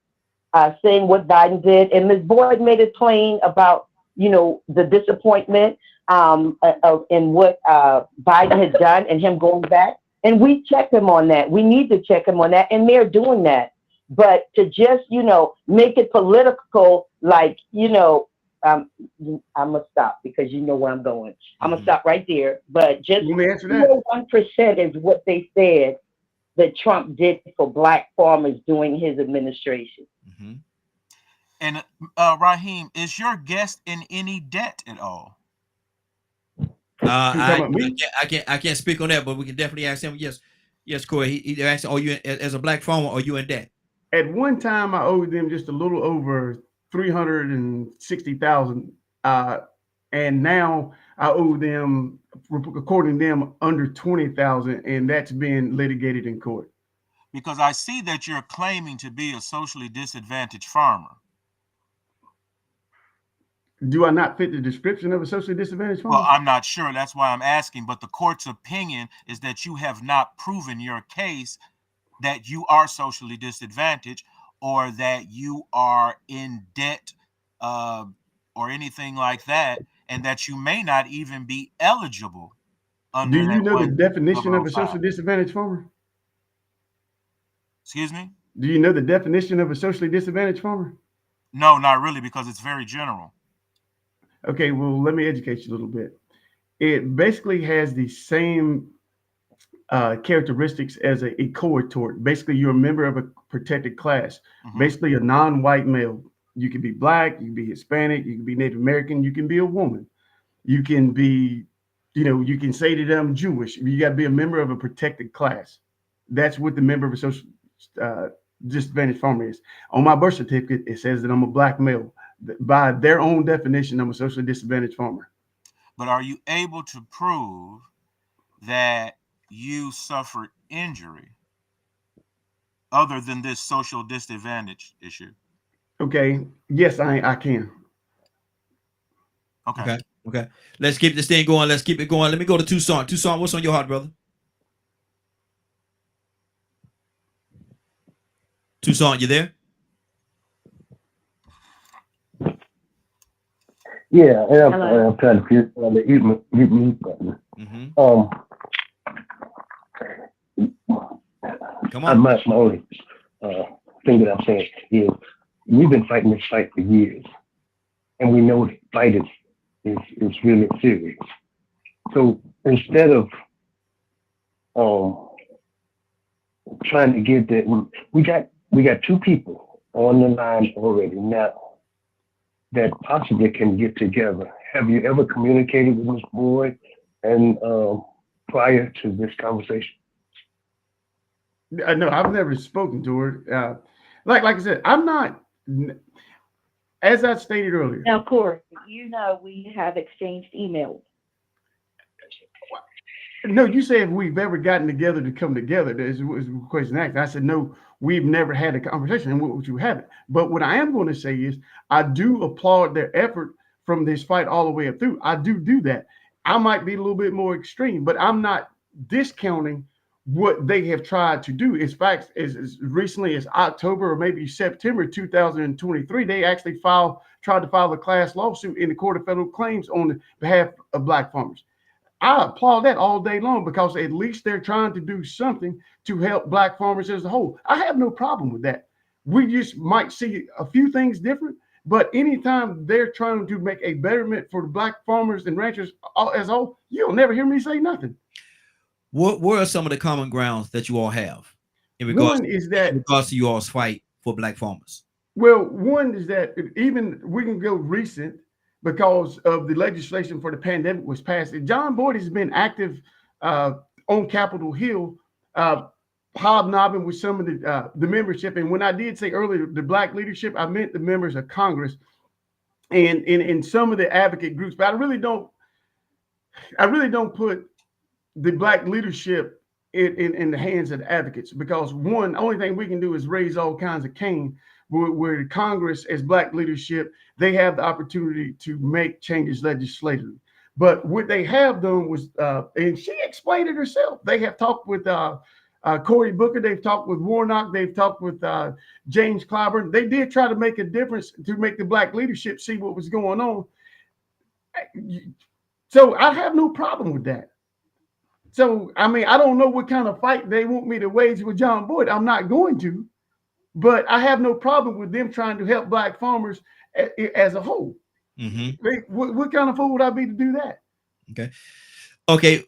saying what Biden did, and Ms. Boyd made it plain about, you know, the disappointment in what Biden had done and him going back. And we check him on that. We need to check him on that, and they're doing that. But to just, you know, make it political, like, you know, I'm gonna stop because you know where I'm going. I'm gonna stop right there. But just 1% is what they said that Trump did for Black farmers during his administration. Mm-hmm. And Raheem, is your guest in any debt at all? I can't speak on that, but we can definitely ask him. Yes, Corey. He asked, "Are you as a Black farmer? Are you in debt?" At one time, I owed them just a little over $360,000, and now I owe them, according to them, under $20,000, and that's being litigated in court. Because I see that you're claiming to be a socially disadvantaged farmer. Do I not fit the description of a socially disadvantaged farmer? Well, I'm not sure. That's why I'm asking. But the court's opinion is that you have not proven your case that you are socially disadvantaged or that you are in debt or anything like that, and that you may not even be eligible. Do you know the definition of a socially disadvantaged farmer? Excuse me? Do you know the definition of a socially disadvantaged farmer? No, not really, because it's very general. Okay, well, let me educate you a little bit. It basically has the same characteristics as a cohort. Basically, you're a member of a protected class. Mm-hmm. Basically, a non-white male. You can be Black, you can be Hispanic, you can be Native American, you can be a woman. You can be, you know, you can say that I'm Jewish. You got to be a member of a protected class. That's what the member of a social disadvantaged farmer is. On my birth certificate, it says that I'm a Black male. By their own definition, I'm a socially disadvantaged farmer. But are you able to prove that you suffered injury other than this social disadvantage issue? Okay. Yes, I can. Okay. Let's keep this thing going. Let's keep it going. Let me go to Tucson. Tucson, what's on your heart, brother? Tucson, you there? Yeah, and I'm trying to figure out the mute button. Come on. My only thing that I'm saying is we've been fighting this fight for years, and we know the fight is really serious. So instead of trying to get that, we got two people on the line already now that possibly can get together. Have you ever communicated with Ms. Boyd and prior to this conversation? No, I've never spoken to her. Like I said, I'm not, as I stated earlier. Now, Corey, you know we have exchanged emails. No, you say if we've ever gotten together to come together, there's a question asked. I said, no, we've never had a conversation, and you haven't. But what I am going to say is I do applaud their effort from this fight all the way up through. I do that. I might be a little bit more extreme, but I'm not discounting what they have tried to do. In fact, as recently as October or maybe September 2023, they actually tried to file a class lawsuit in the Court of Federal Claims on behalf of Black farmers. I applaud that all day long because at least they're trying to do something to help Black farmers as a whole. I have no problem with that. We just might see a few things different, but anytime they're trying to make a betterment for the Black farmers and ranchers as a whole, you'll never hear me say nothing. What are some of the common grounds that you all have in regards to you all's fight for Black farmers? Well, one is that even we can go recent because of the legislation for the pandemic was passed. John Boyd has been active on Capitol Hill, hobnobbing with some of the membership. And when I did say earlier the Black leadership, I meant the members of Congress and in some of the advocate groups. But I really don't put the Black leadership in the hands of the advocates, because one, the only thing we can do is raise all kinds of cane. Where Congress, as Black leadership, they have the opportunity to make changes legislatively. But what they have done was, and she explained it herself. They have talked with Cory Booker. They've talked with Warnock. They've talked with James Clyburn. They did try to make a difference to make the black leadership see what was going on. So I have no problem with that. So, I mean, I don't know what kind of fight they want me to wage with John Boyd. I'm not going to, but I have no problem with them trying to help black farmers as a whole. What kind of fool would I be to do that? Okay.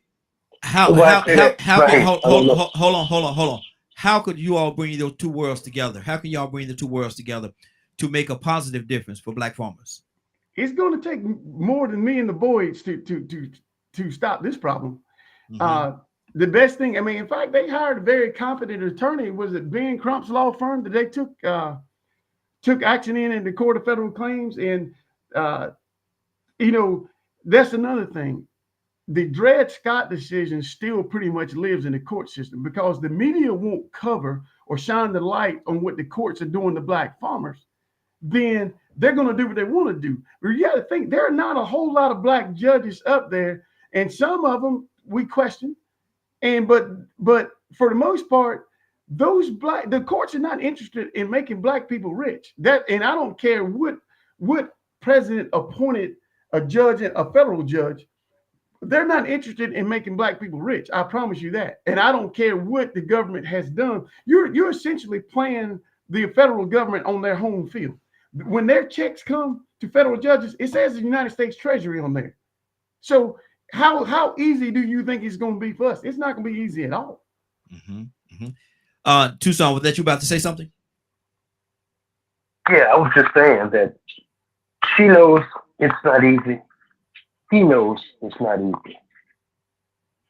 Hold on. How could you all bring those two worlds together? How can y'all bring the two worlds together to make a positive difference for black farmers? It's going to take more than me and the Boyds to stop this problem. The best thing, I mean, in fact, they hired a very competent attorney. Was it Ben Crump's law firm that they took action in the Court of Federal Claims? And you know, that's another thing. The Dred Scott decision still pretty much lives in the court system because the media won't cover or shine the light on what the courts are doing to black farmers. Then they're going to do what they want to do. But you got to think there are not a whole lot of black judges up there, and some of them we question. And but for the most part, the courts are not interested in making black people rich. And I don't care what president appointed a judge and a federal judge. They're not interested in making black people rich. I promise you that. And I don't care what the government has done. You're essentially playing the federal government on their home field. When their checks come to federal judges, it says the United States Treasury on there. So how easy do you think it's going to be for us? It's not going to be easy at all. Tucson, was that you about to say something? Yeah, I was just saying that she knows it's not easy. He knows it's not easy.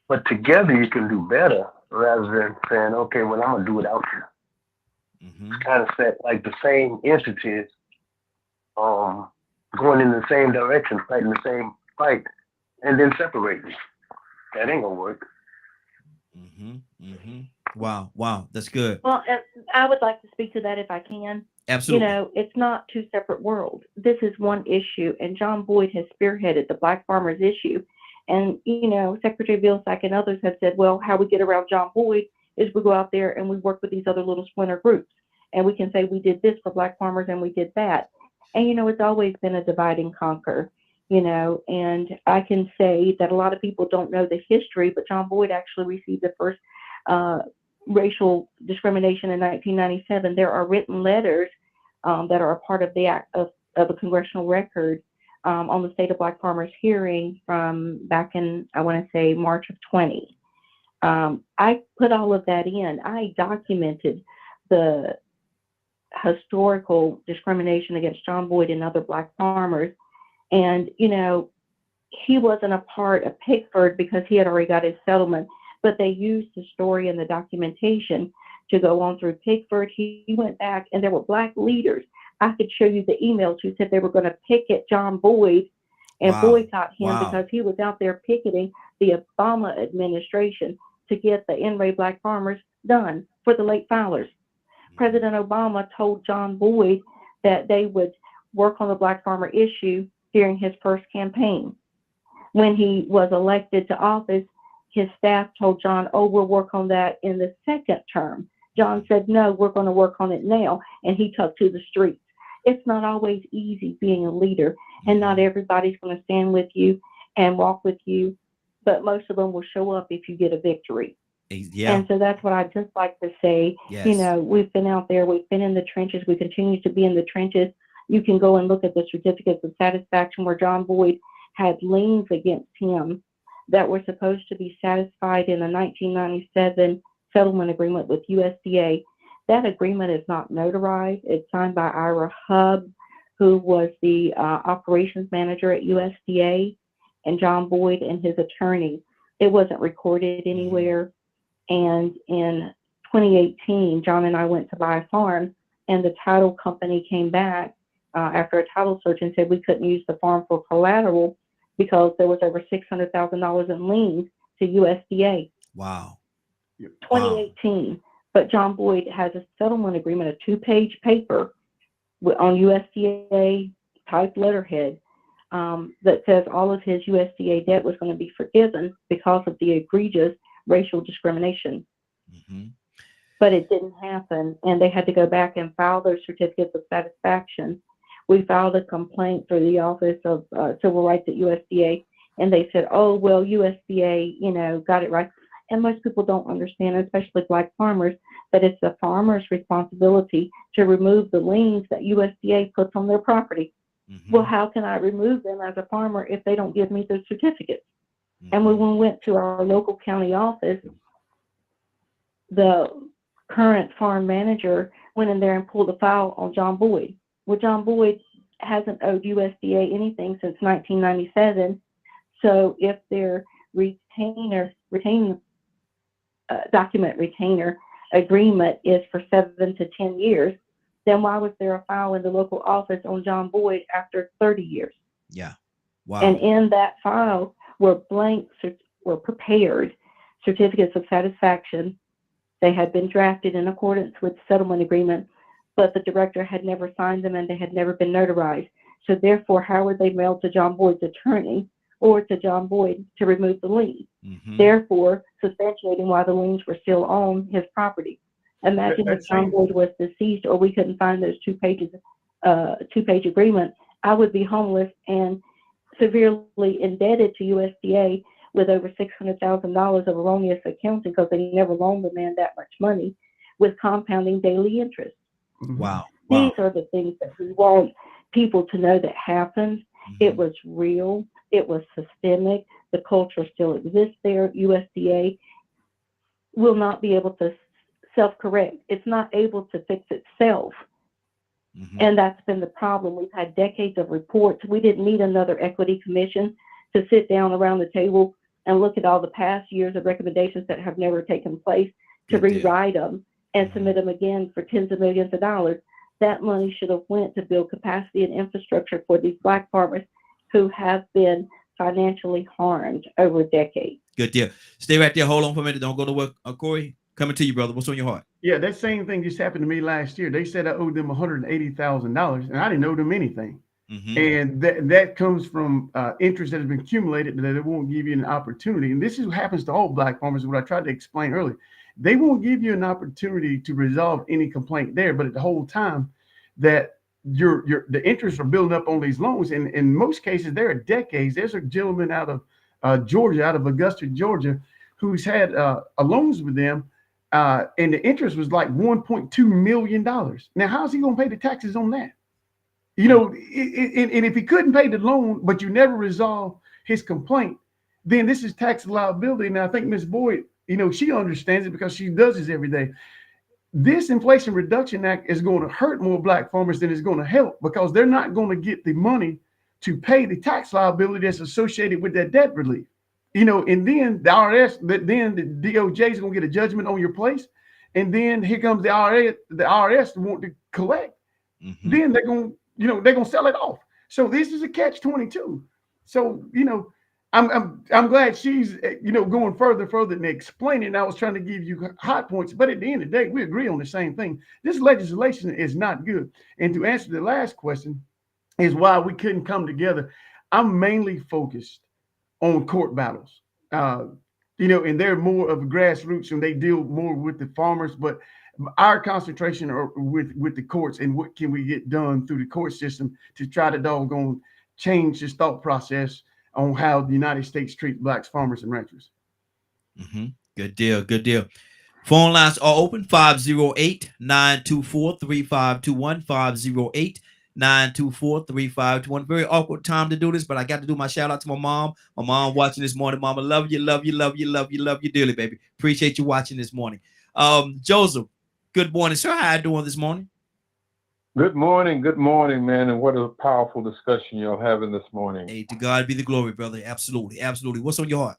But together you can do better rather than saying, okay, well, I'm going to do without you. It's kind of set like the same entities going in the same direction, fighting the same fight, and then separating. That ain't going to work. Wow, that's good. Well, I would like to speak to that if I can. Absolutely. You know, it's not two separate worlds. This is one issue, and John Boyd has spearheaded the black farmers issue. And, you know, Secretary Vilsack and others have said, well, how we get around John Boyd is we go out there and we work with these other little splinter groups. And we can say we did this for black farmers and we did that. And, you know, it's always been a divide and conquer, you know, and I can say that a lot of people don't know the history, but John Boyd actually received the first racial discrimination in 1997. There are written letters that are a part of the act of a congressional record on the State of Black Farmers hearing from back in, I want to say, March of 20. I put all of that in. I documented the historical discrimination against John Boyd and other black farmers. And, you know, he wasn't a part of Pickford because he had already got his settlement, but they used the story and the documentation to go on through Pickford. He went back and there were black leaders. I could show you the emails who said they were going to picket John Boyd and boycott him because he was out there picketing the Obama administration to get the NRA black farmers done for the late filers. President Obama told John Boyd that they would work on the black farmer issue during his first campaign. When he was elected to office, his staff told John, oh, we'll work on that in the second term. John said, no, we're going to work on it now. And he took to the streets. It's not always easy being a leader, and not everybody's going to stand with you and walk with you, but most of them will show up if you get a victory. Yeah. And so that's what I'd just like to say. Yes. You know, we've been out there, we've been in the trenches, we continue to be in the trenches. You can go and look at the certificates of satisfaction where John Boyd had liens against him that were supposed to be satisfied in the 1997 settlement agreement with USDA. That agreement is not notarized. It's signed by Ira Hubb, who was the operations manager at USDA, and John Boyd and his attorney. It wasn't recorded anywhere. And in 2018, John and I went to buy a farm, and the title company came back after a title search and said we couldn't use the farm for collateral because there was over $600,000 in liens to USDA. Wow. 2018. Wow. But John Boyd has a settlement agreement, a 2-page paper on USDA type letterhead that says all of his USDA debt was going to be forgiven because of the egregious racial discrimination. But it didn't happen, and they had to go back and file their certificates of satisfaction. We filed a complaint through the Office of Civil Rights at USDA, and they said, oh, well, USDA, you know, got it right. And most people don't understand, especially Black farmers, that it's the farmer's responsibility to remove the liens that USDA puts on their property. Well, how can I remove them as a farmer if they don't give me the certificates? And when we went to our local county office, the current farm manager went in there and pulled a file on John Boyd. Well, John Boyd hasn't owed USDA anything since 1997. So if their document retainer agreement is for 7 to 10 years, then why was there a file in the local office on John Boyd after 30 years? Yeah. Wow. And in that file were prepared certificates of satisfaction. They had been drafted in accordance with the settlement agreement, but the director had never signed them and they had never been notarized. So therefore, how were they mailed to John Boyd's attorney or to John Boyd to remove the lien? Therefore, substantiating why the liens were still on his property. Imagine if John Boyd was deceased or we couldn't find those two-page agreement, I would be homeless and severely indebted to USDA with over $600,000 of erroneous accounting because they never loaned the man that much money with compounding daily interest. Wow. These are the things that we want people to know that happened. It was real. It was systemic. The culture still exists there. USDA will not be able to self-correct. It's not able to fix itself. And that's been the problem. We've had decades of reports. We didn't need another equity commission to sit down around the table and look at all the past years of recommendations that have never taken place to rewrite them and submit them again for tens of millions of dollars. That money should have went to build capacity and infrastructure for these Black farmers who have been financially harmed over decades. Good deal. Stay right there. Hold on for a minute. Don't go to work. Corey, coming to you, brother. What's on your heart? Yeah, that same thing just happened to me last year. They said I owed them $180,000, and I didn't owe them anything. And that comes from interest that has been accumulated that it won't give you an opportunity. And this is what happens to all Black farmers, what I tried to explain earlier. They won't give you an opportunity to resolve any complaint there, but at the whole time that the interests are building up on these loans, and in most cases, there are decades. There's a gentleman out of Georgia, out of Augusta, Georgia, who's had loans with them, and the interest was like $1.2 million. Now, how's he going to pay the taxes on that? You know, and if he couldn't pay the loan, but you never resolve his complaint, then this is tax liability. And I think Ms. Boyd, you know, she understands it because she does this every day. This Inflation Reduction Act is going to hurt more Black farmers than it's going to help because they're not going to get the money to pay the tax liability that's associated with that debt relief. You know, and then the IRS, then the DOJ is going to get a judgment on your place. And then here comes the IRS to want to collect. Then they're going to, you know, they're going to sell it off. So this is a catch-22. So, you know, I'm glad she's, you know, going further and explaining. I was trying to give you hot points, but at the end of the day, we agree on the same thing. This legislation is not good. And to answer the last question is why we couldn't come together. I'm mainly focused on court battles, you know, and they're more of grassroots and they deal more with the farmers, but our concentration are with the courts and what can we get done through the court system to try to doggone change this thought process on how the United States treats Blacks, farmers, and ranchers. Good deal. Good deal. Phone lines are open. 508-924-3521. 508-924-3521. Very awkward time to do this, but I got to do my shout out to my mom. My mom watching this morning. Mama, love you dearly, baby. Appreciate you watching this morning. Joseph, good morning, sir. How you doing this morning? Good morning, man. And what a powerful discussion you're having this morning. Hey, to God be the glory, brother. Absolutely. What's on your heart?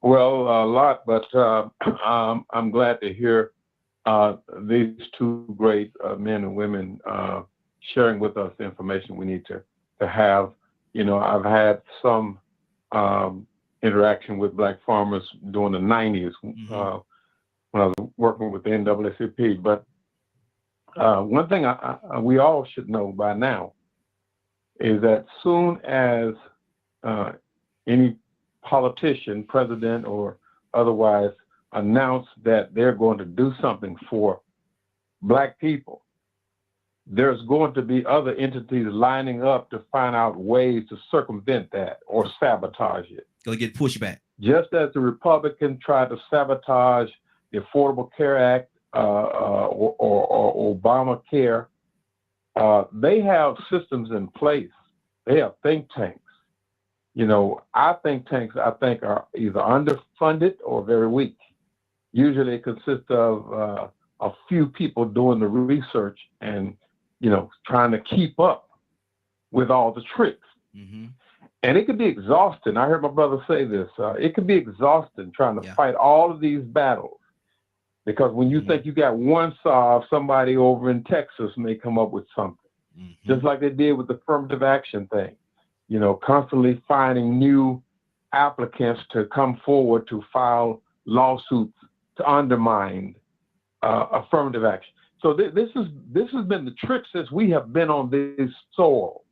Well, a lot, but I'm glad to hear these two great men and women sharing with us the information we need to have. You know, I've had some interaction with Black farmers during the 90s when I was working with the NAACP, but one thing we all should know by now is that soon as any politician, president or otherwise, announce that they're going to do something for Black people, there's going to be other entities lining up to find out ways to circumvent that or sabotage it. Go get pushback. Just as the Republicans tried to sabotage the Affordable Care Act or Obamacare, they have systems in place. They have think tanks. You know, our think tanks, I think, are either underfunded or very weak. Usually it consists of a few people doing the research and, you know, trying to keep up with all the tricks. Mm-hmm. And it could be exhausting. I heard my brother say this. It could be exhausting trying to fight all of these battles. Because when you think you got one solve, somebody over in Texas may come up with something. Mm-hmm. Just like they did with the affirmative action thing. You know, constantly finding new applicants to come forward to file lawsuits to undermine affirmative action. So this has been the trick since we have been on this soil.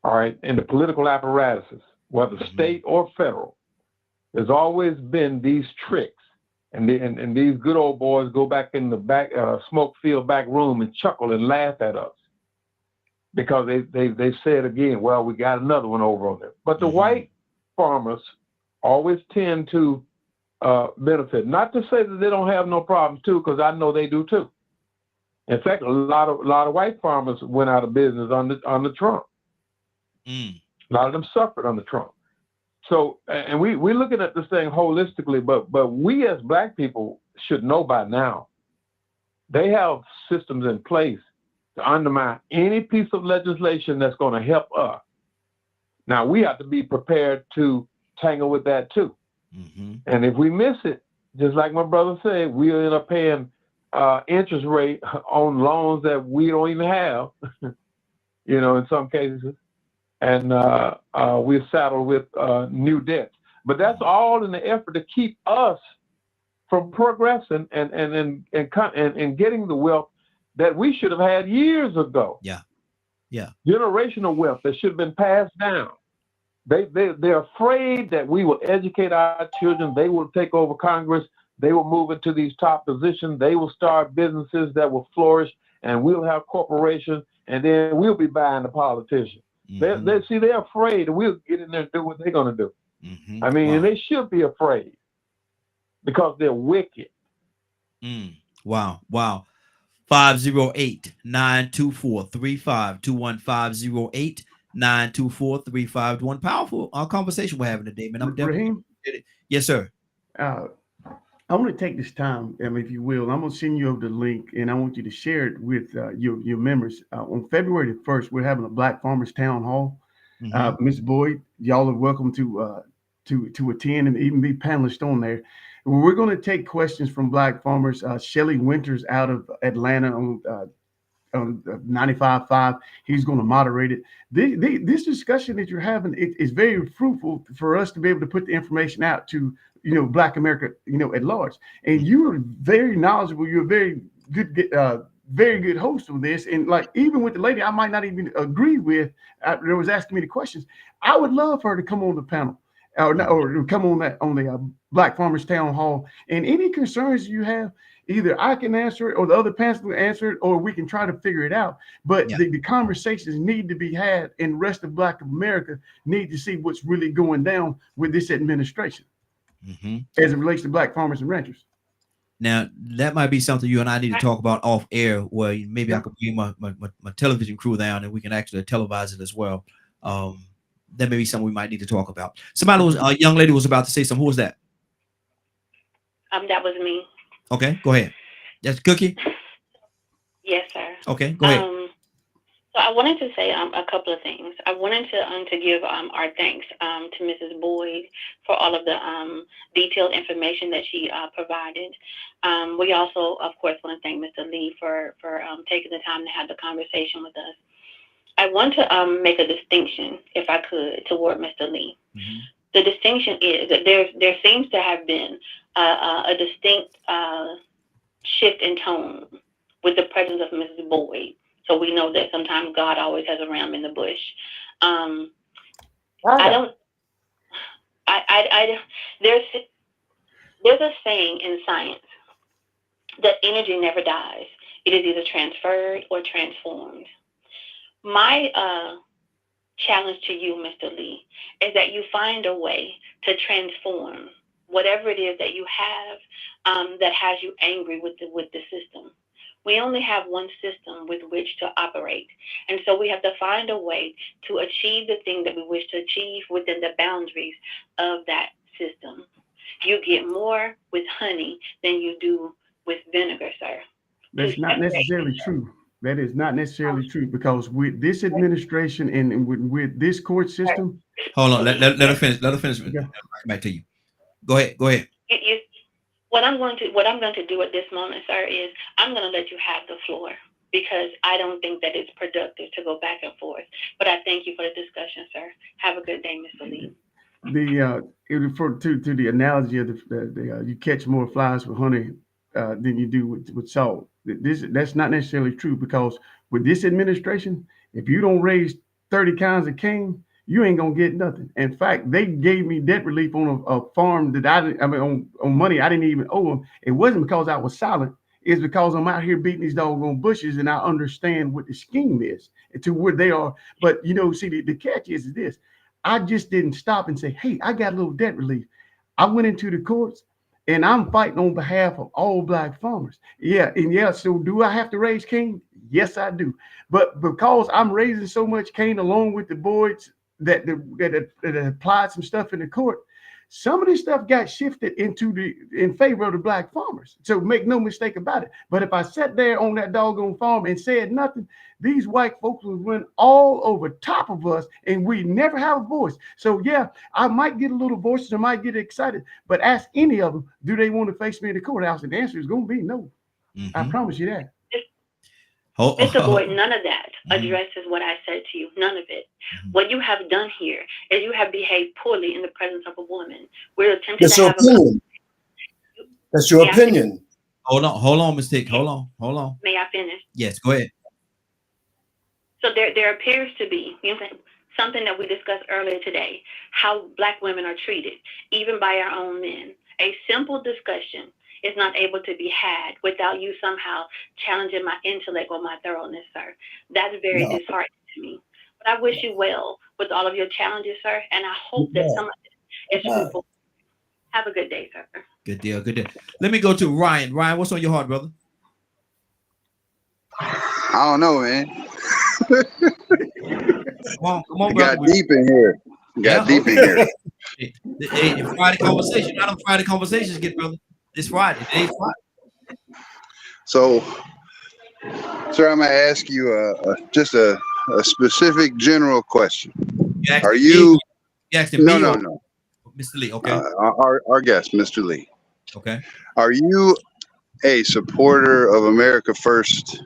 All right, in the political apparatuses, whether state or federal, there's always been these tricks. And these good old boys go back in the back smoke field back room and chuckle and laugh at us because they said again, well, we got another one over on there. But the white farmers always tend to benefit. Not to say that they don't have no problems too, because I know they do too. In fact, a lot of white farmers went out of business under Trump. A lot of them suffered under Trump. So, and we're looking at this thing holistically, but we as Black people should know by now. They have systems in place to undermine any piece of legislation that's going to help us. Now, we have to be prepared to tangle with that too. Mm-hmm. And if we miss it, just like my brother said, we'll end up paying interest rate on loans that we don't even have, you know, in some cases. And we're saddled with new debts. But that's all in the effort to keep us from progressing and getting the wealth that we should have had years ago. Yeah. Generational wealth that should have been passed down. They're afraid that we will educate our children. They will take over Congress. They will move into these top positions. They will start businesses that will flourish, and we'll have corporations, and then we'll be buying the politicians. Mm-hmm. They're afraid, and we'll get in there and do what they're going to do. Mm-hmm. I mean, and they should be afraid because they're wicked. Wow. 508-924-3521, 508-924-3521. Powerful conversation we're having today, man. I'm definitely. Yes, sir. I want to take this time, if you will. I'm going to send you over the link, and I want you to share it with your members. On February the 1st, we're having a Black Farmers Town Hall. Ms. Boyd, y'all are welcome to attend and even be panelists on there. We're going to take questions from Black farmers. Shelly Winters out of Atlanta on 95.5. He's going to moderate it. This discussion that you're having is very fruitful for us to be able to put the information out to Black America, at large. And you are very knowledgeable. You're a very good host of this. And like, even with the lady, I might not even agree with, that was asking me the questions. I would love for her to come on the panel or come on the Black Farmers Town Hall. And any concerns you have, either I can answer it or the other panelists will answer it, or we can try to figure it out. But the conversations need to be had, and the rest of Black America need to see what's really going down with this administration as it relates to Black farmers and ranchers. Now, that might be something you and I need to talk about off air, where maybe I could bring my television crew down and we can actually televise it as well. That may be something we might need to talk about. A young lady was about to say something. Who was that? That was me. Okay, go ahead. That's Cookie? Yes, sir. Okay, go ahead. So I wanted to say a couple of things. I wanted to give our thanks to Mrs. Boyd for all of the detailed information that she provided. We also, of course, want to thank Mr. Lee for taking the time to have the conversation with us. I want to make a distinction, if I could, toward Mr. Lee. The distinction is that there seems to have been a distinct shift in tone with the presence of Mrs. Boyd. So So we know that sometimes God always has a ram in the bush. There's a saying in science that energy never dies. It is either transferred or transformed. My challenge to you, Mr. Lee, is that you find a way to transform whatever it is that you have that has you angry with the system. We only have one system with which to operate. And so we have to find a way to achieve the thing that we wish to achieve within the boundaries of that system. You get more with honey than you do with vinegar, sir. That's not necessarily true. That is not necessarily true, because with this administration and with this court system. Hold on, let her finish. Let her finish. Yeah. Back to you. Go ahead. What I'm going to do at this moment, sir, is I'm going to let you have the floor, because I don't think that it's productive to go back and forth. But I thank you for the discussion, sir. Have a good day, Mr. Lee. To the analogy of the you catch more flies with honey than you do with salt. That's not necessarily true, because with this administration, if you don't raise 30 kinds of cane, you ain't gonna get nothing. In fact, they gave me debt relief on a farm that on money I didn't even owe them. It wasn't because I was silent. It's because I'm out here beating these doggone bushes, and I understand what the scheme is and to where they are. But see, the catch is this. I just didn't stop and say, hey, I got a little debt relief. I went into the courts, and I'm fighting on behalf of all Black farmers. So do I have to raise cane? Yes, I do. But because I'm raising so much cane along with the boards that applied some stuff in the court, some of this stuff got shifted in favor of the Black farmers. So make no mistake about it. But if I sat there on that doggone farm and said nothing, these white folks would run all over top of us, and we never have a voice. So yeah, I might get a little voice, I might get excited, but ask any of them, do they want to face me in the courthouse? And the answer is going to be no. Mm-hmm. I promise you that. Mr. Boyd, none of that addresses what I said to you. None of it. What you have done here is you have behaved poorly in the presence of a woman. We're attempting to have That's your opinion. Hold on, mistake. Hold on. May I finish? Yes, go ahead. So there appears to be something that we discussed earlier today, how Black women are treated, even by our own men. A simple discussion is not able to be had without you somehow challenging my intellect or my thoroughness, sir. That's very disheartening to me. But I wish you well with all of your challenges, sir, and I hope that some of it is fruitful. Have a good day, sir. Good deal. Let me go to Ryan. Ryan, what's on your heart, brother? I don't know, man. Come on, brother. Got deep in here. Deep in here. Hey, Friday conversation. How do Friday conversations get, brother? It's Friday. Today's Friday. So, sir, I'm gonna ask you just a specific general question. Are you? No. Mr. Lee. Okay. Our guest, Mr. Lee. Okay. Are you a supporter of America First?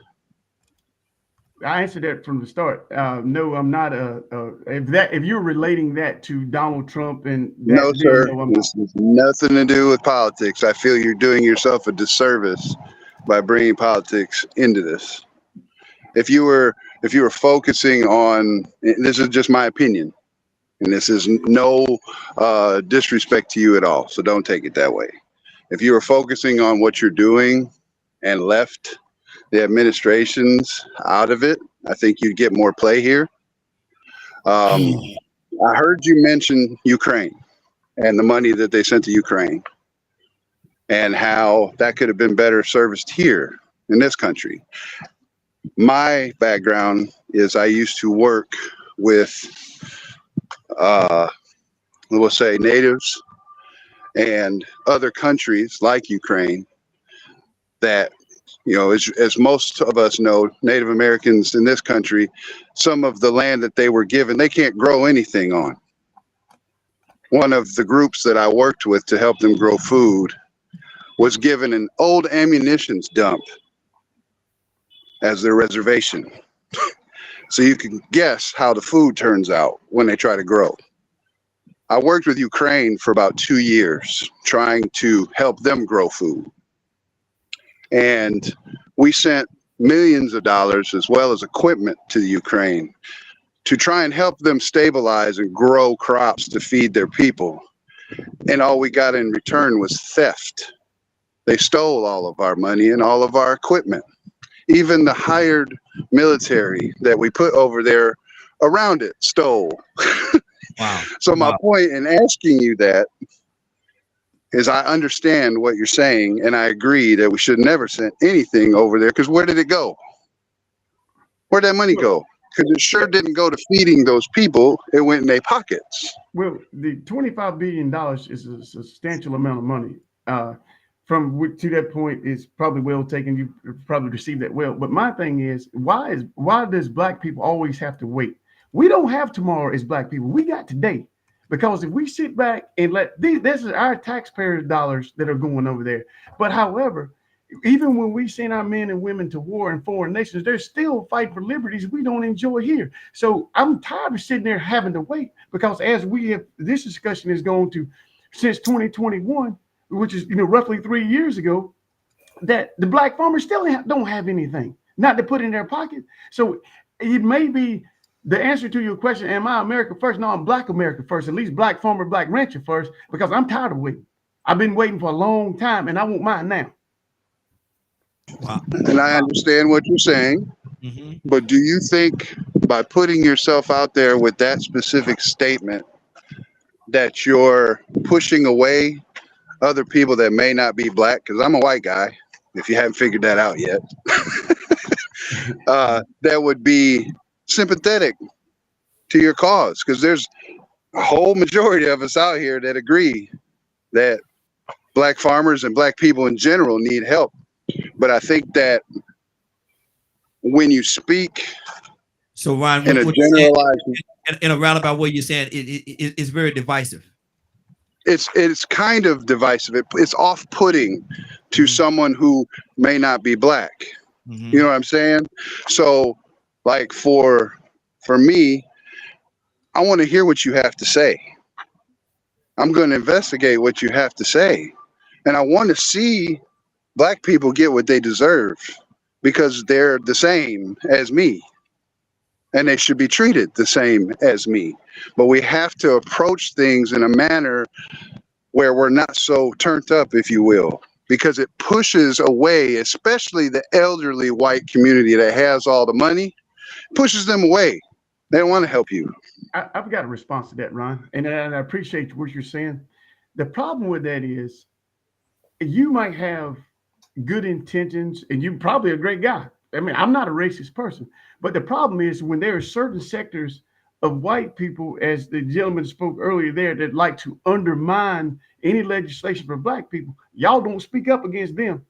I answered that from the start. No, I'm not. If you're relating that to Donald Trump and no, sir, this has nothing to do with politics. I feel you're doing yourself a disservice by bringing politics into this. If you were focusing on, this is just my opinion, and this is no disrespect to you at all. So don't take it that way. If you were focusing on what you're doing and left the administrations out of it, I think you'd get more play here. I heard you mention Ukraine and the money that they sent to Ukraine and how that could have been better serviced here in this country. My background is I used to work with, we'll say, natives and other countries like Ukraine that, as most of us know, Native Americans in this country, some of the land that they were given, they can't grow anything on. One of the groups that I worked with to help them grow food was given an old ammunition dump as their reservation. So you can guess how the food turns out when they try to grow. I worked with Ukraine for about 2 years trying to help them grow food. And we sent millions of dollars as well as equipment to the Ukraine to try and help them stabilize and grow crops to feed their people. And all we got in return was theft. They stole all of our money and all of our equipment. Even the hired military that we put over there around it stole. Wow. So my point in asking you that is I understand what you're saying, and I agree that we should never send anything over there, because where did it go? Where'd that money go? Because it sure didn't go to feeding those people. It went in their pockets. Well, the $25 billion is a substantial amount of money. From to that point is probably well taken. You probably received that well. But my thing is, why does black people always have to wait? We don't have tomorrow as black people. We got today. Because if we sit back and this is our taxpayers' dollars that are going over there. But however, even when we send our men and women to war in foreign nations, they're still fighting for liberties we don't enjoy here. So I'm tired of sitting there having to wait, because as this discussion has gone to since 2021, which is roughly 3 years ago, that the black farmers still don't have anything, not to put in their pocket. So it may be the answer to your question, am I America first? No, I'm Black America first, at least Black farmer, Black rancher first, because I'm tired of waiting. I've been waiting for a long time, and I want mine now. Wow. And I understand what you're saying, but do you think by putting yourself out there with that specific statement that you're pushing away other people that may not be black? Because I'm a white guy, if you haven't figured that out yet, that would be sympathetic to your cause, because there's a whole majority of us out here that agree that black farmers and black people in general need help. But I think that when you speak Ryan, in a generalized, in a roundabout way, you're saying it's very divisive. It's kind of divisive. It's off-putting to someone who may not be black. You know what I'm saying? So, like for me, I want to hear what you have to say. I'm going to investigate what you have to say, and I want to see black people get what they deserve, because they're the same as me and they should be treated the same as me. But we have to approach things in a manner where we're not so turned up, if you will, because it pushes away, especially the elderly white community that has all the money, pushes them away. They don't want to help you. I've got a response to that, Ron, and I appreciate what you're saying. The problem with that is you might have good intentions, and you're probably a great guy. I mean, I'm not a racist person, but the problem is when there are certain sectors of white people, as the gentleman spoke earlier there, that like to undermine any legislation for black people, y'all don't speak up against them.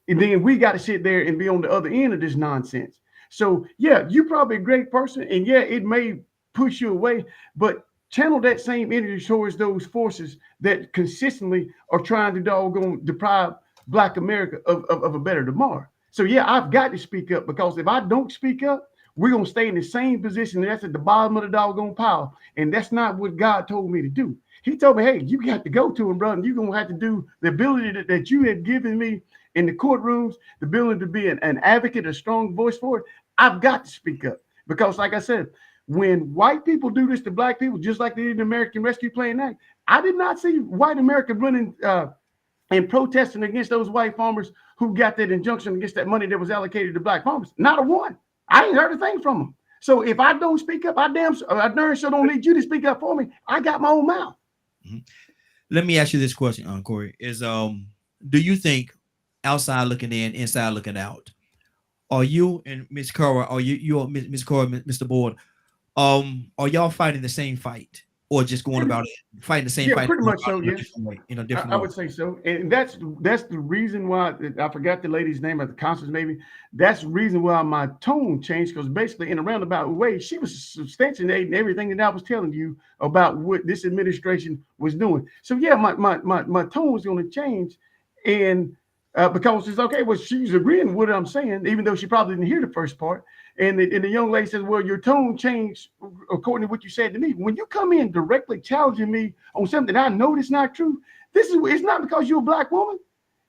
And then we got to sit there and be on the other end of this nonsense. So yeah, you're probably a great person, and yeah, it may push you away, but channel that same energy towards those forces that consistently are trying to doggone deprive Black America of a better tomorrow. So yeah, I've got to speak up, because if I don't speak up, we're going to stay in the same position. That's at the bottom of the doggone pile. And that's not what God told me to do. He told me, hey, you got to go to him, brother. You're going to have to do the ability that you have given me in the courtrooms, the ability to be an advocate, a strong voice for it. I've got to speak up, because like I said, when white people do this to black people, just like they did in the American Rescue Plan Act, I did not see white America running and protesting against those white farmers who got that injunction against that money that was allocated to black farmers. Not a one. I ain't heard a thing from them. So if I don't speak up, I darn sure don't need you to speak up for me. I got my own mouth. Let me ask you this question, Corey. Do you think, outside looking in, inside looking out, are you and Ms. Cora, or you Ms. Cora, Mr. Board, are y'all fighting the same fight, or just going about it fighting the same fight? Pretty much so, yes. In a different I would say so. And that's the reason why, I forgot the lady's name at the conference maybe. That's the reason why my tone changed, because basically in a roundabout way, she was substantiating everything that I was telling you about what this administration was doing. So yeah, my tone was going to change. And because it's okay, well, she's agreeing with what I'm saying, even though she probably didn't hear the first part. And the young lady says, well, your tone changed according to what you said to me. When you come in directly challenging me on something that I know that's not true, it's not because you're a black woman.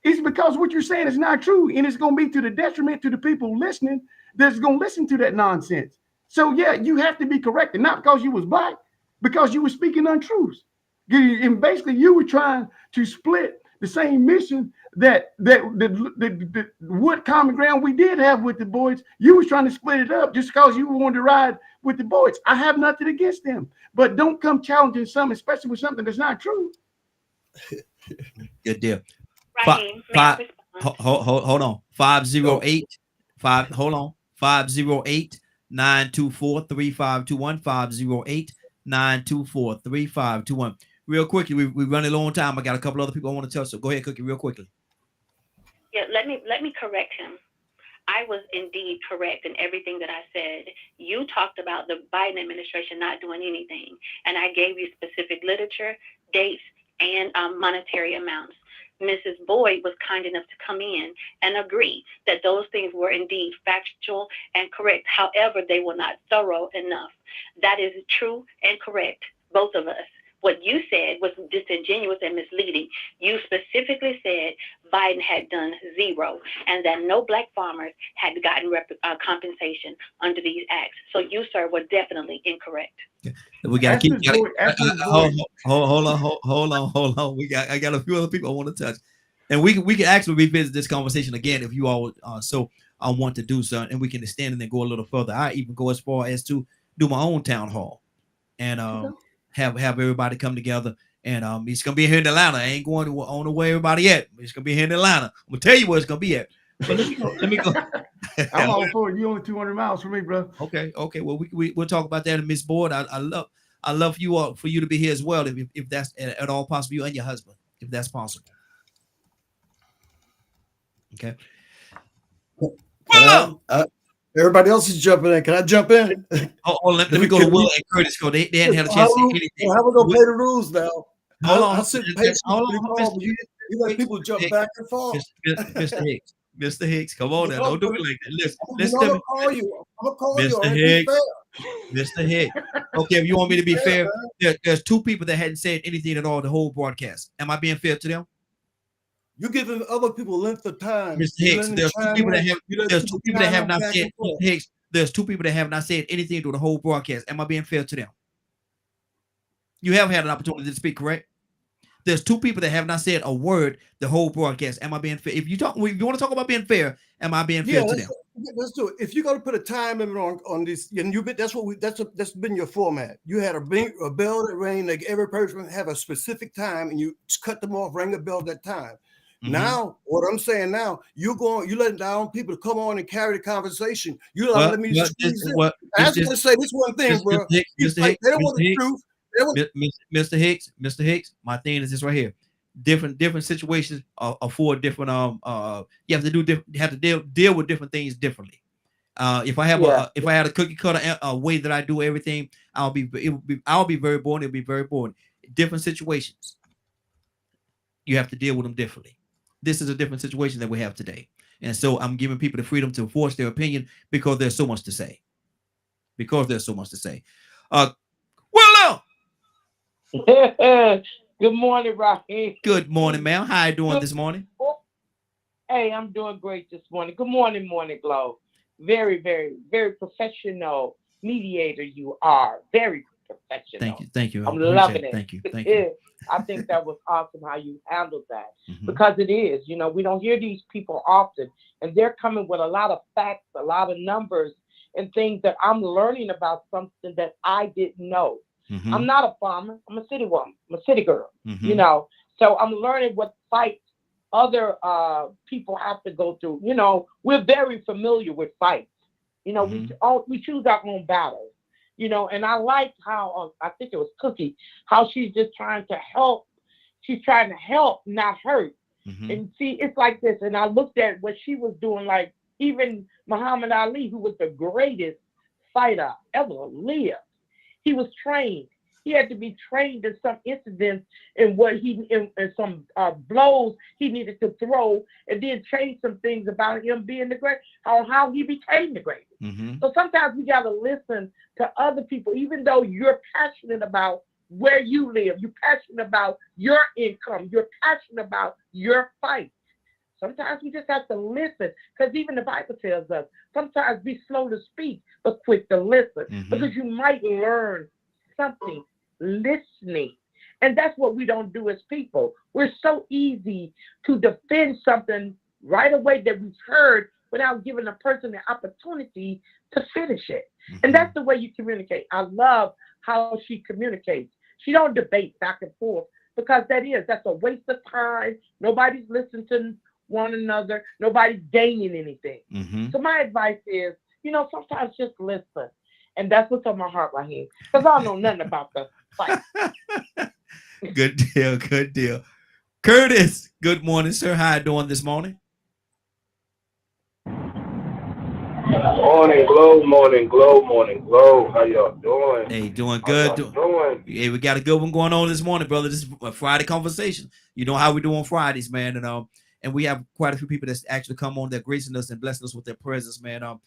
It's because what you're saying is not true, and it's going to be to the detriment to the people listening that's going to listen to that nonsense. So yeah, you have to be corrected, not because you was black, because you were speaking untruths. And basically, you were trying to split the same mission that what common ground we did have with the boys. You was trying to split it up just because you wanted to ride with the boys. I have nothing against them, but don't come challenging something, especially with something that's not true. Good deal. Raheem, Hold on. 508-924-3521. 508-924-3521. Real quickly, we run a long time. I got a couple other people I want to tell. So go ahead, Cookie, real quickly. Yeah, let me correct him. I was indeed correct in everything that I said. You talked about the Biden administration not doing anything, and I gave you specific literature, dates, and monetary amounts. Mrs. Boyd was kind enough to come in and agree that those things were indeed factual and correct. However, they were not thorough enough. That is true and correct, both of us. What you said was disingenuous and misleading. You specifically said Biden had done zero and that no black farmers had gotten compensation under these acts. So you, sir, were definitely incorrect. We got to keep. Hold on. I got a few other people I want to touch, and we can actually revisit this conversation again if you all want to do so, and we can extend and then go a little further. I even go as far as to do my own town hall, and have everybody come together. And it's gonna be here in Atlanta. I ain't going on the way everybody yet. It's gonna be here in Atlanta. I'm gonna tell you where it's gonna be at. But let me go. I'm all for it. You only 200 miles from me, bro. Okay. Well, we'll talk about that in Miss Boyd. I love you all for you to be here as well, if that's at all possible. You and your husband, if that's possible. Okay. Everybody else is jumping in. Can I jump in? Let me go to Will and Curtis. They hadn't had a chance to say anything. How we gonna play the rules now? Hold on. You let people jump back and forth. Mr. Hicks, come on now. Don't do it like that. Listen, I'm gonna call you. Mr. Hicks. Mr. Hicks. Okay, if you want me to be fair, there's two people that hadn't said anything at all the whole broadcast. Am I being fair to them? You're giving other people length of time. Mr. Hicks, there's two people that have not said. Hicks, there's two people that have not said anything through the whole broadcast. Am I being fair to them? You have had an opportunity to speak, correct? There's two people that have not said a word the whole broadcast. Am I being fair? If you want to talk about being fair, am I being fair to them? Let's do it. If you're gonna put a time limit on this, and that's been your format. You had a bell that rang, like every person have a specific time, and you just cut them off, ring a bell that time. Mm-hmm. Now, what I'm saying now, you letting down people to come on and carry the conversation. You let me just I just want to say this one thing, bro. They don't want the truth. Mr. Hicks, my thing is this right here. Different situations are for different you have to deal with different things differently. If I had a cookie cutter way that I do everything, I'll be very boring. It'll be very boring. Different situations, you have to deal with them differently. This is a different situation that we have today, and so I'm giving people the freedom to voice their opinion because there's so much to say. Willow. Good morning, Raheem. Good morning, ma'am. How you doing this morning? Hey, I'm doing great this morning. Good morning, Morning Glow. Very, very, very professional mediator you are. Very professional. Thank you. I'm loving it. Thank you. I think that was awesome how you handled that. Mm-hmm. Because it is, we don't hear these people often, and they're coming with a lot of facts, a lot of numbers, and things that I'm learning about something that I didn't know. Mm-hmm. I'm not a farmer. I'm a city woman. I'm a city girl. Mm-hmm. So I'm learning what fights other people have to go through. We're very familiar with fights. Mm-hmm. We choose our own battles. And I like how I think it was Cookie, how she's just trying to help. She's trying to help, not hurt. Mm-hmm. And see, it's like this. And I looked at what she was doing, like even Muhammad Ali, who was the greatest fighter ever lived. He was trained. He had to be trained in some incidents in some blows he needed to throw, and then change some things about him being the great, how he became the greatest. Mm-hmm. So sometimes we got to listen to other people, even though you're passionate about where you live, you're passionate about your income, you're passionate about your fight. Sometimes we just have to listen, because even the Bible tells us sometimes be slow to speak, but quick to listen, because you might learn something listening. And that's what we don't do as people. We're so easy to defend something right away that we've heard without giving a person the opportunity to finish it. And that's the way you communicate. I love how she communicates. She don't debate back and forth, because that's a waste of time. Nobody's listening to one another. Nobody's gaining anything. So my advice is, sometimes just listen. And that's what's on my heart right here, because I don't know nothing about the fight. Good deal. Good deal. Curtis, good morning, sir. How you doing this morning? Morning glow, morning glow, morning glow. How y'all doing? Hey, doing good. Doing? Hey, we got a good one going on this morning, brother. This is a Friday conversation. You know how we do on Fridays, man. And we have quite a few people that's actually come on that gracing us and blessing us with their presence, man.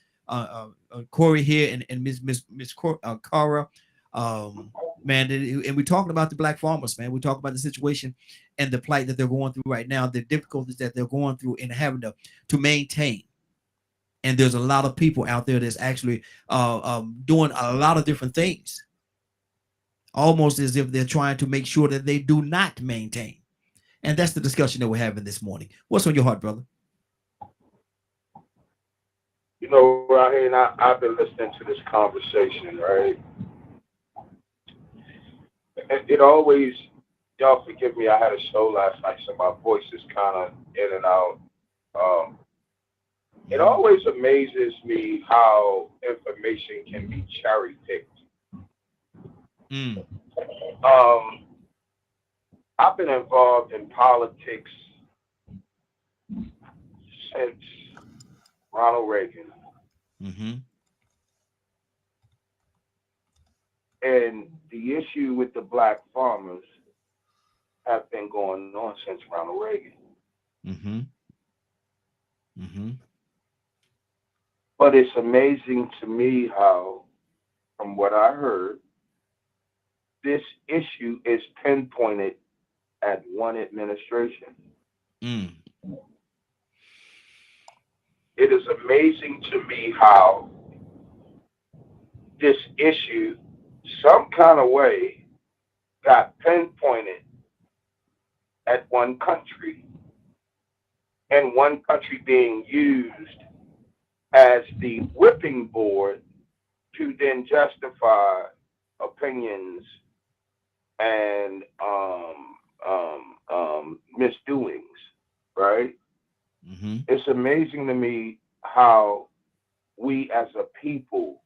Corey here and Miss Cara, man. And we're talking about the black farmers, man. We talk about the situation and the plight that they're going through right now, the difficulties that they're going through and having to maintain. And there's a lot of people out there that's actually doing a lot of different things, almost as if they're trying to make sure that they do not maintain. And that's the discussion that we're having this morning. What's on your heart, brother? Raheem, I've been listening to this conversation, right? It always, y'all forgive me, I had a show last night, so my voice is kind of in and out. It always amazes me how information can be cherry picked. I've been involved in politics since Ronald Reagan. And the issue with the black farmers have been going on since Ronald Reagan. But it's amazing to me how, from what I heard, this issue is pinpointed at one administration. It is amazing to me how this issue, some kind of way, got pinpointed at one country, and one country being used as the whipping board to then justify opinions and misdoings, right? It's amazing to me how we as a people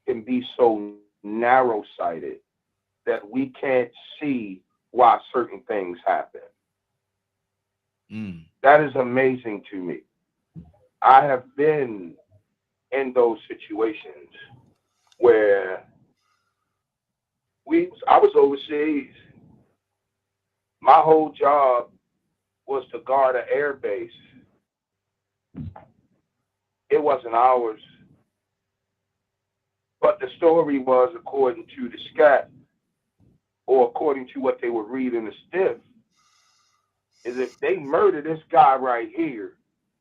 can be so narrow-sighted that we can't see why certain things happen. That is amazing to me. I have been in those situations where I was overseas. My whole job was to guard an air base. It wasn't ours. But the story was, according to the SCAT, or according to what they were reading the stiff, is if they murder this guy right here,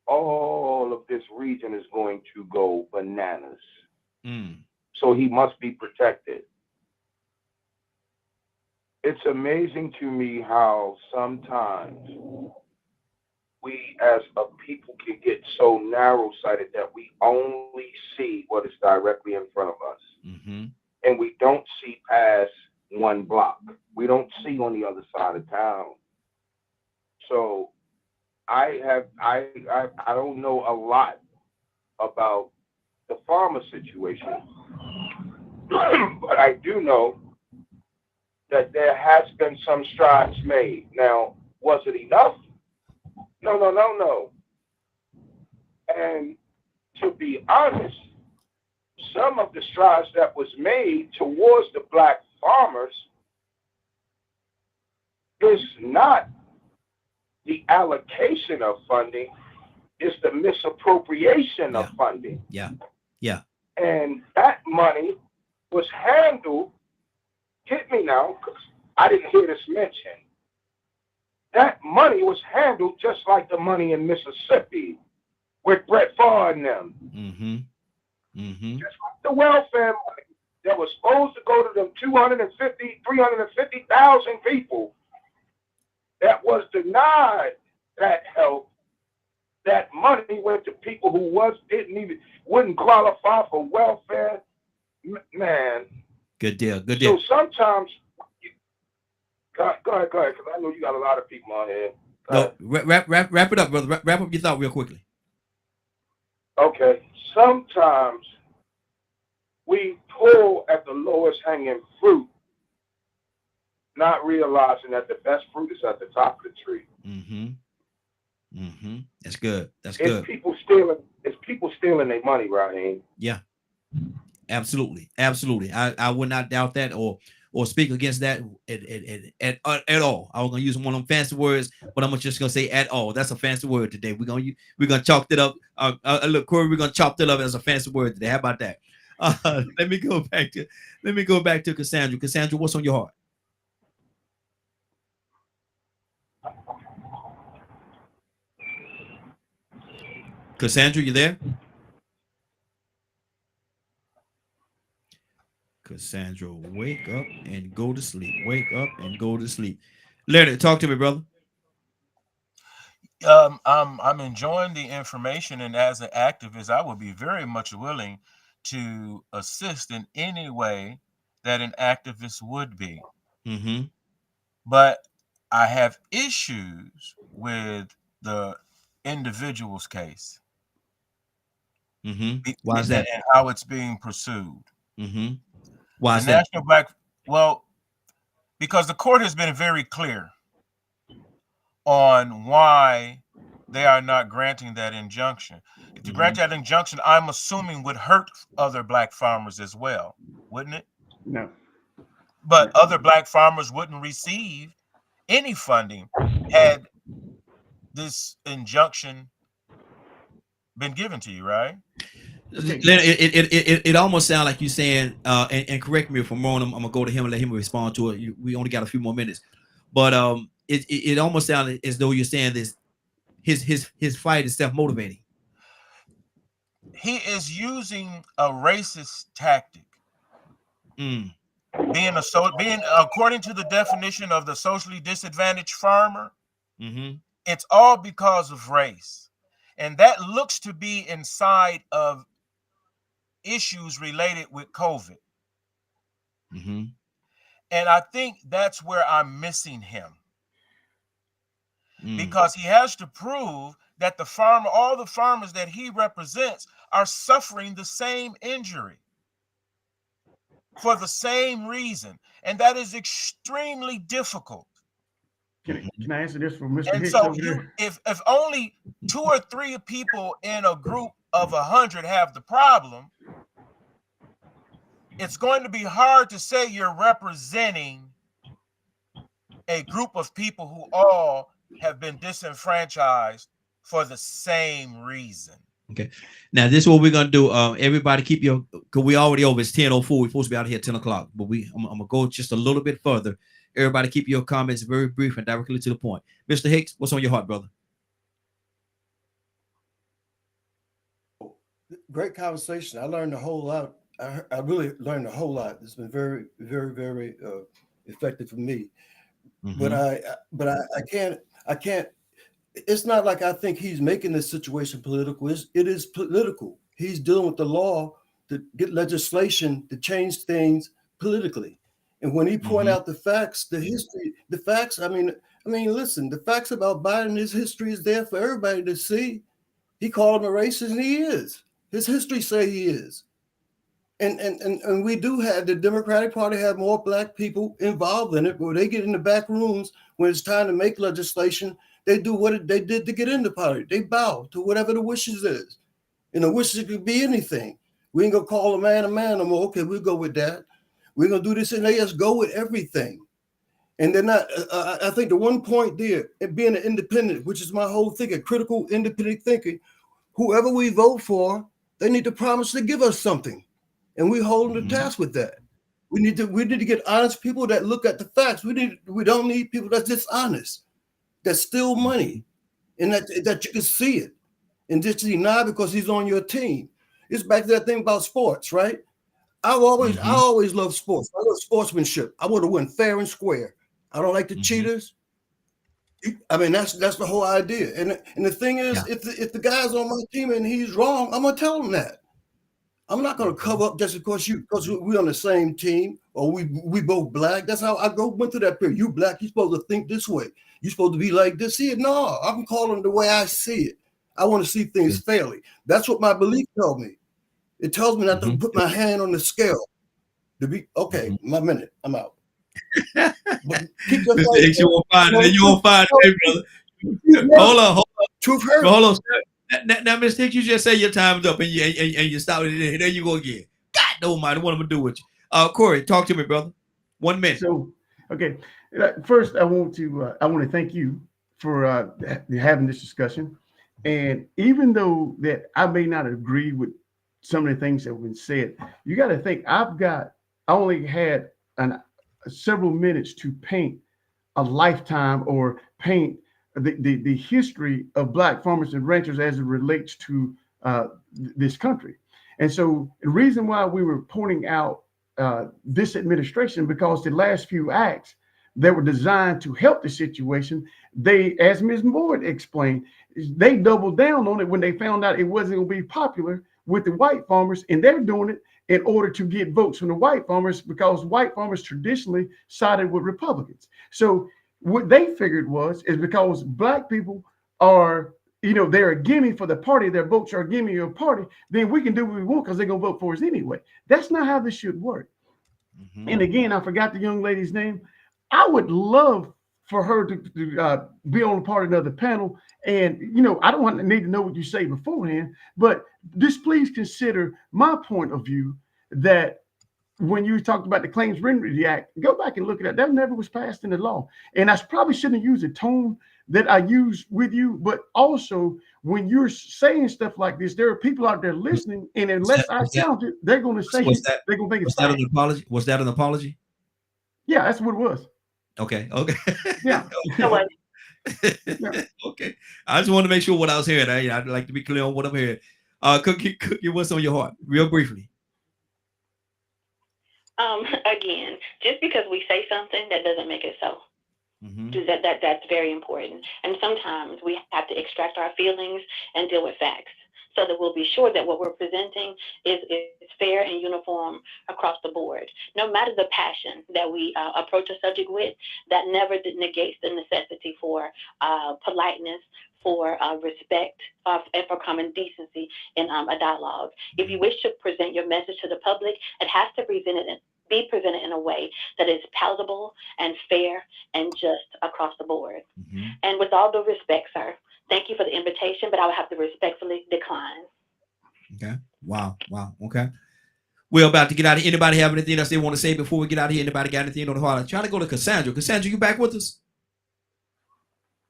all of this region is going to go bananas. So he must be protected. It's amazing to me how sometimes we as a people can get so narrow-sighted that we only see what is directly in front of us. And we don't see past one block. We don't see on the other side of town. So I don't know a lot about the farmer situation, but I do know that there has been some strides made. Now, was it enough? No. And to be honest, some of the strides that was made towards the black farmers is not the allocation of funding, it's the misappropriation of funding. And that money was handled, hit me now, because I didn't hear this mentioned. that money was handled just like the money in Mississippi with Brett Favre and them. Just like the welfare money that was supposed to go to them 350,000 people that was denied that help. That money went to people who wouldn't qualify for welfare. Man. Good deal. Good deal. So sometimes, go ahead, because I know you got a lot of people on here. No, wrap it up, brother. Wrap up your thought real quickly. Okay. Sometimes we pull at the lowest hanging fruit, not realizing that the best fruit is at the top of the tree. That's good. That's good. It's people stealing their money, Raheem. Yeah. Absolutely. I would not doubt that or speak against that at all. I was gonna use one of them fancy words, but I'm just gonna say at all. That's a fancy word today. We're gonna chalk it up. Look, Corey, we're gonna chop it up as a fancy word today. How about that? Let me go back to Cassandra. Cassandra, what's on your heart? Cassandra, you there? Cassandra, wake up and go to sleep. Wake up and go to sleep. Leonard, talk to me, brother. I'm enjoying the information, and as an activist, I would be very much willing to assist in any way that an activist would be. But I have issues with the individual's case. Why is that? And how it's being pursued. Why is that? Because the court has been very clear on why they are not granting that injunction. To grant that injunction, I'm assuming would hurt other Black farmers as well, wouldn't it? No. But other Black farmers wouldn't receive any funding had this injunction been given to you, right? It almost sounds like you're saying, and correct me if I'm wrong. I'm gonna go to him and let him respond to it. We only got a few more minutes, but it almost sounds as though you're saying this. His fight is self-motivating. He is using a racist tactic. Being according to the definition of the socially disadvantaged farmer, it's all because of race, and that looks to be inside of issues related with COVID. And I think that's where I'm missing him, because he has to prove that all the farmers that he represents are suffering the same injury for the same reason, and that is extremely difficult. Can I answer this for Mr. And Hicks so over there? if only 2 or 3 people in a group of 100 have the problem, it's going to be hard to say you're representing a group of people who all have been disenfranchised for the same reason. Okay. Now this is what we're gonna do. Everybody keep your, because we already over. It's 10:04. We're supposed to be out of here at 10 o'clock, but I'm gonna go just a little bit further. Everybody keep your comments very brief and directly to the point. Mr. Hicks, what's on your heart, brother? Great conversation. I learned a whole lot. I really learned a whole lot. It's been very, very, very effective for me. But I can't. It's not like I think he's making this situation political. It is political. He's dealing with the law to get legislation to change things politically. And when he point out the facts, the history, the facts. I mean, listen. The facts about Biden, his history is there for everybody to see. He called him a racist, and he is. His history say he is. And we do have the Democratic Party have more Black people involved in it, but they get in the back rooms when it's time to make legislation. They do what they did to get in the party. They bow to whatever the wishes is. And the wishes could be anything. We ain't gonna call a man no more. Okay, we'll go with that. We're gonna do this, and they just go with everything. And they're not. I think the one point there, being an independent, which is my whole thing, a critical independent thinking. Whoever we vote for, they need to promise to give us something. And we hold them to task with that. We need to get honest people that look at the facts. We don't need people that's dishonest. that steal money, and that you can see it, and just deny because he's on your team. It's back to that thing about sports, right? I always love sports. I love sportsmanship. I want to win fair and square. I don't like the cheaters. I mean, that's the whole idea. And the thing is, if the guy's on my team and he's wrong, I'm gonna tell him that. I'm not gonna cover up just because we're on the same team or we both black. That's how I went through that period. You black, you're supposed to think this way. You're supposed to be like this. See it? No, I'm calling the way I see it. I want to see things fairly. That's what my belief told me. It tells me not to put my hand on the scale. To be okay, my minute, I'm out. But keep your you won't find it. You won't find it, brother. Hold on. Truth hurts. Hold on. Now, Mr. Hicks, you just say your time's up and you stop it. There you go again. God almighty, what I'm gonna do with you? Corey, talk to me, brother. 1 minute. So, okay. First, I want to thank you for having this discussion. And even though that I may not agree with some of the things that have been said, you got to think I only had several minutes to paint a lifetime or paint the history of Black farmers and ranchers as it relates to this country. And so the reason why we were pointing out this administration, because the last few acts that were designed to help the situation, they, as Ms. Boyd explained, they doubled down on it when they found out it wasn't going to be popular with the white farmers, and they're doing it in order to get votes from the white farmers because white farmers traditionally sided with Republicans. So what they figured is because Black people are, they're a gimme for the party, their votes are a gimme of party, then we can do what we want because they're going to vote for us anyway. That's not how this should work. And again, I forgot the young lady's name. I would love for her to be on a part of another panel. And, I don't need to know what you say beforehand, but just please consider my point of view that when you talked about the Claims Remedy Act, go back and look at that. That never was passed into law. And I probably shouldn't use the tone that I use with you, but also when you're saying stuff like this, there are people out there listening, and unless I sound it, they're going to say they're going to think it's that an apology. Was that an apology? Yeah, that's what it was. Okay. Yeah. Okay. I just want to make sure what I was hearing. I'd like to be clear on what I'm hearing. Cookie, what's on your heart, real briefly? Again, just because we say something, that doesn't make it so. That's very important. And sometimes we have to extract our feelings and deal with facts, so that we'll be sure that what we're presenting is fair and uniform across the board. No matter the passion that we approach a subject with, that never negates the necessity for politeness, for respect, and for common decency in a dialogue. If you wish to present your message to the public, it has to be presented in a way that is palatable and fair and just across the board. And with all due respect, sir, thank you for the invitation, but I would have to respectfully decline. Okay. Wow. Okay. We're about to get out of here. Anybody have anything else they want to say before we get out of here? Anybody got anything on the heart? I'm trying to go to Cassandra. Cassandra, you back with us?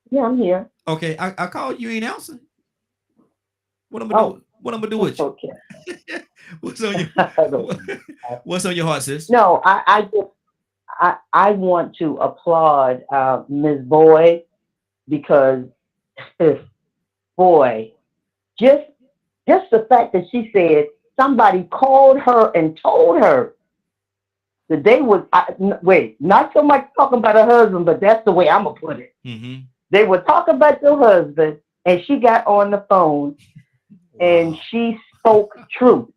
Yeah, I'm here. Okay. I called you, ain't answering. What I'm gonna do? What I'm gonna do with you? Okay. What's on your heart, sis? No, I want to applaud Ms. Boyd, because boy, just the fact that she said somebody called her and told her that they would not so much talking about her husband, but that's the way I'm gonna put it. They would talk about your husband, and she got on the phone and she spoke truth.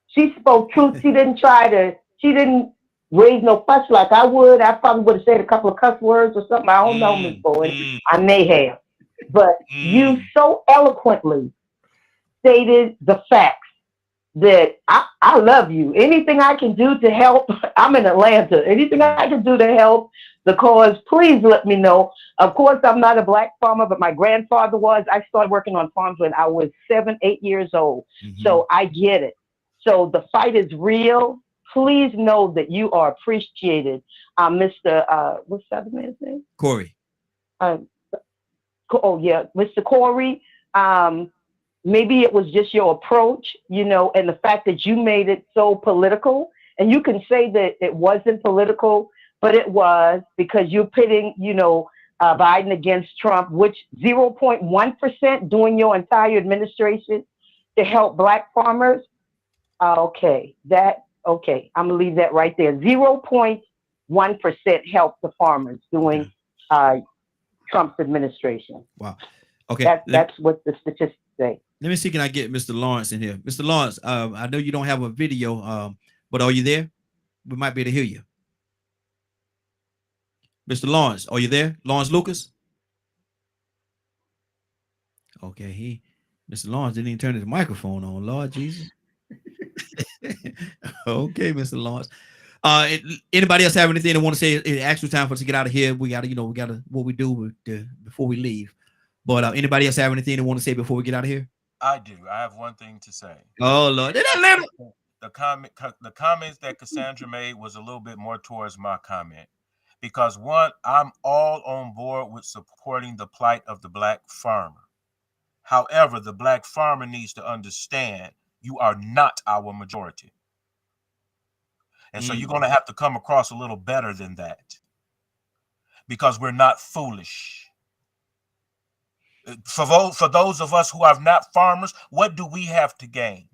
She spoke truth. She didn't raise no fuss like I would. I probably would have said a couple of cuss words or something. I don't know, Ms. Boyd. I may have. But you so eloquently stated the facts that I love you. Anything I can do to help, I'm in Atlanta. Anything I can do to help the cause, please let me know. Of course, I'm not a Black farmer, but my grandfather was. I started working on farms when I was 7, 8 years old. So I get it. So the fight is real. Please know that you are appreciated. Mr. What's the other man's name? Corey. Mr. Corey. Maybe it was just your approach, and the fact that you made it so political. And you can say that it wasn't political, but it was, because you're pitting, Biden against Trump, which 0.1% during your entire administration to help Black farmers. Okay, I'm gonna leave that right there. 0.1% help the farmers during Trump's administration. Wow. Okay. That's what the statistics say. Let me see, can I get Mr. Lawrence in here? Mr. Lawrence, I know you don't have a video, but are you there? We might be able to hear you. Mr. Lawrence, are you there? Lawrence Lucas? Okay, Mr. Lawrence didn't even turn his microphone on. Lord Jesus. Okay, Mr. Lawrence. Anybody else have anything they want to say? It's actual time for us to get out of here. We gotta, what we do before we leave. But anybody else have anything they want to say before we get out of here? I do. I have one thing to say. Oh Lord. The comments that Cassandra made was a little bit more towards my comment. Because one, I'm all on board with supporting the plight of the Black farmer. However, the Black farmer needs to understand you are not our majority. And so you're going to have to come across a little better than that, because we're not foolish. For those of us who are not farmers, what do we have to gain?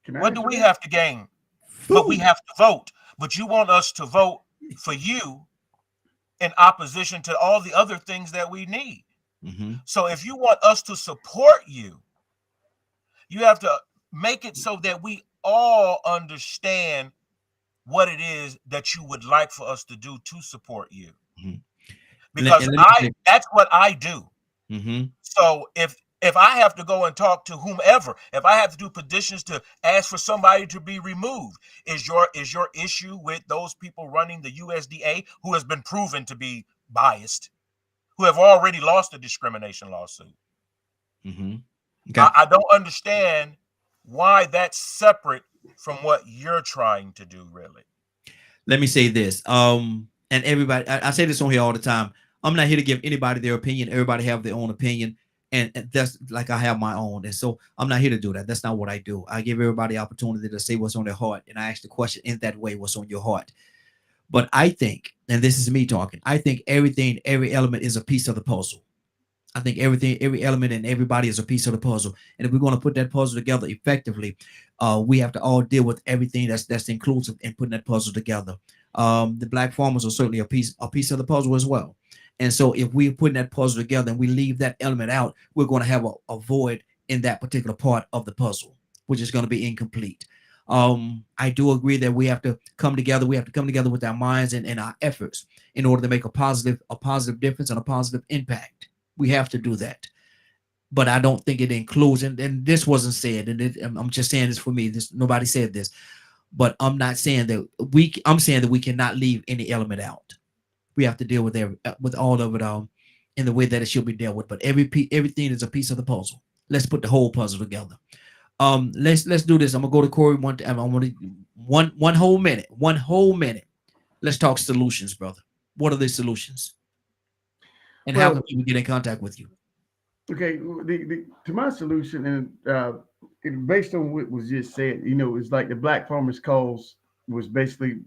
What do we have to gain? But we have to vote. But you want us to vote for you in opposition to all the other things that we need. So if you want us to support you, you have to make it so that we all understand what it is that you would like for us to do to support you. Because that's what I do. So if I have to go and talk to whomever, if I have to do petitions to ask for somebody to be removed, is your issue with those people running the USDA who has been proven to be biased, who have already lost a discrimination lawsuit? I don't understand why that's separate from what you're trying to do, really. Let me say this. And everybody, I say this on here all the time. I'm not here to give anybody their opinion. Everybody have their own opinion. And that's like I have my own. And so I'm not here to do that. That's not what I do. I give everybody opportunity to say what's on their heart. And I ask the question in that way, what's on your heart? But I think, and this is me talking, I think every element is a piece of the puzzle. I think every element and everybody is a piece of the puzzle. And if we're going to put that puzzle together effectively, we have to all deal with everything that's inclusive in putting that puzzle together. The Black farmers are certainly a piece of the puzzle as well. And so if we're putting that puzzle together and we leave that element out, we're going to have a void in that particular part of the puzzle, which is going to be incomplete. I do agree that we have to come together. We have to come together with our minds and our efforts in order to make a positive difference and a positive impact. We have to do that. But I don't think it includes, and this wasn't said, and I'm just saying this for me. Nobody said this, but I'm not saying that I'm saying that we cannot leave any element out. We have to deal with all of it in the way that it should be dealt with. But everything is a piece of the puzzle. Let's put the whole puzzle together. Let's do this. I'm gonna go to Corey one time. I want one whole minute. Let's talk solutions, brother. What are the solutions? And how can people get in contact with you? Okay, to my solution, and based on what was just said, it's like the Black farmers' cause was basically,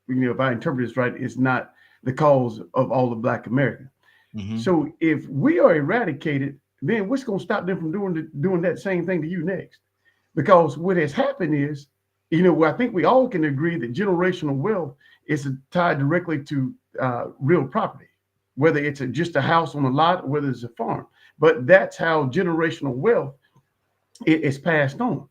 if I interpret this right, it's not the cause of all of Black America. So if we are eradicated, then what's going to stop them from doing that same thing to you next? Because what has happened is, I think we all can agree that generational wealth is tied directly to real property, whether it's just a house on a lot or whether it's a farm. But that's how generational wealth is passed on.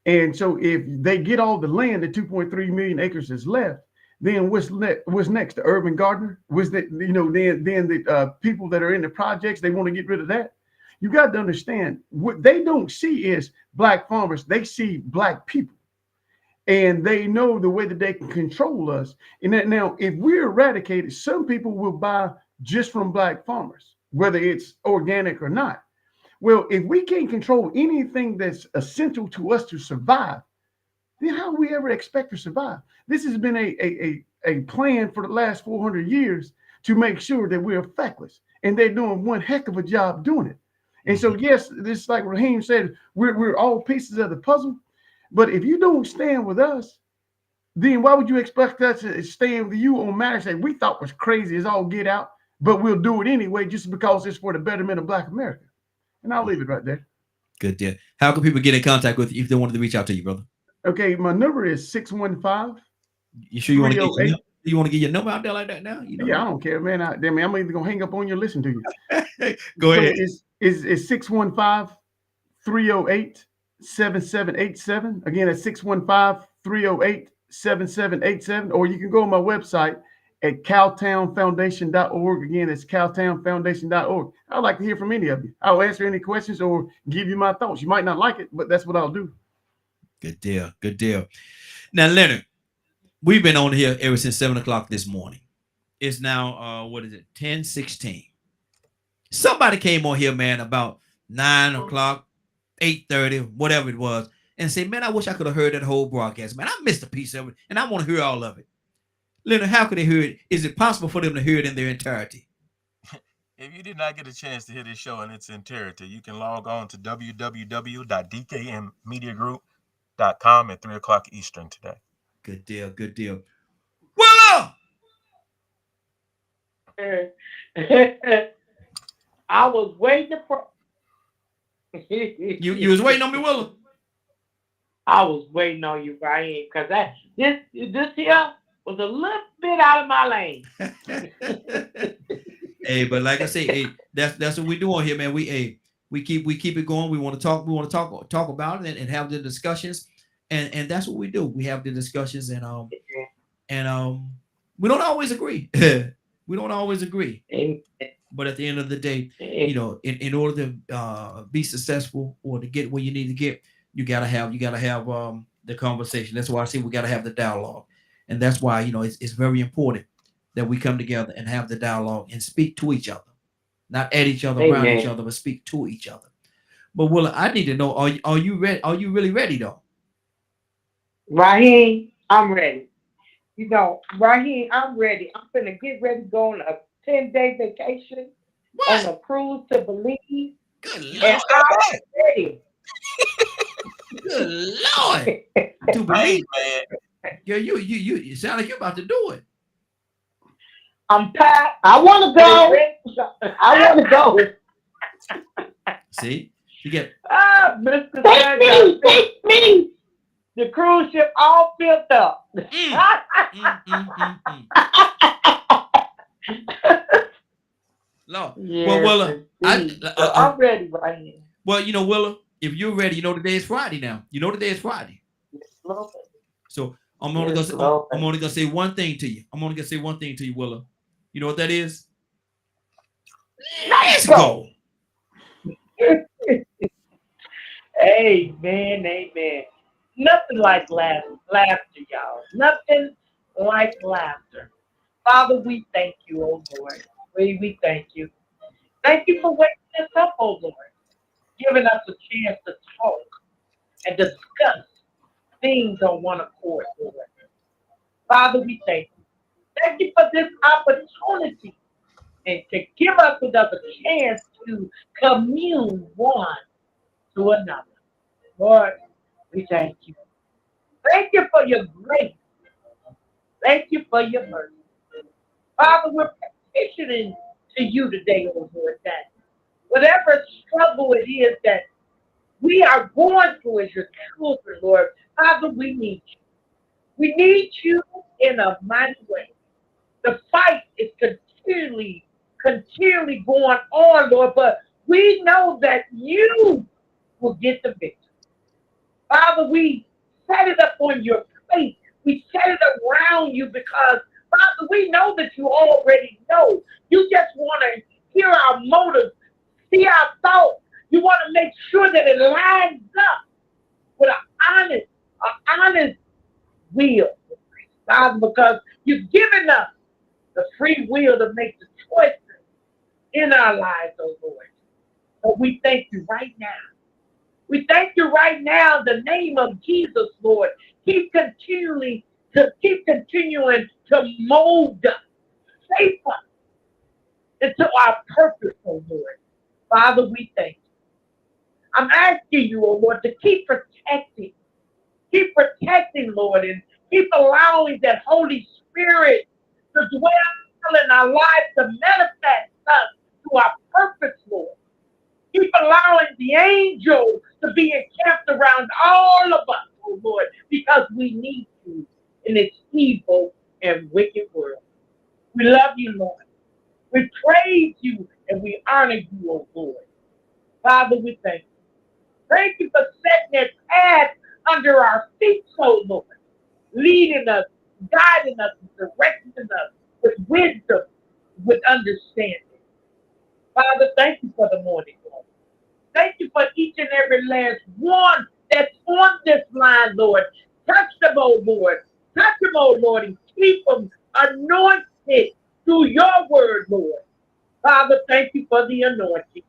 And so if they get all the land, the 2.3 million acres is left, then what's next? The urban gardener? Was that, then the people that are in the projects, they want to get rid of that? You got to understand, what they don't see is Black farmers. They see Black people. And they know the way that they can control us. And that now, if we're eradicated, some people will buy just from Black farmers, whether it's organic or not. Well, if we can't control anything that's essential to us to survive, then how do we ever expect to survive? This has been a plan for the last 400 years to make sure that we're feckless. And they're doing one heck of a job doing it. And so, yes, this, like Raheem said, we're all pieces of the puzzle. But if you don't stand with us, then why would you expect us to stand with you on matters that we thought was crazy as all get out, but we'll do it anyway just because it's for the betterment of Black America? And I'll leave it right there. Good deal. How can people get in contact with you if they wanted to reach out to you, brother? Okay, my number is 615. You sure you want to get your number out there like that now? You know? Yeah, I don't care, man. I'm either gonna hang up on you or listen to you. Go ahead. It's 615-308-7787. Again, it's 615-308-7787. Or you can go on my website at cowtownfoundation.org. Again, it's cowtownfoundation.org. I'd like to hear from any of you. I'll answer any questions or give you my thoughts. You might not like it, but that's what I'll do. Good deal. Good deal. Now, Leonard, we've been on here ever since 7 o'clock this morning. It's now, 10:16. Somebody came on here, man, about 9 o'clock, 8:30, whatever it was, and said, man, I wish I could have heard that whole broadcast. Man, I missed a piece of it, and I want to hear all of it. Leonard, how could they hear it? Is it possible for them to hear it in their entirety? If you did not get a chance to hear this show in its entirety, you can log on to www.dkmmediagroup.com at 3 o'clock Eastern today. Good deal. Good deal. Willow! I was waiting for you was waiting on me, Willow? I was waiting on you, Brian, because this here was a little bit out of my lane. Hey, but like I say, hey, that's what we do on here, man. We keep it going. We want to talk about it and have the discussions, and that's what we do. We have the discussions, and we don't always agree. We don't always agree. But at the end of the day, you know, in order to be successful or to get where you need to get, you gotta have the conversation. That's why I say we gotta have the dialogue, and that's why, you know, it's very important that we come together and have the dialogue and speak to each other, not at each other, around each other, but speak to each other. But Willa, I need to know: are you ready? Are you really ready, though? Raheem, I'm ready. You know, Raheem, I'm ready. I'm gonna get ready to go on a 10-day vacation on a cruise to Belize. Good Lord. And I'm ready. Good Lord. To Belize, man. Yeah, you sound like you're about to do it. I'm packed. I want to go. I want to go. See, you get. Mr. Take me. The cruise ship all filled up. Lord. Yes, well, Willa, I'm ready right here. Well, you know, Willa, if you're ready, you know today is Friday now. You know today is Friday. So I'm only gonna say one thing to you. I'm only gonna say one thing to you, Willa. You know what that is? Let's go. Amen, amen. Nothing like laughter, y'all. Nothing like laughter. Father, we thank you, oh Lord. We thank you. Thank you for waking us up, oh Lord. Giving us a chance to talk and discuss things on one accord, Lord. Father, we thank you. Thank you for this opportunity and to give us another chance to commune one to another. Lord, we thank you. Thank you for your grace. Thank you for your mercy. Father, we're petitioning to you today, oh Lord, that whatever struggle it is that we are going through as your children, Lord, Father, we need you. We need you in a mighty way. The fight is continually going on, Lord, but we know that you will get the victory. Father, we set it up on your plate. We set it around you because, Father, we know that you already know. You just want to hear our motives, see our thoughts. You want to make sure that it lines up with an honest will, Father, because you've given us the free will to make the choices in our lives, oh Lord. But we thank you right now. We thank you right now in the name of Jesus, Lord. Keep continuing to mold us, shape us into our purpose, oh Lord. Father, we thank you. I'm asking you, oh Lord, to keep protecting, Lord, and Keep allowing that Holy Spirit to dwell in our lives, to manifest us to our purpose, Lord. Keep allowing the angels to be encamped around all of us, oh Lord, because we need you in this evil and wicked world. We love you, Lord. We praise you and we honor you, oh Lord. Father, we thank you. Thank you for setting that path under our feet, oh Lord, leading us, guiding us, directing us with wisdom, with understanding. Father, thank you for the morning, Lord. Thank you for each and every last one that's on this line, Lord. Touch them, oh Lord. Touch them, oh Lord, and keep them anointed through your word, Lord. Father, thank you for the anointing.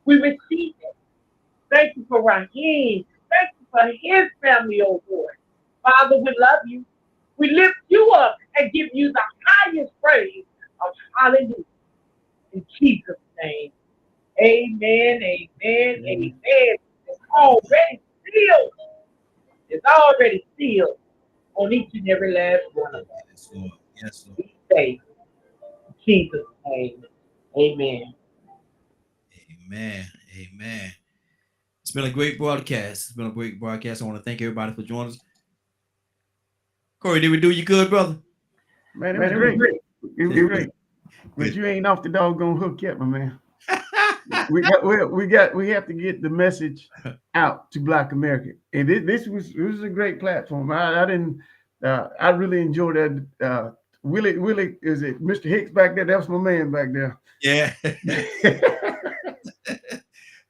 We receive it. Thank you for Raheem. Thank you for his family, oh Lord. Father, we love you. We lift you up and give you the highest praise of hallelujah. In Jesus' name. Amen, amen, amen. It's already sealed. It's already sealed on each and every last one of us. Yes, Lord. Yes, Lord. Be safe. In Jesus' name. Amen. Amen. Amen. It's been a great broadcast. It's been a great broadcast. I want to thank everybody for joining us. Corey, did we do you good, brother? Man, it was great. It was great. But you ain't off the doggone hook yet, my man. we have to get the message out to Black America. And this was a great platform. I really enjoyed that. Willie, is it Mr. Hicks back there? That was my man back there. Yeah.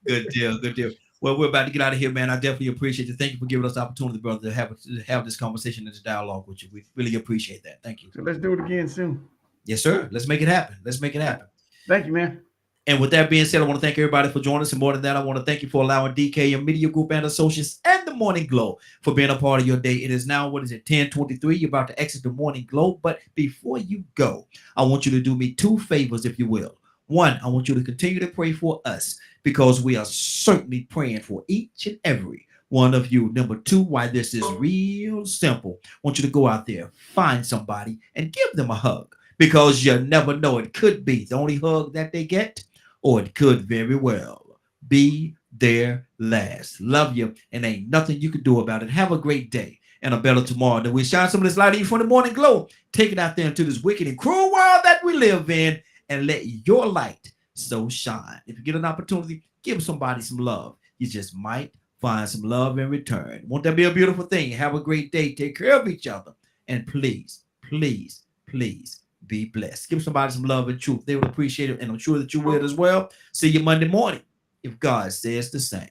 Good deal. Good deal. Well, we're about to get out of here, man. I definitely appreciate you. Thank you for giving us the opportunity, brother, to have this conversation and this dialogue with you. We really appreciate that. Thank you. So let's do it again soon. Yes, sir. Let's make it happen. Let's make it happen. Thank you, man. And with that being said, I want to thank everybody for joining us. And more than that, I want to thank you for allowing DK Media Group and Associates and the Morning Glow for being a part of your day. It is now, 10:23. You're about to exit the Morning Glow. But before you go, I want you to do me two favors, if you will. One, I want you to continue to pray for us because we are certainly praying for each and every one of you. Number two, why this is real simple. I want you to go out there, find somebody, and give them a hug because you never know. It could be the only hug that they get, or it could very well be their last. Love you, and ain't nothing you can do about it. Have a great day and a better tomorrow. Then we shine some of this light in you from the Morning Glow. Take it out there into this wicked and cruel world that we live in, and let your light so shine. If you get an opportunity, give somebody some love. You just might find some love in return. Won't that be a beautiful thing? Have a great day. Take care of each other. And please, please, please be blessed. Give somebody some love and truth. They will appreciate it, and I'm sure that you will as well. See you Monday morning, if God says the same.